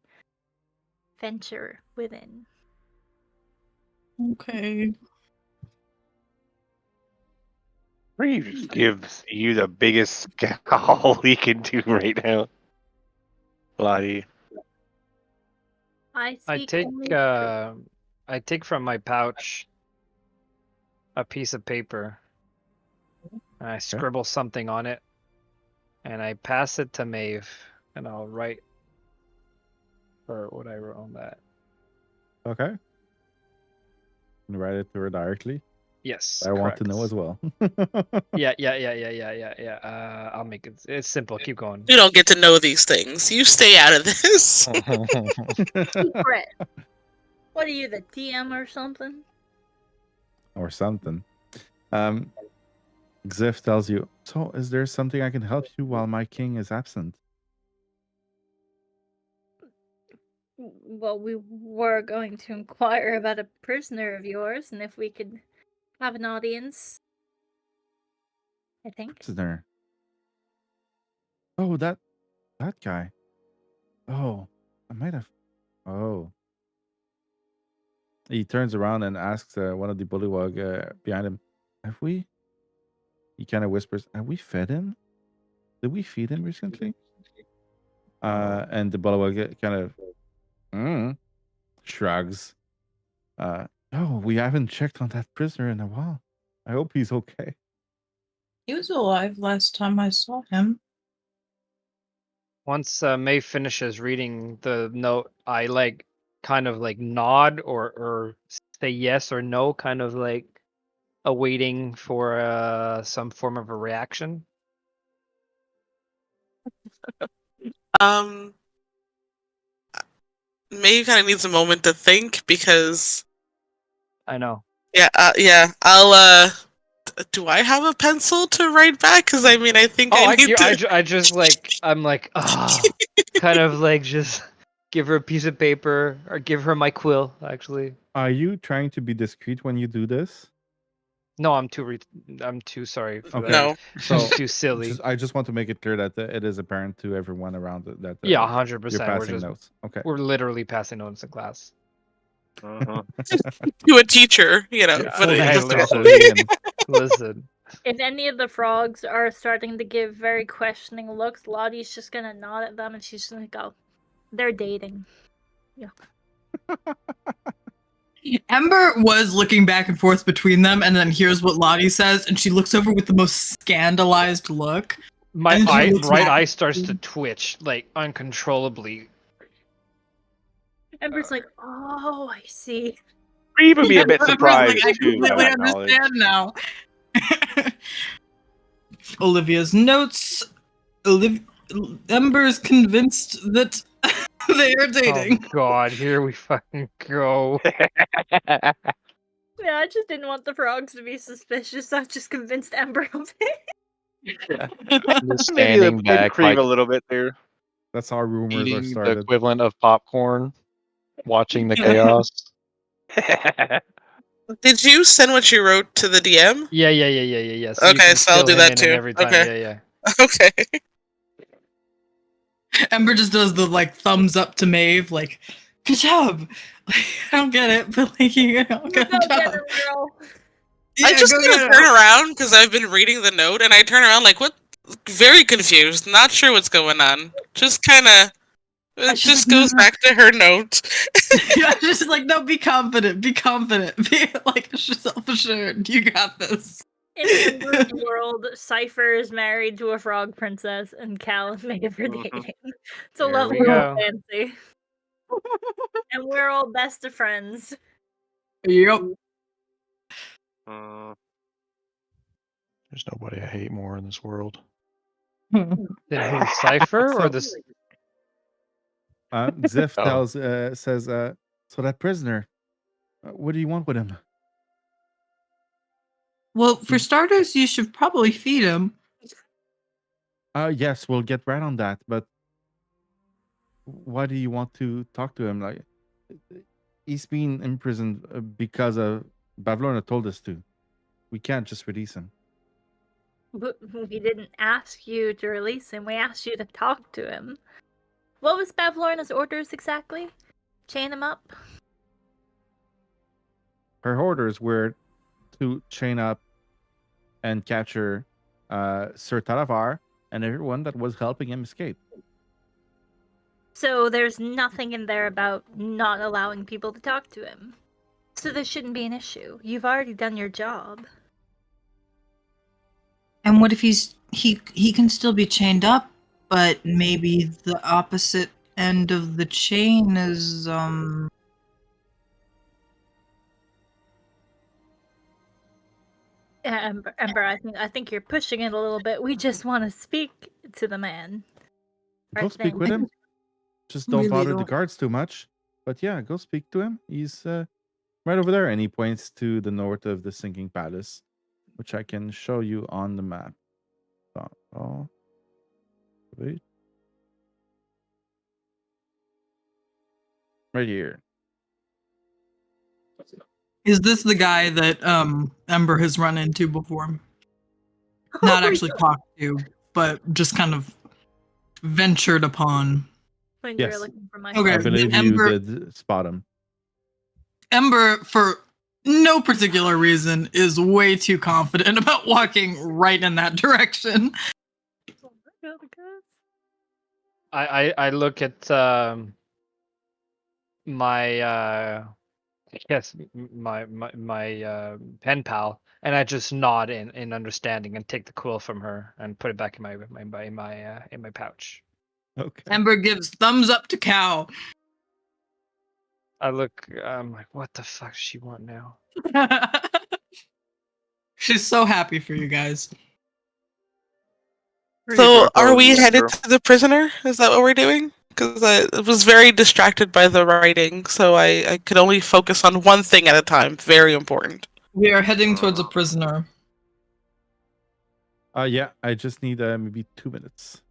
venture within. okay. Kriv gives you the biggest scowl he can do right now. Lottie. I I speak take only the truth. I take from my pouch a piece of paper. And I scribble something on it, and I pass it to Maeve, and I'll write for what I wrote on that. Okay. And write it to her directly. Yes, I want to know correct. as well. Yeah. I'll make it. It's simple. Keep going. You don't get to know these things. You stay out of this. Secret. What are you, the DM or something? Or something. Xif tells you, so is there something I can help you while my king is absent? Well, we were going to inquire about a prisoner of yours and if we could have an audience. I think. Prisoner. Oh, that guy. Oh, I might have. Oh. He turns around and asks one of the bullywug behind him, have we? He kind of whispers, have we fed him? Did we feed him recently? And the bullywug kind of shrugs. Oh, we haven't checked on that prisoner in a while. I hope he's okay. He was alive last time I saw him. Once Maeve finishes reading the note, I kind of nod or say yes or no, kind of awaiting for some form of a reaction. Maeve kind of needs a moment to think because I know. yeah. do I have a pencil to write back? Because I mean, I think Oh, I need to. I just like I'm like kind of like just give her a piece of paper or give her my quill. Actually, Are you trying to be discreet when you do this? no, I'm too sorry for Okay. that. No. So Too silly. I just want to make it clear that it is apparent to everyone around that Yeah, you're 100%. We're passing just notes. Okay. we're literally passing notes in class. Uh-huh. To a teacher, you know. Yeah, But full it Hey, just- eavesdropping and Listen. If any of the frogs are starting to give very questioning looks, Lottie's just gonna nod at them and she's just gonna go, "They're dating." Ember was looking back and forth between them, and then here's what Lottie says, and she looks over with the most scandalized look. My And she eye, looks right back. eye starts to twitch like uncontrollably. Ember's like, "Oh, I see." Brie would be a bit Ember's surprised like, I too by completely that knowledge. understand now. Olivia's notes. Ember's convinced that they are dating. Oh God, here we fucking go. Yeah, I just didn't want the frogs to be suspicious. I just convinced Ember of it. Just Maybe standing the back, Kriv like a little bit there. that's how rumors are eating the started. equivalent of popcorn, watching the chaos. Did you send what you wrote to the DM? Yeah. So you Okay, can so I'll fill do him that in too. and every time. Okay. Yeah. Okay. Ember just does the like thumbs up to Maeve, like, good job. Like, I don't get it, but like, you know, good Go job. get her, girl. Yeah, I just go kind get of it. turn around because I've been reading the note, and I turn around like, what? Very confused, not sure what's going on. Just kind of. It just- just goes back to her note. Yeah, just like, no, be confident, be like self-assured. You got this. In Ember's world, Cypher is married to a frog princess, and Cal and Maeve are Mhm. dating. It's a There lovely we little go. fancy. And we're all best of friends. Yep. Uh, There's nobody I hate more in this world. Then who, Cypher or So- this? Ziff Oh. says, so that prisoner, what do you want with him? Well, for starters, you should probably feed him. Yes, we'll get right on that. But why do you want to talk to him? Like, he's been imprisoned because of Bavlorna told us to. We can't just release him. But we didn't ask you to release him. We asked you to talk to him. What was Bavlorna's orders exactly? Chain him up? Her orders were to chain up and capture Sir Talavar and everyone that was helping him escape. So there's nothing in there about not allowing people to talk to him. So this shouldn't be an issue. You've already done your job. And what if he can still be chained up, but maybe the opposite end of the chain is Yeah, Ember, I think you're pushing it a little bit. We just want to speak to the man. Go Right speak thing. with him. Just don't Really bother the don't. guards too much. But yeah, go speak to him. He's right over there. And he points to the north of the sinking palace, which I can show you on the map. Oh, wait. Right here. Is this the guy that Ember has run into before? Not actually talked to, but just kind of ventured upon. When Yes. you're looking for my Okay. I phone. believe Ember- you did spot him. Ember, for no particular reason, is way too confident about walking right in that direction. I look at my my pen pal, and I just nod in understanding and take the quill from her and put it back in my pouch. Okay. Ember gives thumbs up to Cow. I look, I'm like, what the fuck does she want now? She's so happy for you guys. So, are we Ember. headed to the prisoner? Is that what we're doing? Because I was very distracted by the writing, so I could only focus on one thing at a time. Very important. We are heading towards a prisoner. Yeah, I just need maybe 2 minutes.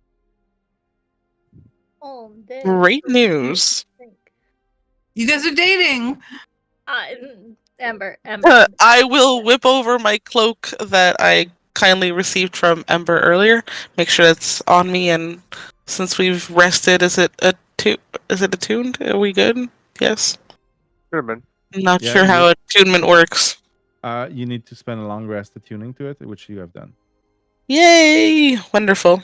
Oh, this. Great news. You guys are dating. Ember. I will whip over my cloak that I kindly received from Ember earlier. Make sure it's on me, and since we've rested, is it attuned? Are we good? Yes. Could have been. I'm not Yeah, sure how attunement works. You need to spend a long rest attuning to it, which you have done. Yay! Wonderful.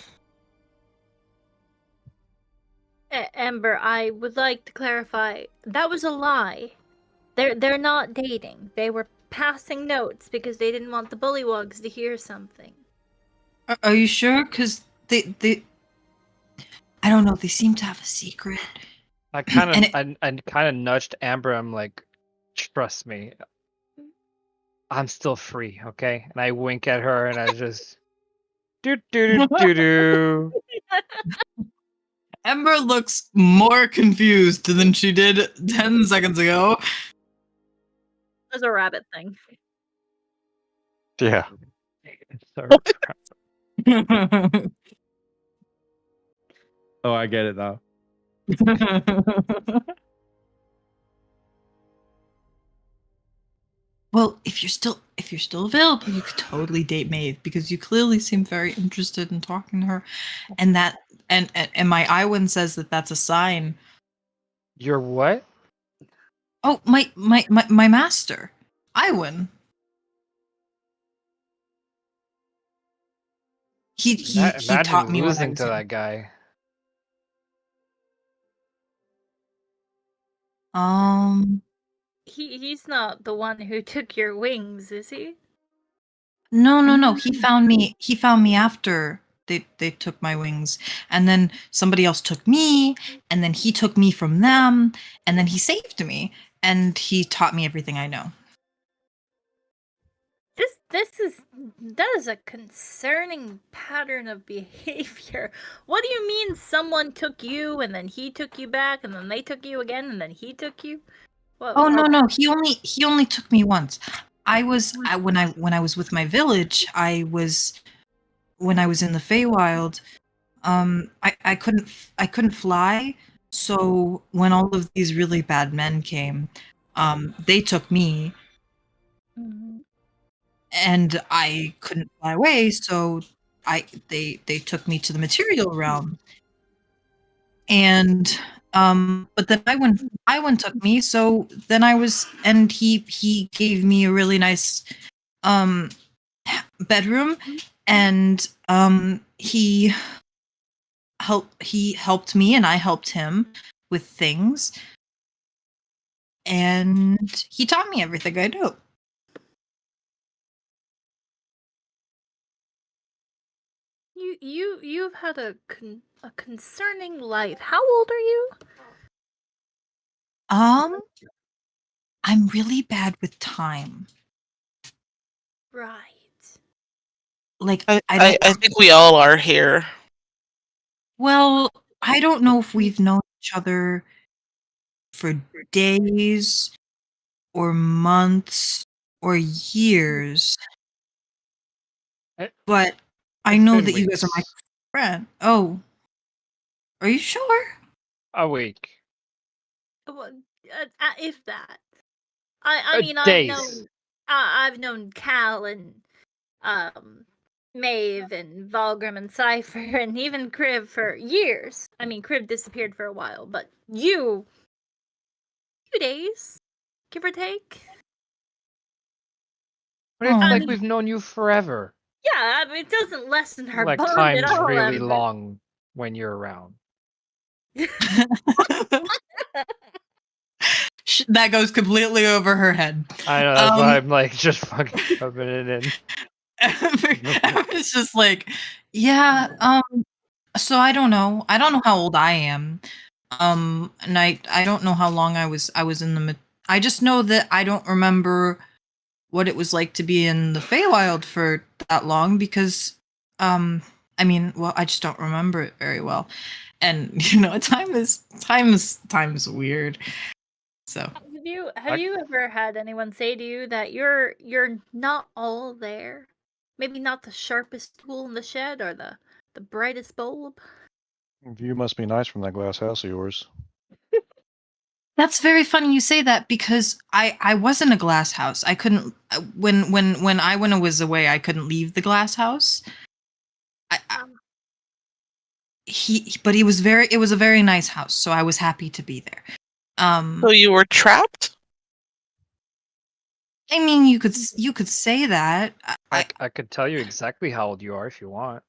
Ember, I would like to clarify. That was a lie. They're not dating. They were passing notes because they didn't want the bullywugs to hear something. Are you sure? Because they I don't know. They seem to have a secret. I kind And of I kind of nudged Amber. I'm like, trust me, I'm still free, okay? And I wink at her and I just do do do do. Ember looks more confused than she did 10 seconds ago. There's a rabbit thing. Yeah. Sorry. Oh, I get it now. Well, if you're still available, you could totally date Maeve because you clearly seem very interested in talking to her, and that and my Iwan says that that's a sign. You're what? Oh, my master, Iwan. He Imagine taught me when I losing was to young. that guy. He's not the one who took your wings, is he? No. He found me after they took my wings, and then somebody else took me, and then he took me from them, and then he saved me, and he taught me everything I know. That is a concerning pattern of behavior. What do you mean someone took you and then he took you back and then they took you again and then he took you? Oh no, he only took me once. When I was with my village, when I was in the Feywild, I couldn't fly, so when all of these really bad men came, they took me. Mhm. And I couldn't fly away, so they took me to the material realm. And but then Iwan took me, so then he gave me a really nice bedroom, and he helped me and I helped him with things, and he taught me everything I know. You've had a concerning life. How old are you? I'm really bad with time. Right. Like I think we all are here. Well, I don't know if we've known each other for days or months or years, It- but I it's know been that you guys are my weeks. friend. Oh, are you sure? A week. Well, if that. I mean, Days. I've known Cal and Maeve and Valgrim and Cypher and even Kriv for years. I mean, Kriv disappeared for a while, but few days, give or take. But it's Oh. like we've known you forever. Yeah, I mean, it doesn't lessen our Like bond time's at all. really Ember. long when you're around. That goes completely over her head. I know, that's why I'm like just fucking rubbing it in. It's just like, yeah. So I don't know. I don't know how old I am. And I don't know how long I was in the. I just know that I don't remember what it was like to be in the Feywild for that long because, I mean, well, I just don't remember it very well, and time is weird. So Have you ever had anyone say to you that you're not all there? Maybe not the sharpest tool in the shed or the brightest bulb. View must be nice from that glass house of yours. That's very funny you say that because I was in a glass house. I couldn't when I was away. I couldn't leave the glass house. But he was very. It was a very nice house, so I was happy to be there. So you were trapped? I mean, you could say that. I could tell you exactly how old you are if you want.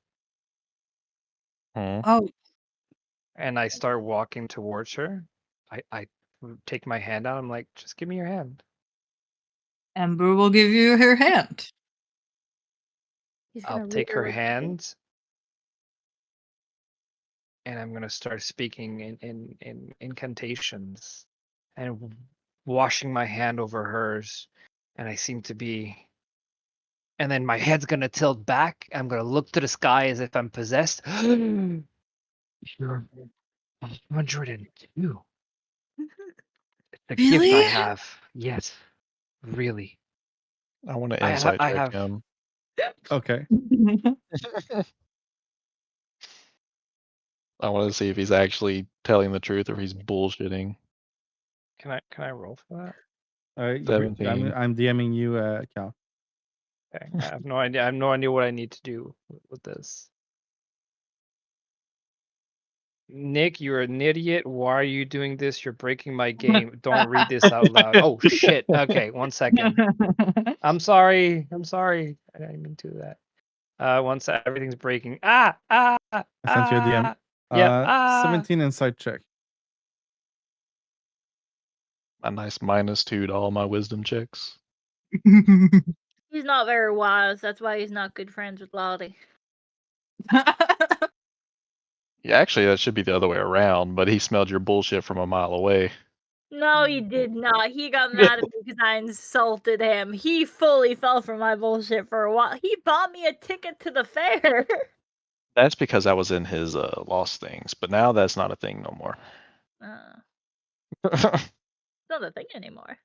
Oh, And I start walking towards her. I take my hand out. I'm like, just give me your hand. Ember will give you her hand. I'll take her hand, and I'm gonna start speaking in incantations, and washing my hand over hers, and I seem to be. And then my head's gonna tilt back. I'm gonna look to the sky as if I'm possessed. You're 102. The gift I Really? have. Yes, really. I want to I insight check have. him. Okay. I want to see if he's actually telling the truth or he's bullshitting. Can I roll for that? 17. I'm DMing you, Cal. Okay. I have no idea. I have no idea what I need to do with this. Nick, you're an idiot. Why are you doing this? You're breaking my game. Don't read this out loud. Oh shit. Okay, 1 second. I'm sorry. I'm sorry. I didn't mean to do that. Once everything's breaking. I sent you a DM. Yeah. 17 insight check. A nice -2 to all my wisdom checks. He's not very wise. That's why he's not good friends with Lotte. Yeah, actually, that should be the other way around, but he smelled your bullshit from a mile away. No, he did not. He got mad at me because I insulted him. He fully fell for my bullshit for a while. He bought me a ticket to the fair. That's because I was in his lost things, but now that's not a thing no more. It's not a thing anymore.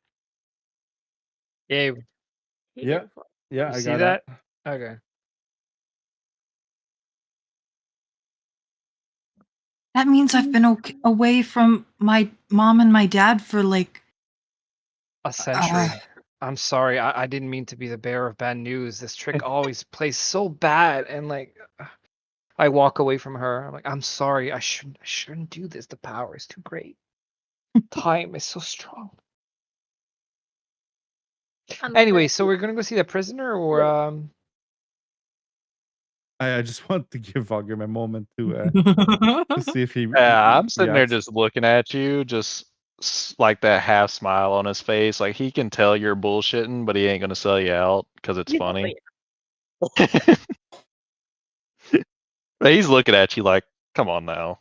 Gabe, He Yeah. did it. Yeah, you I see got that? it. Okay. That means I've been away from my mom and my dad for like A century. I'm sorry. I didn't mean to be the bearer of bad news. This trick always plays so bad, and like, I walk away from her. I'm like, I'm sorry. I shouldn't do this. The power is too great. Time is so strong. Anyway, so we're gonna go see the prisoner, or I just want to give Valgrim a moment to see if he. Yeah, I'm sitting there reacts. just looking at you, just like that half smile on his face. Like he can tell you're bullshitting, but he ain't gonna sell you out because it's funny. But he's looking at you like, come on now.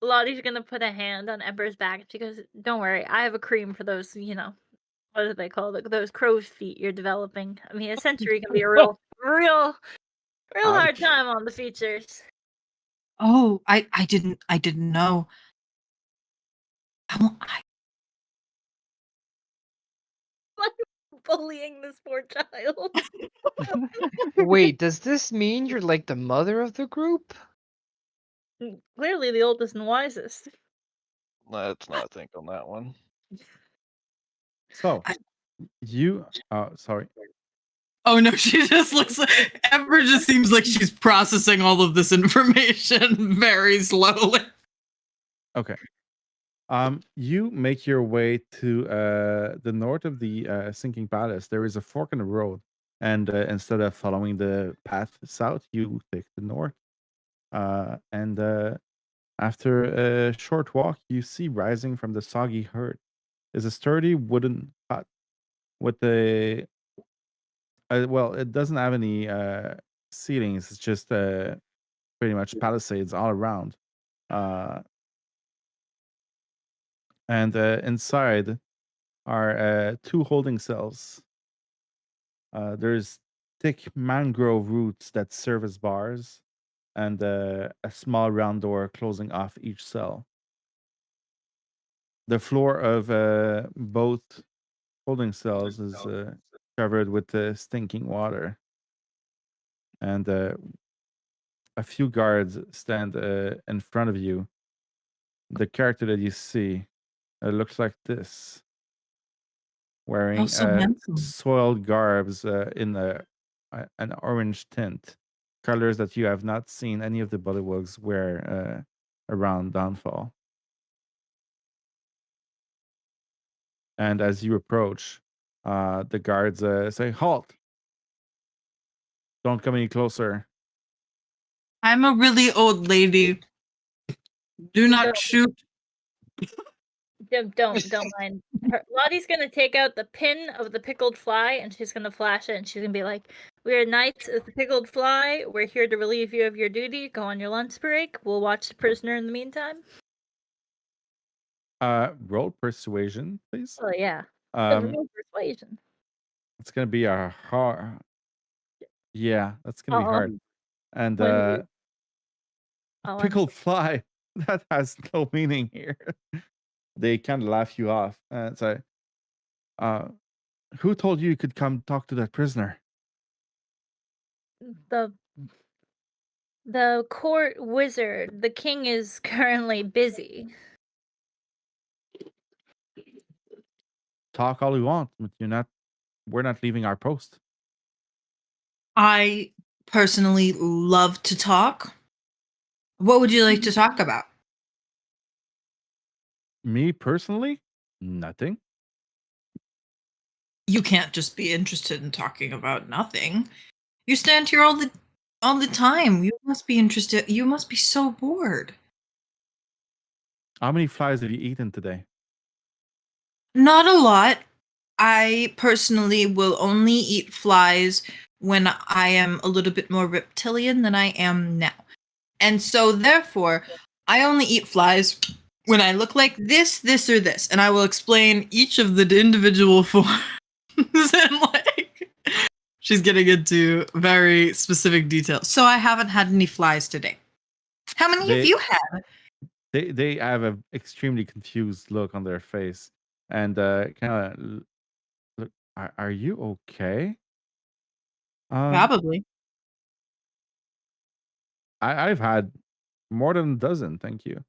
Lottie's gonna put a hand on Ember's back because don't worry, I have a cream for those, what do they call it? Those crow's feet you're developing. I mean, a century can be a real hard time on the features. Oh, I didn't know. Bullying this poor child. wait, does this mean you're like the mother of the group? Clearly the oldest and wisest. Let's not think on that one. So, you. Sorry. Oh no, she just looks like Ember just seems like she's processing all of this information very slowly. Okay. You make your way to the north of the sinking palace. There is a fork in the road, and instead of following the path south, you take the north. And after a short walk, you see rising from the soggy earth is a sturdy wooden hut with a. Well, it doesn't have any ceilings. It's just pretty much palisades all around. And inside are two holding cells. There's thick mangrove roots that serve as bars, and a small round door closing off each cell. The floor of both holding cells is covered with stinking water. and a few guards stand in front of you. The character that you see looks like this, wearing so handsome. soiled garbs in an orange tint, colors that you have not seen any of the bullywugs wear around Dawnfall. And as you approach, the guards say, "Halt! Don't come any closer." I'm a really old lady. Do not Don't. shoot. Don't mind her. Lottie's gonna take out the pin of the pickled fly and she's gonna flash it and she's gonna be like, "We are knights of the pickled fly. We're here to relieve you of your duty. Go on your lunch break. We'll watch the prisoner in the meantime." Roll persuasion, please. Oh yeah, real persuasion. It's gonna be a hard. Yeah, that's gonna be Uh-oh. hard. And When Oh, I'm pickled fly. That has no meaning here. They kind of laugh you off and say, "Who told you could come talk to that prisoner?" the court wizard. The king is currently busy. Talk all you want, but we're not leaving our post. I personally love to talk. What would you like to talk about? Me personally, nothing. You can't just be interested in talking about nothing. You stand here all the time. You must be interested. You must be so bored. How many flies have you eaten today? Not a lot. I personally will only eat flies when I am a little bit more reptilian than I am now. And so therefore, I only eat flies when I look like this, this, or this. And I will explain each of the individual forms. And like she's getting into very specific details. So I haven't had any flies today. How many have you had? They have an extremely confused look on their face, and kind of look. Are you okay? Probably. I've had more than a dozen, thank you.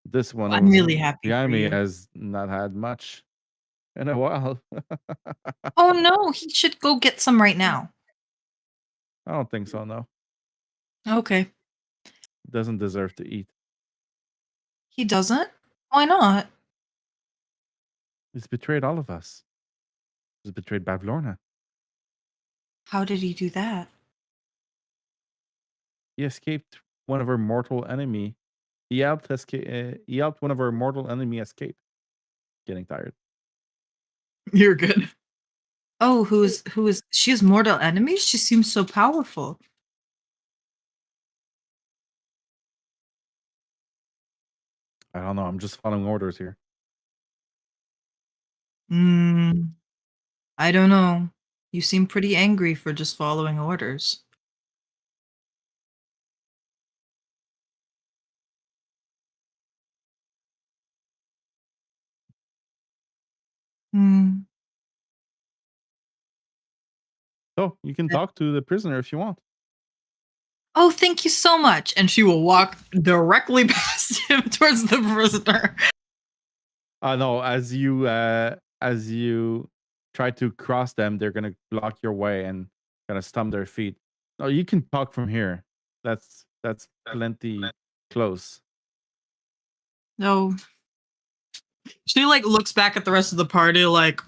This one I'm really happy behind for me you. has not had much in a while. Oh no, he should go get some right now. I don't think so, no. Okay. Doesn't deserve to eat. He doesn't? Why not? He's betrayed all of us. He's betrayed Bavlorna. How did he do that? He escaped one of our mortal enemy. He helped one of our mortal enemy escape. Getting tired. You're good. Oh, who is she has mortal enemies? She seems so powerful. I don't know. I'm just following orders here. I don't know. You seem pretty angry for just following orders. So you can talk to the prisoner if you want. Oh, thank you so much. And she will walk directly past him towards the prisoner. No, as you try to cross them, they're gonna block your way and gonna stomp their feet. No, you can talk from here. That's plenty close. No. She like looks back at the rest of the party like,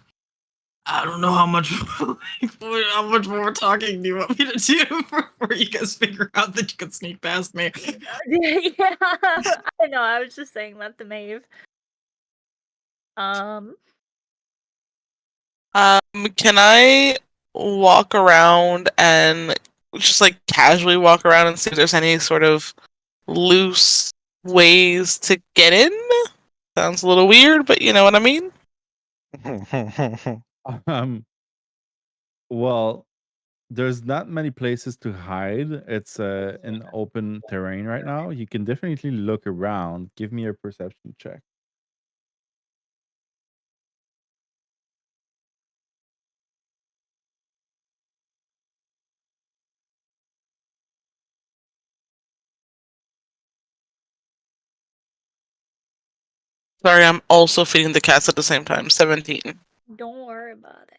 I don't know how much more talking do you want me to do before you guys figure out that you can sneak past me. Yeah, I know. I was just saying that to Maeve. Can I walk around and just like casually walk around and see if there's any sort of loose ways to get in? Sounds a little weird, but you know what I mean? Well, there's not many places to hide. It's in open terrain right now. You can definitely look around. Give me a perception check. Sorry, I'm also feeding the cats at the same time. 17. Don't worry about it.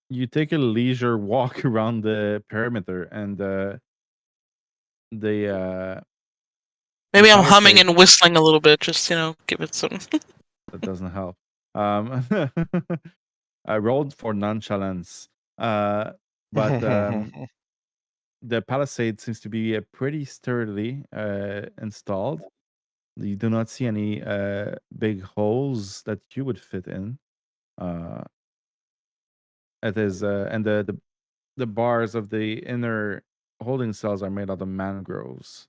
You take a leisure walk around the perimeter, and the Maybe I'm humming palisade- and whistling a little bit, just give it some. that doesn't help. I rolled for nonchalance, but the palisade seems to be pretty sturdily installed. You do not see any big holes that you would fit in. It is, and the bars of the inner holding cells are made out of mangroves.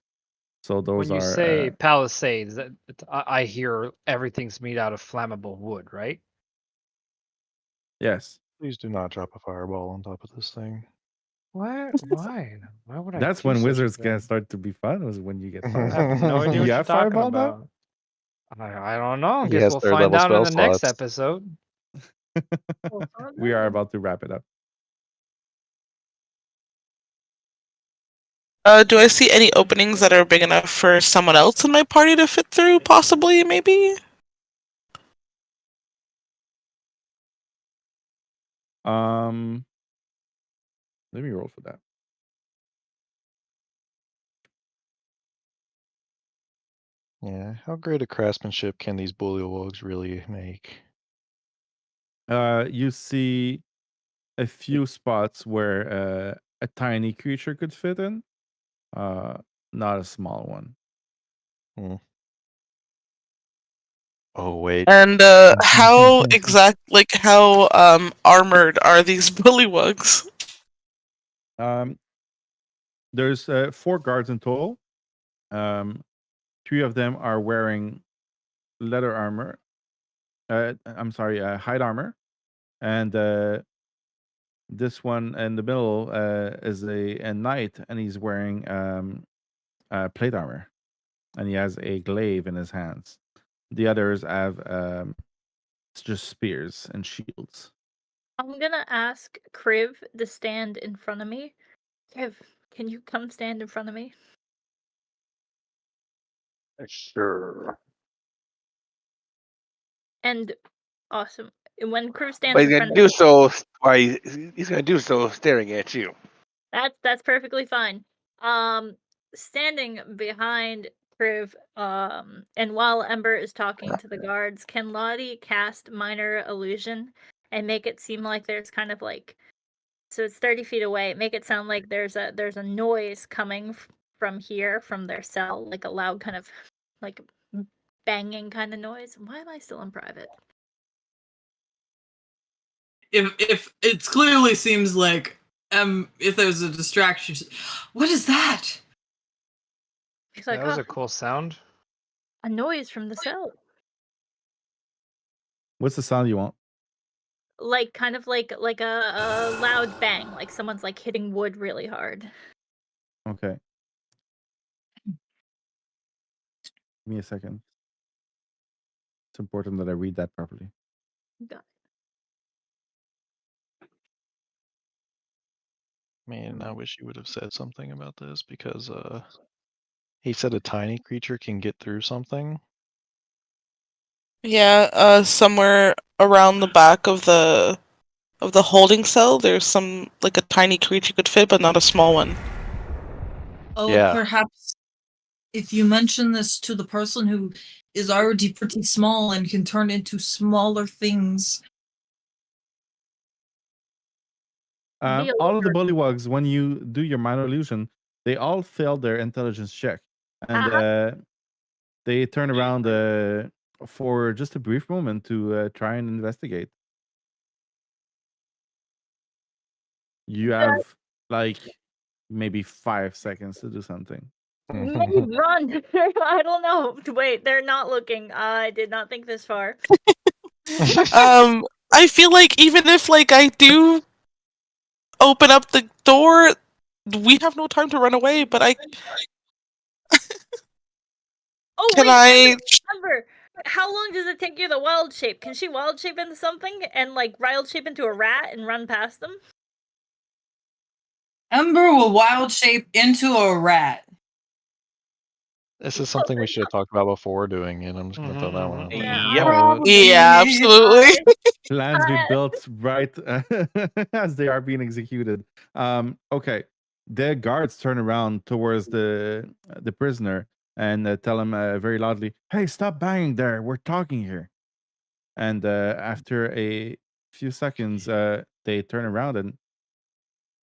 So those When you are say palisades, I hear everything's made out of flammable wood, right? yes. Please do not drop a fireball on top of this thing. Why? Why? Why would I? That's do when such a wizards thing? can start to be fun. Was when you get I fireball. have no idea You what you're have talking fireball now? about. I don't know. He Guess has we'll third find level out in the spell next slots. episode. We are about to wrap it up. Do I see any openings that are big enough for someone else in my party to fit through? Possibly, maybe? Let me roll for that. Yeah, how great a craftsmanship can these bullywugs really make? You see a few spots where a tiny creature could fit in, not a small one. Oh wait. And how armored are these bullywugs? There's 4 guards in total. 3 of them are wearing leather armor. I'm sorry, hide armor, and this one in the middle is a knight, and he's wearing plate armor, and he has a glaive in his hands. The others have just spears and shields. I'm gonna ask Kriv to stand in front of me. Kriv, can you come stand in front of me? Sure. And awesome. When Kriv stands But in he's front gonna of me, do so. Why he's gonna do so staring at you. that's perfectly fine. Standing behind Kriv, and while Ember is talking to the guards, can Lotte cast minor illusion and make it seem like there's kind of like, so it's 30 feet away. Make it sound like there's a noise coming from here, from their cell, like a loud kind of like banging kind of noise. Why am I still in private? If it clearly seems like if there's a distraction, what is that? He's like, That was "Huh, a cool sound. a noise from the cell." What's the sound you want? Like kind of like a loud bang, like someone's like hitting wood really hard. Okay. Give me a second. It's important that I read that properly. Got it. Man, I wish you would have said something about this because he said a tiny creature can get through something. Yeah, somewhere around the back of the holding cell, there's some like a tiny creature could fit, but not a small one. Oh, Yeah. perhaps if you mention this to the person who is already pretty small and can turn into smaller things. All of the bullywugs, when you do your minor illusion, they all fail their intelligence check, and they turn around for just a brief moment to try and investigate. You have like maybe 5 seconds to do something. Maeve, run! I don't know. Wait, they're not looking. I did not think this far. I feel like even if like I do open up the door, we have no time to run away. But I Oh can wait, Ember, how long does it take you to wild shape? Can she wild shape into something and like wild shape into a rat and run past them? Ember will wild shape into a rat. This is something we should have talked about before doing, and I'm just gonna throw that one out. Mhm. Yeah, Yep. Yeah, absolutely. Plans be I- built right as they are being executed. Okay, the guards turn around towards the prisoner and tell him very loudly, "Hey, stop banging there. We're talking here." And after a few seconds, they turn around and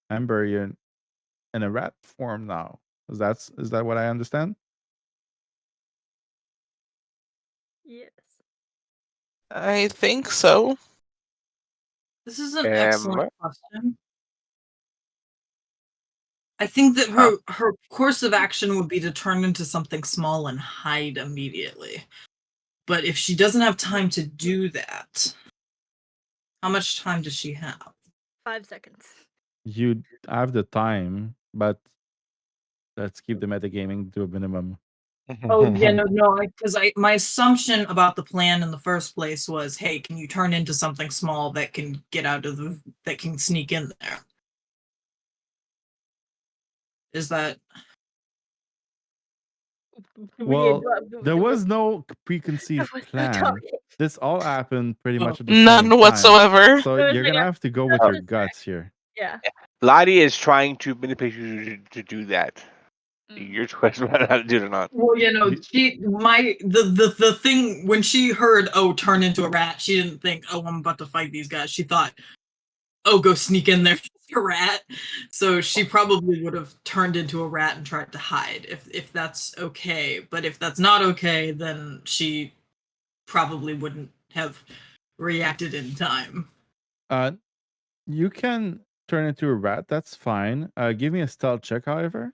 Ember, you're in a rat form now. Is that what I understand? Yes. I think so. This is an excellent Ember? question. I think that her course of action would be to turn into something small and hide immediately. But if she doesn't have time to do that, how much time does she have? 5 seconds. You have the time, but let's keep the metagaming to a minimum. Oh yeah, no, because my assumption about the plan in the first place was, hey, can you turn into something small that can get out of that can sneak in there? Is that Well, there was no preconceived plan. This all happened pretty Oh. much at the same None time. whatsoever. So It was you're like gonna a- have to go with Oh. your guts here. Yeah. Lotte is trying to manipulate you to do that. Mm. Your choice about how to do it or not. well, the thing when she heard, oh, turn into a rat, she didn't think, oh, I'm about to fight these guys. She thought, oh, go sneak in there a rat. So she probably would have turned into a rat and tried to hide if that's okay. But if that's not okay, then she probably wouldn't have reacted in time. You can turn into a rat. That's fine. Give me a stealth check, however,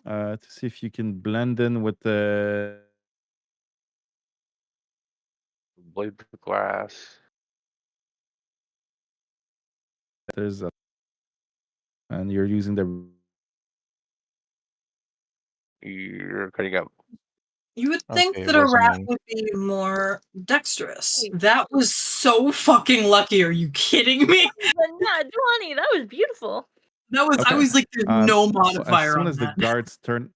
to see if you can blend in with the. Blade the glass. There's a, and you're using the. You're cutting up. You would think Okay, it that a wasn't rat me. would be more dexterous. That was so fucking lucky. Are you kidding me? But not 20. That was beautiful. That was I Okay. was like, there's no So modifier as soon on as that. the guards turn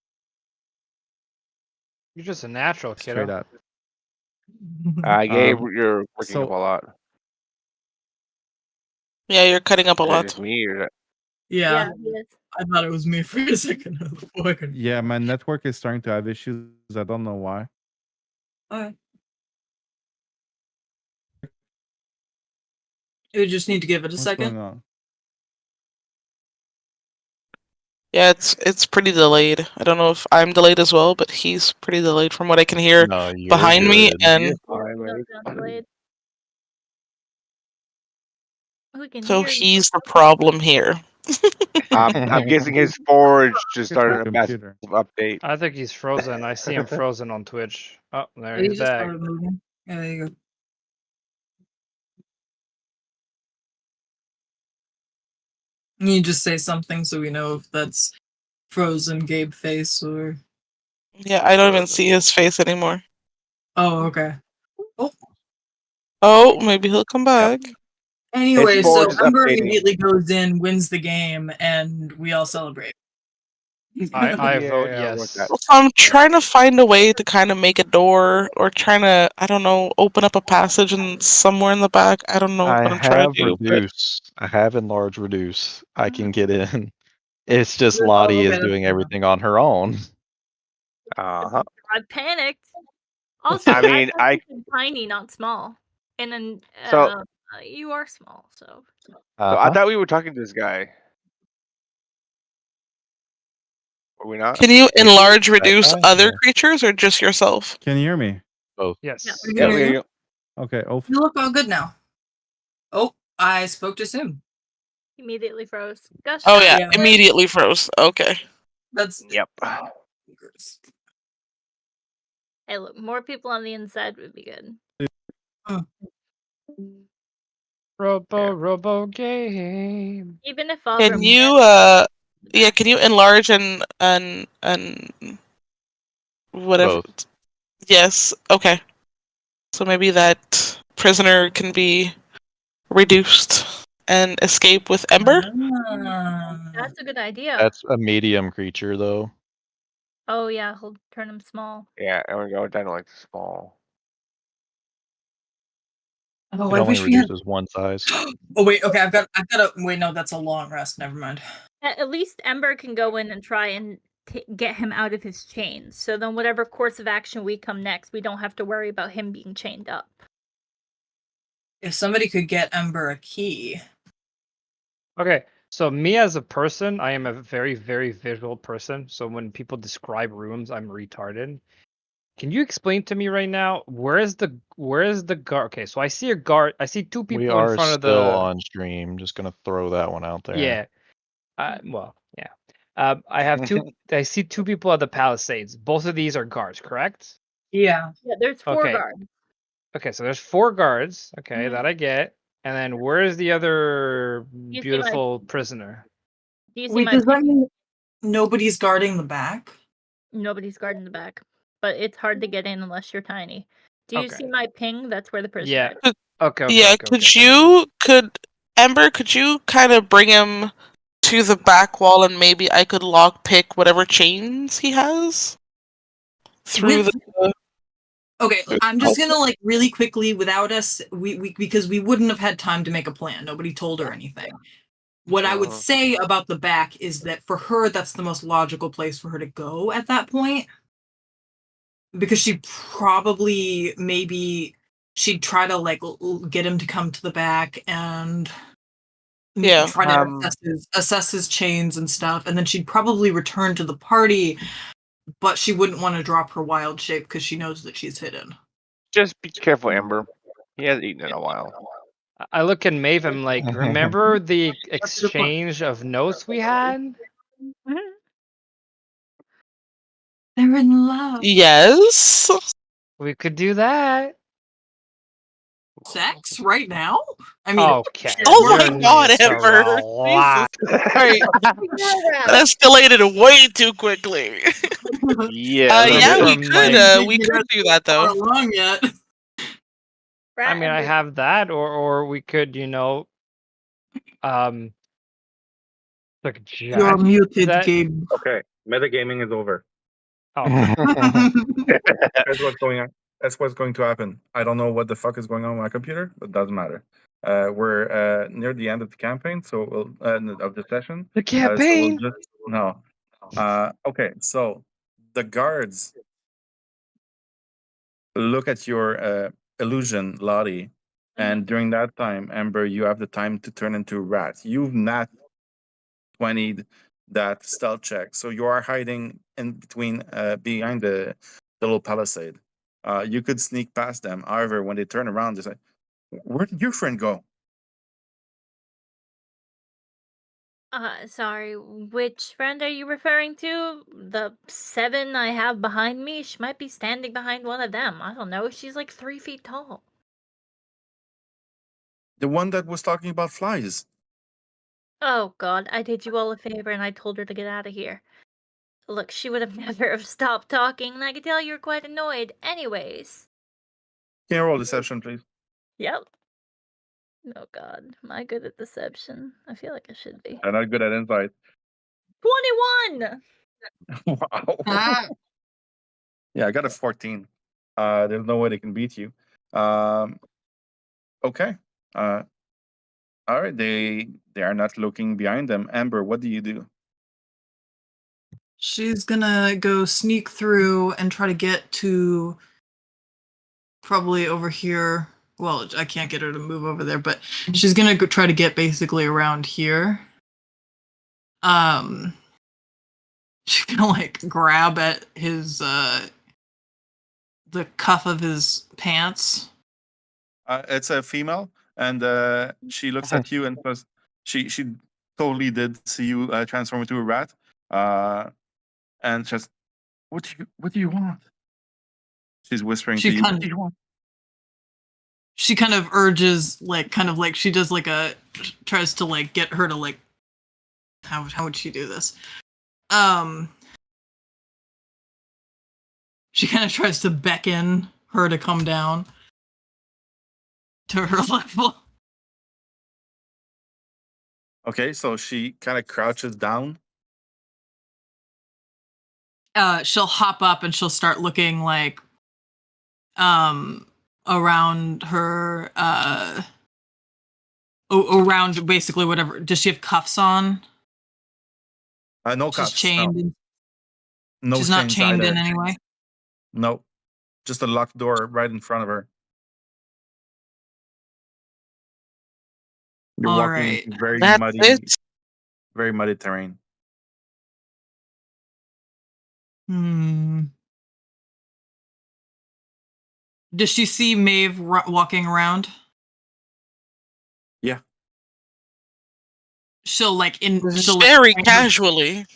You're just a natural, straight kiddo. up, Gabe, you're working up a so lot. Yeah, you're cutting up a Is it lot. just me or Yeah, Yes. I thought it was me for a second. yeah, my network is starting to have issues. I don't know why. Okay. You just need to give it a What's second. going on? Yeah, it's pretty delayed. I don't know if I'm delayed as well, but he's pretty delayed from what I can hear No, you're behind me. good. And You're Yeah, fine, we don't Maeve. sound delayed. We can so hear you. he's the problem here. I'm guessing his forge just It's my started a massive computer. update. I think he's frozen. I see him frozen on Twitch. Oh, there Oh, you he's just back. started moving. Yeah, there you go. You just say something so we know if that's frozen Gabe face or. Yeah, I don't even see his face anymore. Oh, okay. Oh, maybe he'll come back. Anyway, His so forge is Ember updating. immediately goes in, wins the game, and we all celebrate. I vote Yeah, I want yes. that. So I'm trying to find a way to kind of make a door or trying to, I don't know, open up a passage and somewhere in the back. I don't know I what I'm trying have to do. But reduce. I have enlarge reduce. I can get in. It's just Oh, Lotte okay, is that's doing fair enough. everything on her own. Uh-huh. I panicked. Also, I mean, I said tiny, not small. And then So- you are small, so So I Uh-huh. thought we were talking to this guy. Were we not? Can you enlarge, That reduce guy? other Yeah. creatures or just yourself? Can you hear me? Both. Yes. Yeah, we Yeah, can we hear hear you. you. Okay. Oh, You look all good now. Oh, I spoke to Sim. immediately froze. Gosh, Oh yeah, Yeah. immediately froze. Okay. That's Yep. Hey, look, more people on the inside would be good. Robo game. Even if Can Valgrim you yeah, can you enlarge and whatever? Both. Yes. Okay. So maybe that prisoner can be reduced and escape with Ember. that's a good idea. That's a medium creature though. Oh yeah, he'll turn him small. Yeah, and we go down to like small. Oh, It I only wish we had. reduces one size. Oh wait, okay, I've got a wait. No, that's a long rest. Never mind. At least Ember can go in and try and get him out of his chains. So then, whatever course of action we come next, we don't have to worry about him being chained up. If somebody could get Ember a key. Okay, so me as a person, I am a very, very visual person. So when people describe rooms, I'm retarded. Can you explain to me right now where is the guard? Okay, so I see a guard. I see two people We in are front of still the. on stream. Just gonna throw that one out there. Yeah. Well, yeah. I have two. I see two people at the Palisades. Both of these are guards, correct? Yeah. Yeah, there's 4 Okay. guards. Okay, so there's 4 guards. Okay, Mhm. that I get. And then where is the other You see my- beautiful prisoner? Do you see Wait, my? does that mean nobody's guarding the back? Nobody's guarding the back, but it's hard to get in unless you're tiny. Do you see Okay. my ping? That's where the prisoner Yeah. is. Okay. Yeah, okay, could thank you Ember, could you kind of bring him to the back wall and maybe I could lock pick whatever chains he has through With- the Okay, I'm just gonna like really quickly without us, we because we wouldn't have had time to make a plan. Nobody told her anything. What I would say about the back is that for her, that's the most logical place for her to go at that point. Because she probably maybe she'd try to like get him to come to the back and Yeah. try to assess his chains and stuff, and then she'd probably return to the party, but she wouldn't want to drop her wild shape because she knows that she's hidden. Just be careful, Ember. He hasn't eaten in a while. I look at Maeve. I'm like, remember the exchange of notes we had? They're in love. Yes. We could do that. Sex right now? I mean, Okay. Oh my You're God, nice, Ember. a lot. Alright. That escalated way too quickly. Yeah. Yeah, we From, could like- we could do that far though. along yet. I mean, I have that, or we could, like You're muted, that- Gabe. Okay, metagaming is over. Oh, That's what's going on. That's what's going to happen. I don't know what the fuck is going on with my computer, but it doesn't matter. We're near the end of the campaign, so we'll, of the session. the So we'll campaign. just no. Okay, so the guards look at your illusion, Lotte, and during that time, Ember, you have the time to turn into a rat. You've not 20'd that stealth check, so you are hiding in between, behind the little palisade. You could sneak past them. However, when they turn around, they say, "Where did your friend go?" Sorry, which friend are you referring to? The 7 I have behind me? She might be standing behind one of them. I don't know. She's like 3 feet tall. The one that was talking about flies. Oh god, I did you all a favor and I told her to get out of here. Look, she would have never have stopped talking, and I could tell you're quite annoyed. Anyways. Can you roll deception, please? Yep. Oh god, am I good at deception? I feel like I should be. I'm not good at insight. 21! Wow. Ah, Yeah, I got a 14. There's no way they can beat you. Okay. All right. They are not looking behind them. Amber, what do you do? she's gonna go sneak through and try to get to probably over here. Well, I can't get her to move over there, but she's gonna go try to get basically around here. She's gonna like grab at his the cuff of his pants. It's a female, and she looks at you and says, she totally did see you transform into a rat. And just, what do you want? She's whispering She to you. kind What do you want? She kind of urges, like, kind of like she does like tries to like get her to like, how would she do this? She kind of tries to beckon her to come down to her level. Okay, so she kind of crouches down. she'll hop up and she'll start looking like around her around basically whatever. Does she have cuffs on? No She's cuffs. chained. In, No she's not chains chained either. in any way. No, just a locked door right in front of her. You're All walking right. into That's it. very muddy terrain. Does she see Maeve walking around? Yeah. She'll like Very casually.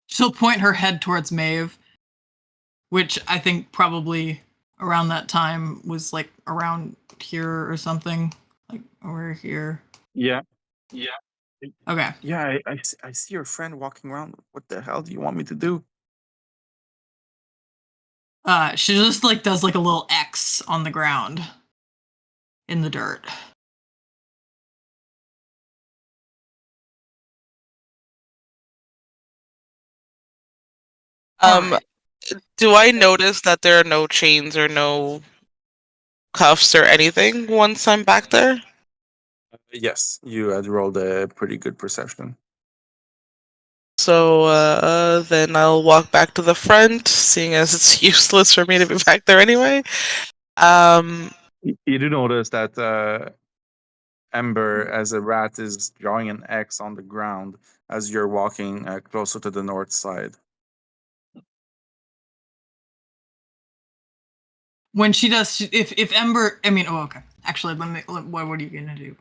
She'll point her head towards Maeve, which I think probably around that time was like around here or something, like over here. Yeah. Okay. Yeah, I see your friend walking around. What the hell do you want me to do? She just like does like a little X on the ground in the dirt. Alright. Do I notice that there are no chains or no cuffs or anything once I'm back there? Yes, you had rolled a pretty good perception. So then I'll walk back to the front, seeing as it's useless for me to be back there anyway. You do notice that Ember, as a rat, is drawing an X on the ground as you're walking closer to the north side. When she does, if Ember, I mean, oh okay. Actually, what are you gonna do?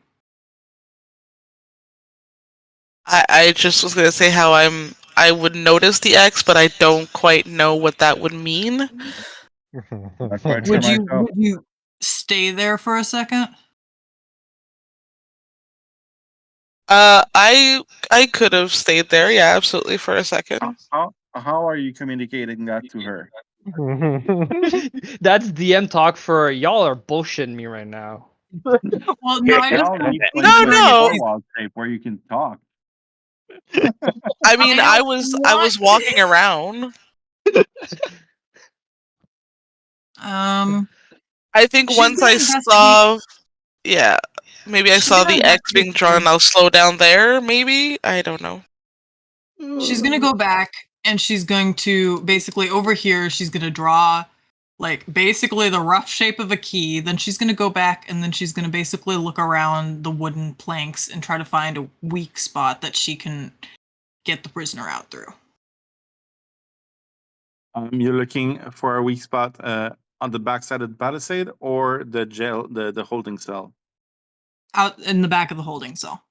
I just was gonna say how I would notice the X, but I don't quite know what that would mean. Not quite sure myself. Would you stay there for a second? I could have stayed there, yeah, absolutely, for a second. How are you communicating that to her? That's DM talk for y'all are bullshitting me right now. Well, no, I just No. Wild tape where you can talk. I mean, I was walking around. I think once I saw, yeah, maybe I saw the X being drawn, I'll slow down there. Maybe, I don't know. She's gonna go back and she's going to basically over here. She's gonna draw like basically the rough shape of a key. Then she's gonna go back and then she's gonna basically look around the wooden planks and try to find a weak spot that she can get the prisoner out through. You're looking for a weak spot on the backside of the palisade or the jail, the holding cell. Out in the back of the holding cell.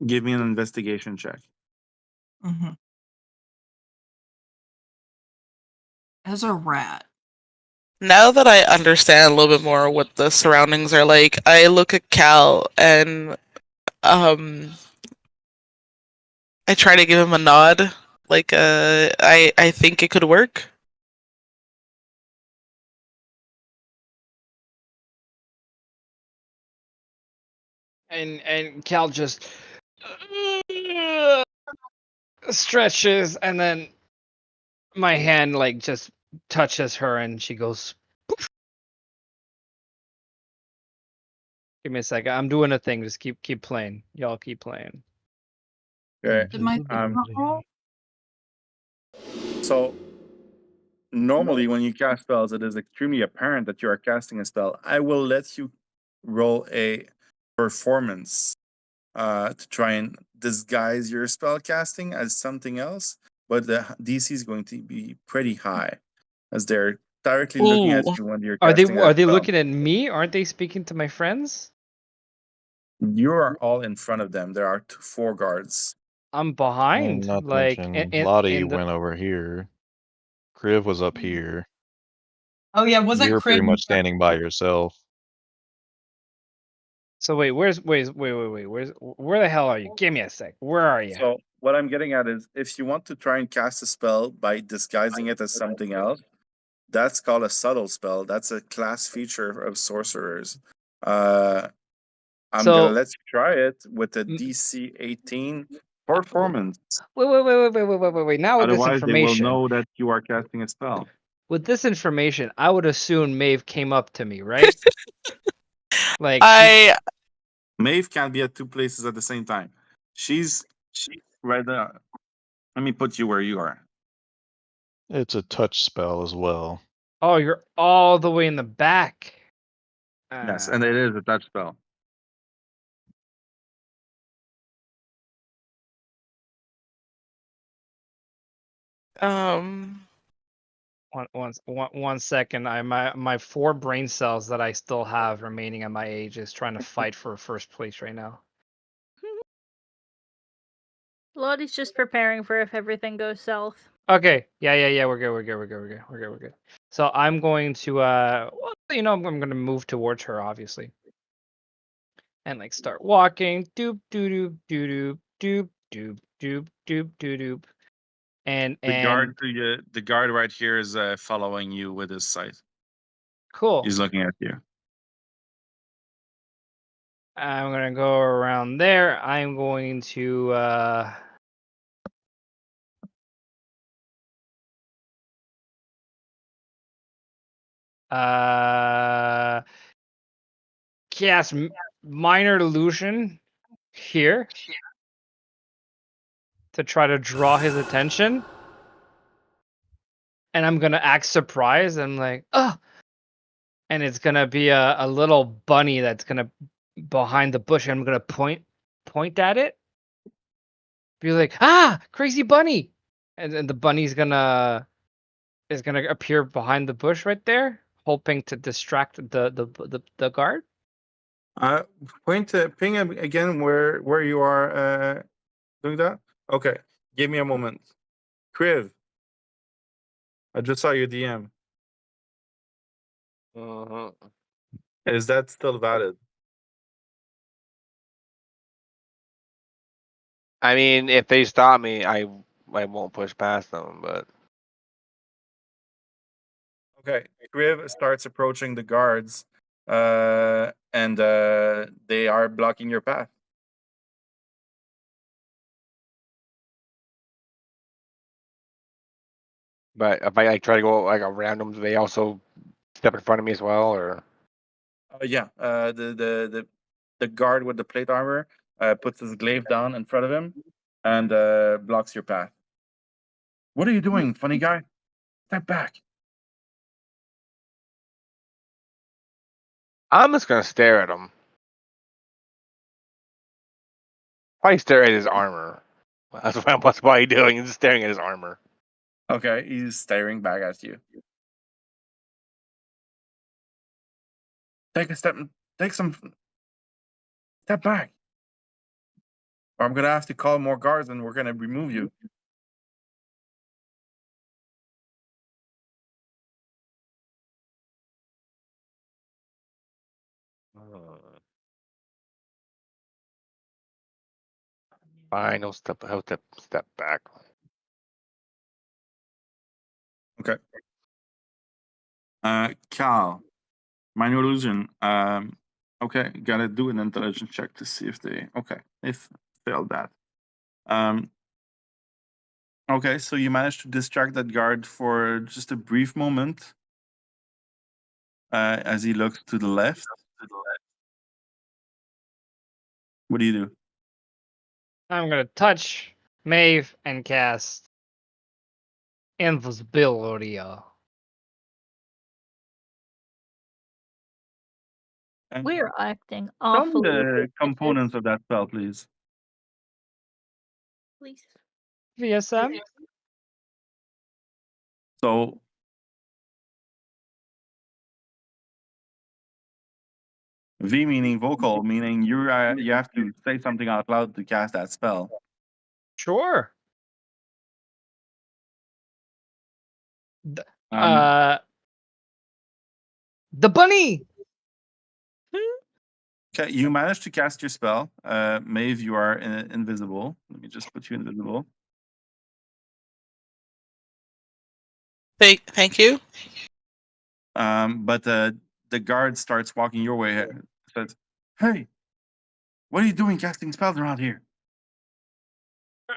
Give me an investigation check. Mm-hmm. As a rat. Now that I understand a little bit more what the surroundings are like, I look at Cal and I try to give him a nod. Like I think it could work. And Cal just stretches, and then my hand like just touches her, and she goes. Poof. Give me a second. I'm doing a thing. Just keep playing. Y'all keep playing. Okay. Did my thing not roll? So normally when you cast spells, it is extremely apparent that you are casting a spell. I will let you roll a performance to try and disguise your spell casting as something else, but the DC is going to be pretty high as they're directly looking at you when you're Are casting. they looking at me? Aren't they speaking to my friends? You are all in front of them. There are 4 guards. I'm behind. Not like to mention, Lotte went over here. Kriv was up here. Oh yeah, wasn't You're pretty Kriv much standing by yourself. So wait, where the hell are you? Give me a sec. Where are you? So what I'm getting at is, if you want to try and cast a spell by disguising it as something else, that's called a subtle spell. That's a class feature of sorcerers. I'm gonna let you try it with a DC 18 Performance. Wait. Now with this Otherwise, they will information, know that you are casting a spell. with this information, I would assume Maeve came up to me, right? Like Maeve can't be at two places at the same time. She's right there. Let me put you where you are. It's a touch spell as well. oh, you're all the way in the back. Yes, and it is a touch spell. One second. My 4 brain cells that I still have remaining at my age is trying to fight for first place right now. Lottie's just preparing for if everything goes south. Okay. Yeah. We're good. So I'm going to well, I'm gonna move towards her, obviously. And like start walking. Doop doop doop doop doop doop doop doop doop. And The guard right here is following you with his sight. cool. He's looking at you. I'm gonna go around there. I'm going to cast minor illusion here to try to draw his attention. And I'm gonna act surprised. I'm like, oh, and it's gonna be a little bunny that's gonna behind the bush. I'm gonna point at it. Be like, crazy bunny, and the bunny's gonna appear behind the bush right there, hoping to distract the guard. Ping him again where you are doing that. Okay, give me a moment. Kriv, I just saw your DM. Is that still valid? I mean, if they stop me, I won't push past them, but Okay, Kriv starts approaching the guards, and they are blocking your path. if I like try to go like around them, do they also step in front of me as well, or? Yeah, the guard with the plate armor puts his glaive down in front of him and blocks your path. What are you doing, funny guy? Step back. I'm just gonna stare at him. Probably stare at his armor. That's why he's doing. He's staring at his armor. Okay, he's staring back at you. Take some step back. Or I'm gonna have to call more guards and we're gonna remove you. Fine, I'll step back. Okay. Cal, minor illusion. Okay, gotta do an intelligence check to see if they. Okay, they failed that. Okay, so you managed to distract that guard for just a brief moment. As he looks to the left. What do you do? I'm gonna touch Maeve and cast invisibility. And We're acting tell me awfully. the components of that spell, please. Please. VSM. So V meaning vocal, meaning you have to say something out loud to cast that spell. Sure. Um, The bunny. Okay, you managed to cast your spell. Maeve, you are invisible. Let me just put you invisible. Thank you. But the guard starts walking your way. Says, "Hey, what are you doing casting spells around here?"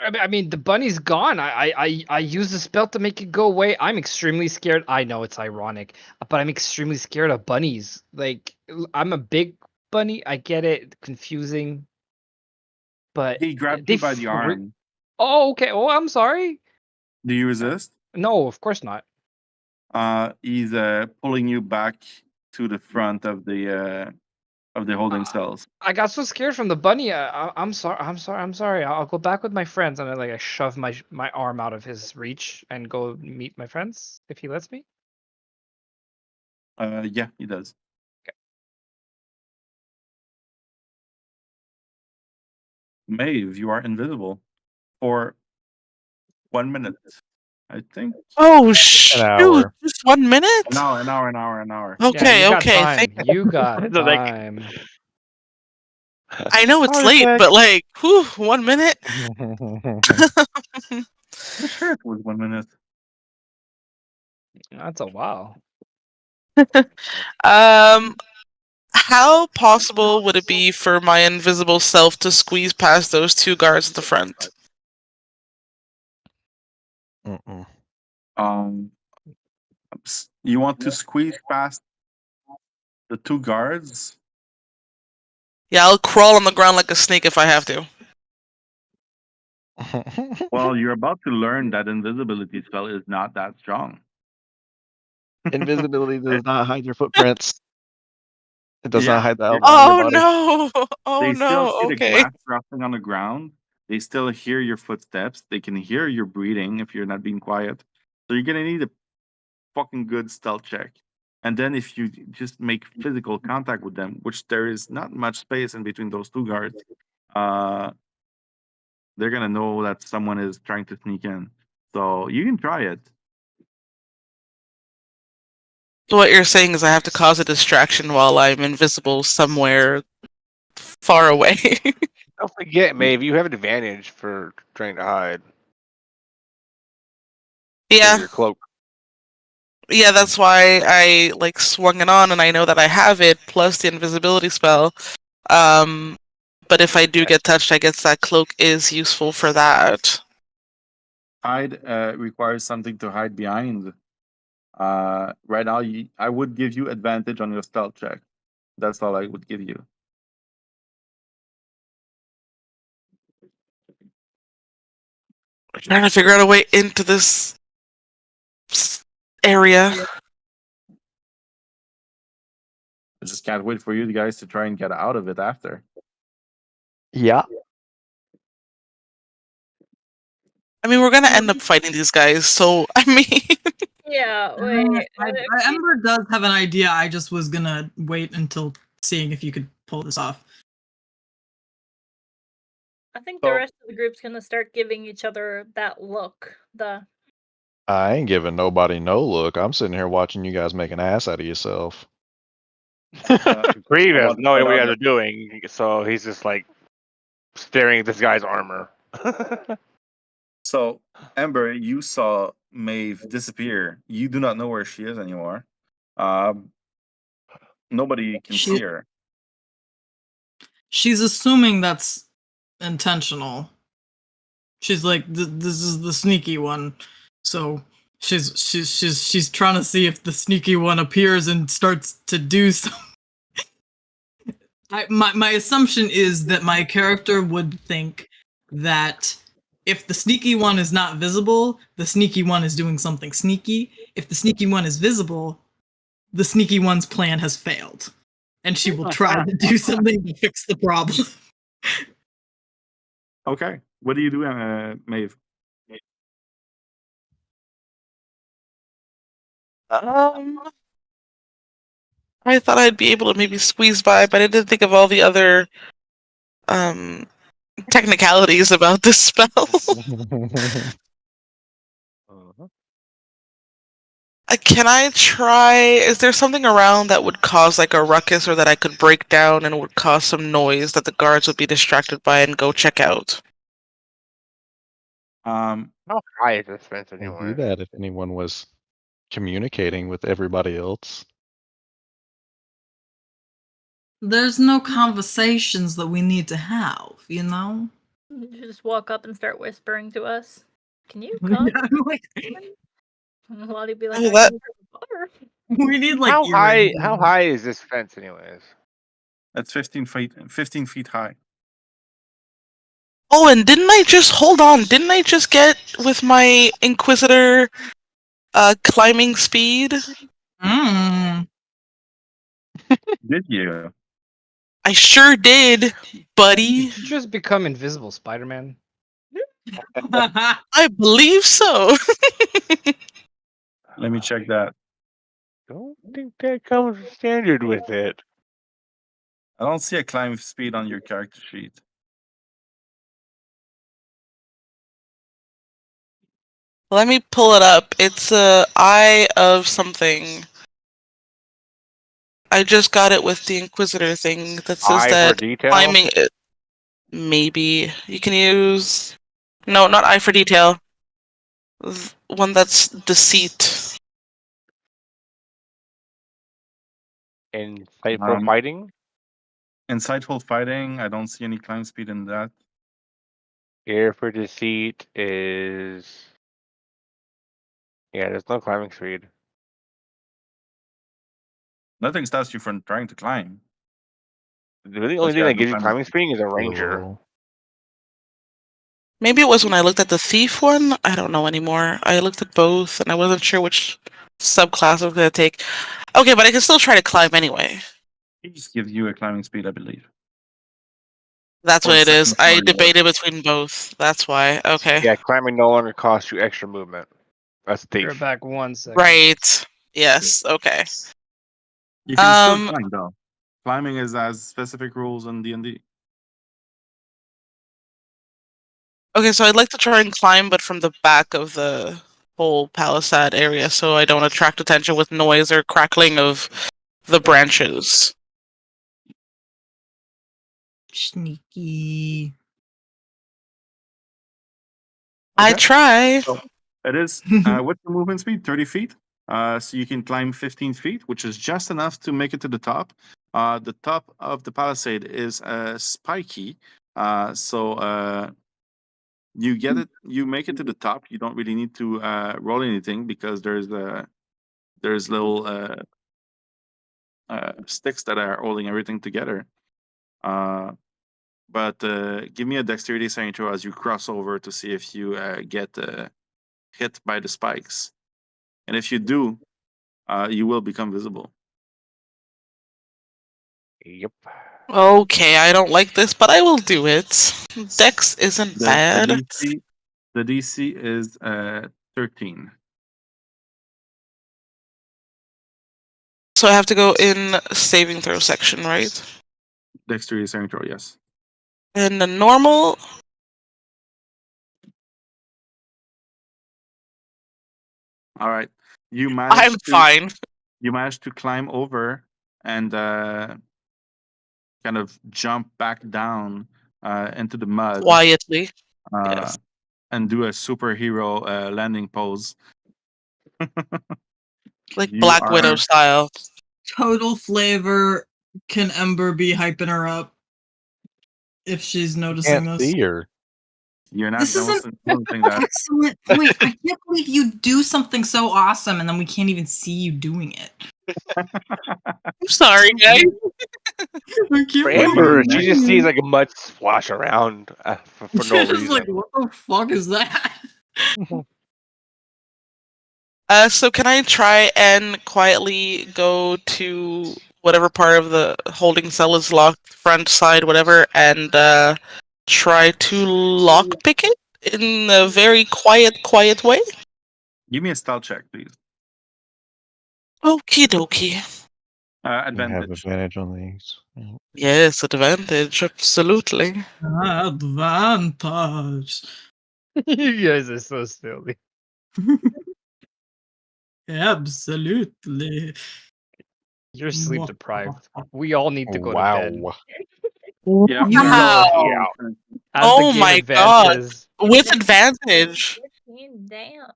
I mean, the bunny's gone. I used the spell to make it go away. I'm extremely scared. I know it's ironic, but I'm extremely scared of bunnies. Like, I'm a big bunny. I get it. Confusing. But He grabbed they you by the arm. Oh, okay. Oh, I'm sorry. Do you resist? No, of course not. He's pulling you back to the front of the holding cells. I got so scared from the bunny. I'm sorry. I'm sorry. I'll go back with my friends, and I shove my arm out of his reach and go meet my friends if he lets me. Yeah, he does. Okay. Maeve, you are invisible for 1 minute, I think. Oh shoot! hour. Just 1 minute? An hour. Okay, Yeah, you got okay. time. You got So, like- time. I know it's Heart late, attack. but like, whew, 1 minute. I'm sure it was 1 minute. That's a while. How possible would it be for my invisible self to squeeze past those two guards at the front? You want to squeeze past the two guards? Yeah, I'll crawl on the ground like a snake if I have to. Well, you're about to learn that invisibility spell is not that strong. Invisibility does not hide your footprints. It does Yeah. not hide the outline Oh of your body. no! Oh They still no! see the Okay. grass rustling on the ground. They still hear your footsteps. They can hear your breathing if you're not being quiet. So you're gonna need a fucking good stealth check. And then if you just make physical contact with them, which there is not much space in between those two guards, they're gonna know that someone is trying to sneak in. So you can try it. What you're saying is I have to cause a distraction while I'm invisible somewhere far away. Don't forget, Maeve, you have an advantage for trying to hide. 'Cause of Yeah, your cloak. yeah, that's why I like swung it on, and I know that I have it plus the invisibility spell. But if I do get touched, I guess that cloak is useful for that. Hide requires something to hide behind. Right now, I would give you advantage on your stealth check. That's all I would give you. I'm trying to figure out a way into this area. I just can't wait for you guys to try and get out of it after. Yeah. I mean, we're gonna end up fighting these guys, so I mean, Yeah, wait. Ember does have an idea. I just was gonna wait until seeing if you could pull this off. I think the rest of the group's gonna start giving each other that look. I ain't giving nobody no look. I'm sitting here watching you guys make an ass out of yourself. Kriv has no idea what you guys are doing, so he's just like staring at this guy's armor. So, Ember, you saw Maeve disappear. You do not know where she is anymore. Nobody can see her. She's assuming that's intentional. She's like, this is the sneaky one, so she's trying to see if the sneaky one appears and starts to do something. My assumption is that my character would think that if the sneaky one is not visible, the sneaky one is doing something sneaky. If the sneaky one is visible, the sneaky one's plan has failed, and she will try to do something to fix the problem. Okay. What do you do, Maeve? I thought I'd be able to maybe squeeze by, but I didn't think of all the other technicalities about this spell. Can I try? Is there something around that would cause like a ruckus, or that I could break down and would cause some noise that the guards would be distracted by and go check out? How high is this fence Can't do anyway? that if anyone was communicating with everybody else. There's no conversations that we need to have, you know? You just walk up and start whispering to us. Can you come? Lotte be like, Oh, I that- can hear the bar. We need like How high? earrings. How high is this fence, anyways? That's 15 feet high. Oh, and didn't I just hold on? Didn't I just get with my Inquisitor climbing speed? Mm. Did you? I sure did, buddy. Did you just become invisible, Spider-Man? I believe so. Let me check that. Don't think that comes standard with it. I don't see a climb speed on your character sheet. Let me pull it up. It's a eye of something. I just got it with the Inquisitor thing that says Eye for that detail? climbing. Maybe you can use. No, not eye for detail. One that's deceit. Insightful fighting? Insightful fighting. I don't see any climb speed in that. Ear for deceit is. Yeah, there's no climbing speed. Nothing stops you from trying to climb. The only But thing yeah, that no gives you climbing climbing speed is a ranger. Oh. Maybe it was when I looked at the thief one. I don't know anymore. I looked at both, and I wasn't sure which subclass I was gonna take. Okay, but I can still try to climb anyway. It just gives you a climbing speed, I believe. That's Or what it is. second I story debated between both. That's why. Okay. Yeah, climbing no longer costs you extra movement. That's You're thief. back 1 second. Right. Yes. Okay. You can still Um. climb though. Climbing has specific rules in D&D. Okay, so I'd like to try and climb, but from the back of the whole palisade area, so I don't attract attention with noise or crackling of the branches. Sneaky. I Okay. try. So it is. What's the movement speed? 30 feet. So you can climb 15 feet, which is just enough to make it to the top. The top of the palisade is spiky. So you get it. You make it to the top. You don't really need to roll anything because there's little sticks that are holding everything together. But give me a dexterity saving throw as you cross over to see if you get hit by the spikes. And if you do, you will become visible. Yep. Okay, I don't like this, but I will do it. Dex isn't bad. The DC is 13. So I have to go in saving throw section, right? Dexterity saving throw, yes. And the normal. All right. You I'm fine. You managed to climb over and kind of jump back down into the mud. Quietly. Yes. And do a superhero landing pose. Like Black Widow style. Total flavor. Can Ember be hyping her up if she's noticing Can't this? see her. You're not This is noticing an that. excellent point. I can't believe you do something so awesome and then we can't even see you doing it. I'm sorry, guys. For Ember, she just sees like a mud splash around for no She's reason. like, what the fuck is that? So can I try and quietly go to whatever part of the holding cell is locked, front, side, whatever, and try to lockpick it in a very quiet way? Give me a stealth check, please. Okie dokie. You have Advantage. advantage on these. Yes, advantage, absolutely. Advantage. You guys are so silly. Absolutely. You're sleep deprived. We all need to go to bed. Yeah. Wow. As Oh the game my god. advances, With advantage. Damn.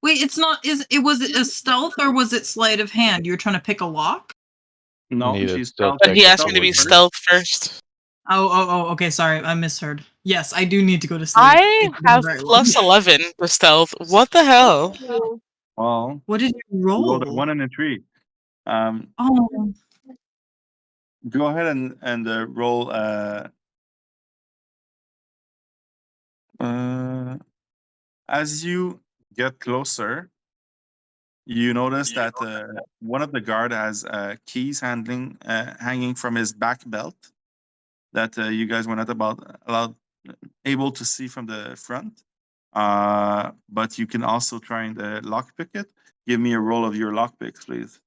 Wait, it's not. Was it a stealth or was it sleight of hand? You were trying to pick a lock? No, Need a she's stealth But check he to asked me to be avoid her. stealth first. Oh, okay. Sorry, I misheard. Yes, I do need to go to sleep. I It's been have very long. plus 11 to stealth. What the hell? Well, What did you you rolled a roll? 1 and a 3. Oh, Go ahead and roll. As you get closer, you notice that one of the guard has keys hanging from his back belt that you guys were not able to see from the front. But you can also try and lockpick it. Give me a roll of your lockpicks, please.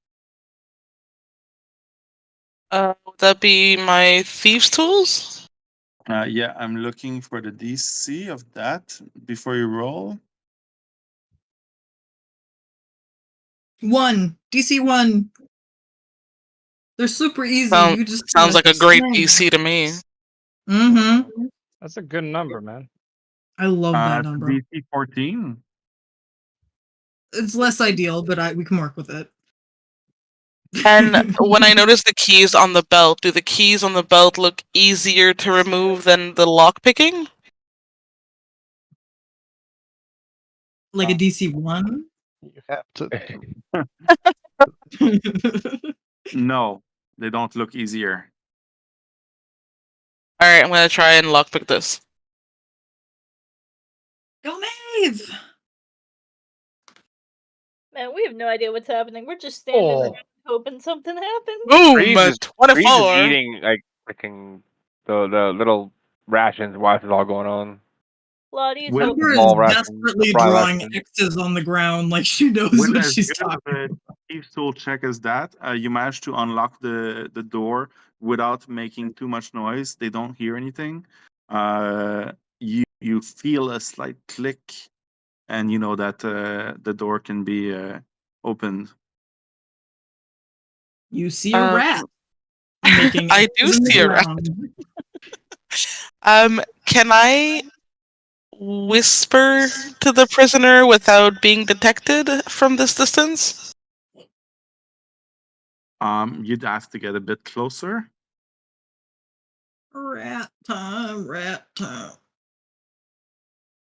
Would that be my thieves' tools? Yeah, I'm looking for the DC of that before you roll. 1. DC 1. They're super easy. Sounds You just sounds like a great DC to me. Mm-hmm. That's a good number, man. I love that It's number. DC 14. It's less ideal, but we can work with it. And when I notice the keys on the belt, do the keys on the belt look easier to remove than the lockpicking? Like a DC 1? You have to. No, they don't look easier. Alright, I'm gonna try and lockpick this. Go Maeve! Man, we have no idea what's happening. We're just standing Oh. there hoping something happens. Boom! Bree's is 24! eating like freaking the little rations while this is all going on. Lottie's With- hoping. Ember is Ball rations, desperately fry drawing rations. X's on the ground like she knows With what as she's good of talking a thieves' tool check as that, you manage to unlock the door without making too much noise. They don't hear anything. You feel a slight click, and you know that the door can be opened. You see a rat making I do X's in the see a rat. ground. Can I whisper to the prisoner without being detected from this distance? You'd have to get a bit closer. Rat time, rat time.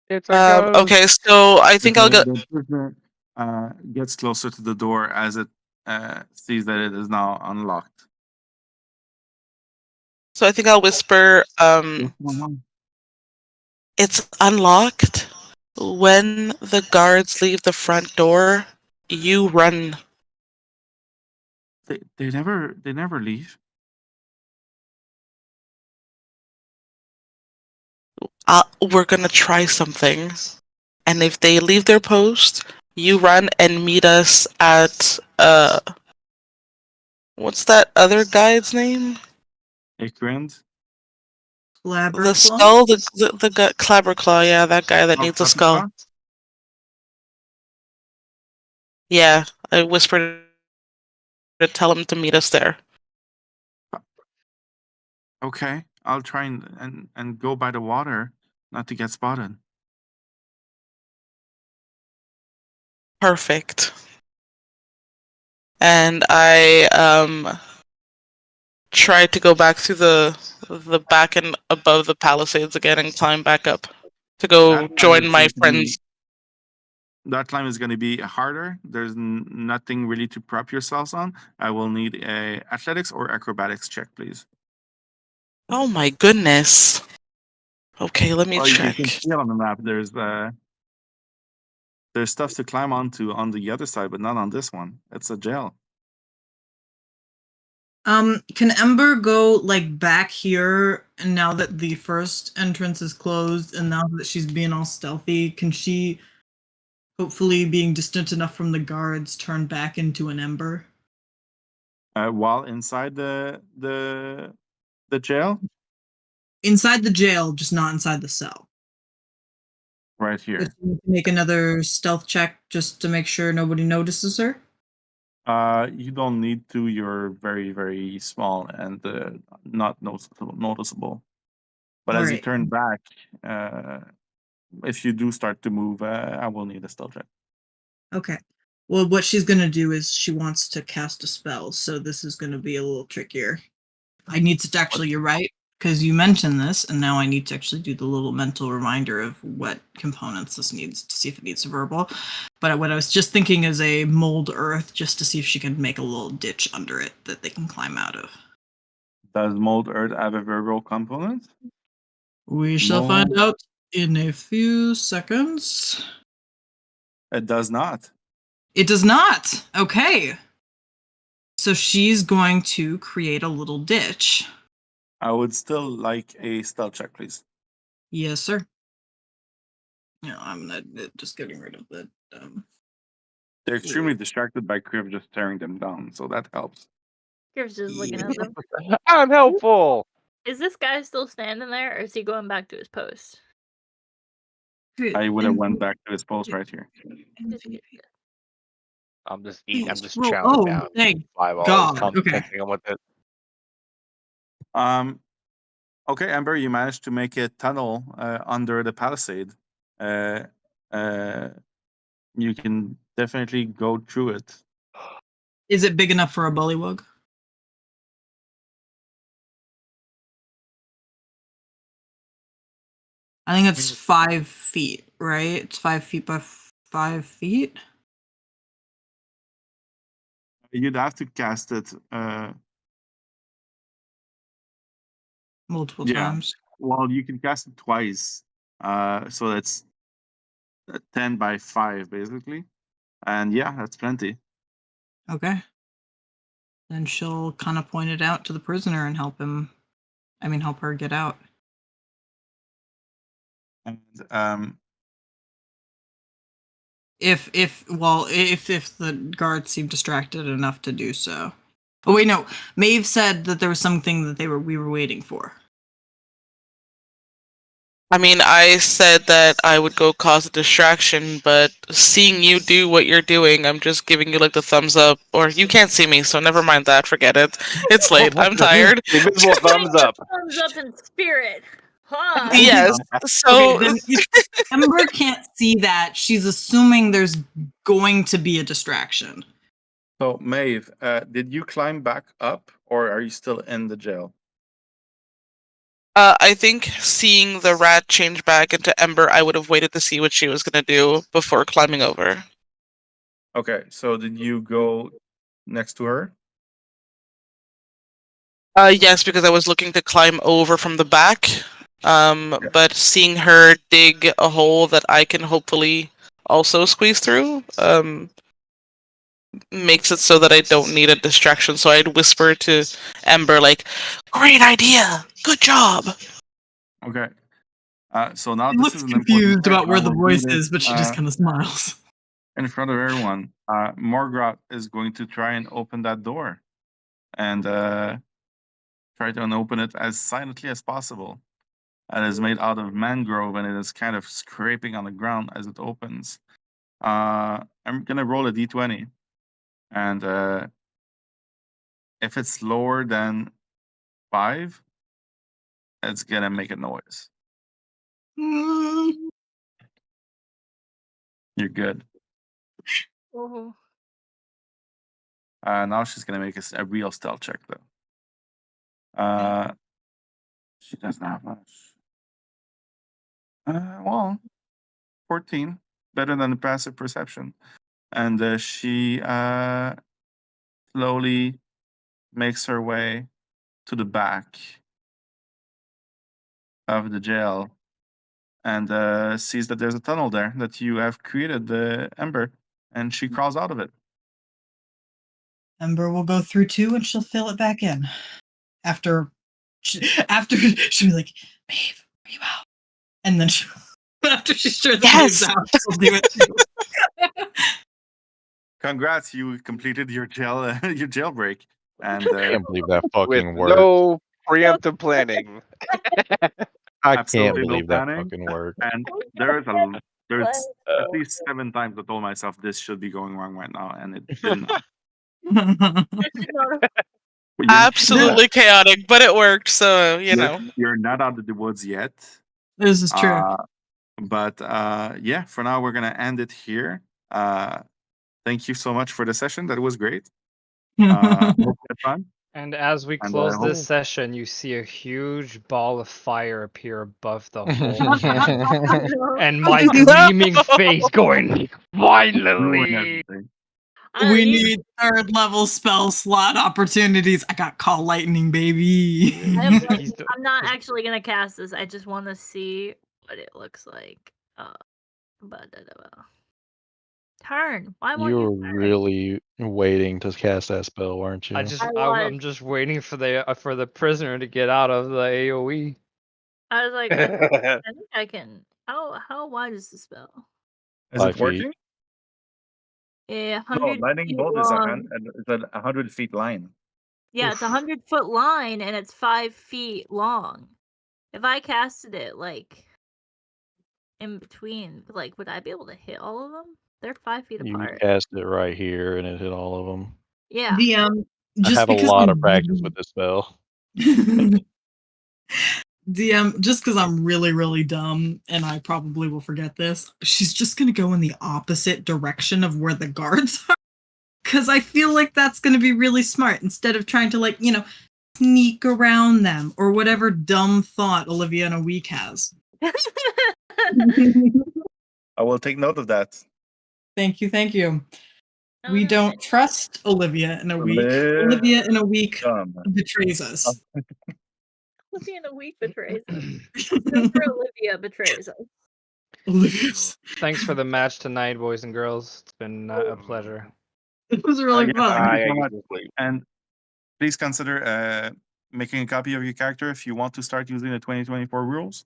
It's a ghost. Okay, so I think I'll get. The prisoner gets closer to the door as it sees that it is now unlocked. So I think I'll whisper. It's unlocked. When the guards leave the front door, you run. They never leave. We're gonna try something, and if they leave their post, you run and meet us at what's that other guy's name? Ikrand. The skull, the guy, Clabberclaw, yeah, that guy that needs a skull. Yeah, I whispered to tell him to meet us there. Okay, I'll try and go by the water, not to get spotted. Perfect. And I try to go back through the back and above the palisades again and climb back up to go join my friends. That climb is going to be harder. There's nothing really to prop yourselves on. I will need a athletics or acrobatics check, please. Oh my goodness. Okay, let me You check. can see on the map. There's stuff to climb onto on the other side, but not on this one. It's a jail. Can Ember go like back here and now that the first entrance is closed and now that she's being all stealthy, can she hopefully being distant enough from the guards turn back into an Ember? While inside the jail? Inside the jail, just not inside the cell. Right here. Does she need to make another stealth check just to make sure nobody notices her? You don't need to. You're very, very small and not noticeable. But as you Alright. turn back, if you do start to move, I will need a stealth check. Okay. Well, what she's gonna do is she wants to cast a spell, so this is gonna be a little trickier. I need to actually, you're right. because you mentioned this, and now I need to actually do the little mental reminder of what components this needs to see if it needs verbal. But what I was just thinking is a mold earth, just to see if she can make a little ditch under it that they can climb out of. Does mold earth have a verbal component? We shall find Mold- out in a few seconds. It does not. It does not. Okay. So she's going to create a little ditch. I would still like a stealth check, please. Yes, sir. No, I'm not just getting rid of that. They're extremely distracted by Kriv just tearing them down, so that helps. Kriv's just looking at them. I'm helpful. Is this guy still standing there, or is he going back to his post? I would have went back to his post right here. I'm just eating. I'm just Well, chowing down. thank 5 all. God. Okay. I'm with it. Okay, Ember, you managed to make a tunnel under the palisade. You can definitely go through it. Is it big enough for a bullywug? I think it's 5 feet, right? It's 5 feet by 5 feet. You'd have to cast it. Multiple Yeah. times. Well, you can cast it twice. So that's 10 by 5, basically. And yeah, that's plenty. Okay. Then she'll kind of point it out to the prisoner and help her get out. And If the guards seem distracted enough to do so. Oh wait, no. Maeve said that there was something that we were waiting for. I mean, I said that I would go cause a distraction, but seeing you do what you're doing, I'm just giving you like the thumbs up. Or you can't see me, so never mind that. Forget it. It's late. I'm tired. Invisible thumbs up. Thumbs up in spirit. Huh. Yes. So Okay, then if Ember can't see that, she's assuming there's going to be a distraction. so, Maeve, did you climb back up, or are you still in the jail? I think seeing the rat change back into Ember, I would have waited to see what she was gonna do before climbing over. Okay, so did you go next to her? Yes, because I was looking to climb over from the back. But seeing her dig a hole that I can hopefully also squeeze through, makes it so that I don't need a distraction. So I'd whisper to Ember like, "Great idea, good job." Okay. So now She this looks is an confused important about point. where I the will do voice this, is, but she just kind of smiles. in front of everyone. Morgoth is going to try and open that door, and try to unopen it as silently as possible. It is made out of mangrove, and it is kind of scraping on the ground as it opens. I'm gonna roll a d20, and if it's lower than 5, it's gonna make a noise. You're good. Oh. Now she's gonna make a real stealth check though. She doesn't have much. Well, 14, better than the passive perception, and she slowly makes her way to the back of the jail, and sees that there's a tunnel there that you have created, the Ember, and she crawls out of it. Ember will go through too, and she'll fill it back in. After she'll be like, "Maeve, are you out?" And then after she's sure that Yes! Maeve's out, she'll do it too. Congrats, you completed your your jailbreak, and I can't believe that With fucking worked. no preemptive planning. I can't absolutely no believe that planning. fucking worked. And there's at least 7 times I told myself this should be going wrong right now, and it did not. But Absolutely chaotic, but it worked. So you're not out of the woods yet. This is true. But yeah, for now we're gonna end it here. Thank you so much for the session. That was great. Hope you had fun. And as we And close this hope- session, you see a huge ball of fire appear above the whole. And my No! gleaming face going, ruin finally! everything. We need third level spell slot opportunities. I got call lightning, baby. I'm He's the- not actually gonna cast this. I just want to see what it looks like. Turn. Why won't You were you turn? really waiting to cast that spell, weren't you? I I'm just waiting for the prisoner to get out of the AOE. I was like, I think I can. How wide is the spell? Is 5 it feet. working? Yeah, No, 100 lightning feet bolt is long. a 100 feet line. Yeah, it's a 100-foot line and it's 5 feet long. If I casted it like in between, like, would I be able to hit all of them? They're 5 feet You apart. cast it right here, and it hit all of them. Yeah. DM, I just have a because lot I'm of practice with this spell. DM, just because I'm really, really dumb and I probably will forget this, she's just going to go in the opposite direction of where the guards are. Because I feel like that's going to be really smart instead of trying to, like, sneak around them or whatever dumb thought Olivia in a week has. I will take note of that. Thank you, thank you. Oh, We no. don't trust Olivia in a week. Live Olivia in a week dumb. betrays us. Olivia in a week betrays us. Super Olivia betrays us. Olivia's. Thanks for the match tonight, boys and girls. It's been a pleasure. It was really Yeah, fun. thank you yeah, so you much. can sleep. And please consider making a copy of your character if you want to start using the 2024 rules.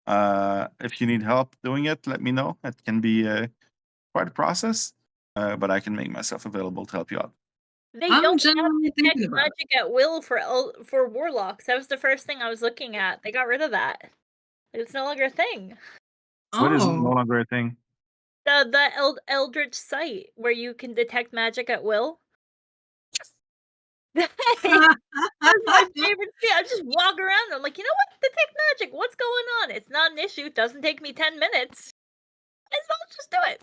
If you need help doing it, let me know. It can be quite a process, but I can make myself available to help you out. They I'm don't have genuinely detect thinking about it. magic at will for warlocks. That was the first thing I was looking at. They got rid of that. It's no longer a thing. What is no Oh, longer a thing? The Eldritch Sight where you can detect magic at will. That's my favorite thing. I just walk around and I'm like, you know what? Detect magic. What's going on? It's not an issue. It doesn't take me 10 minutes. I'll just do it.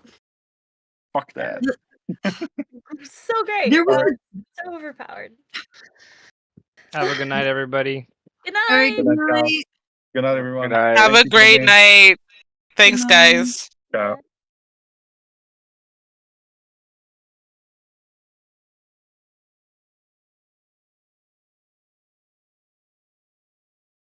Fuck that. So great. There was So overpowered. Have a good night, everybody. Good All right, night. good night. Good night, everyone. Good night. Have Thank a you for the great game. night. Thanks, night. guys. Ciao.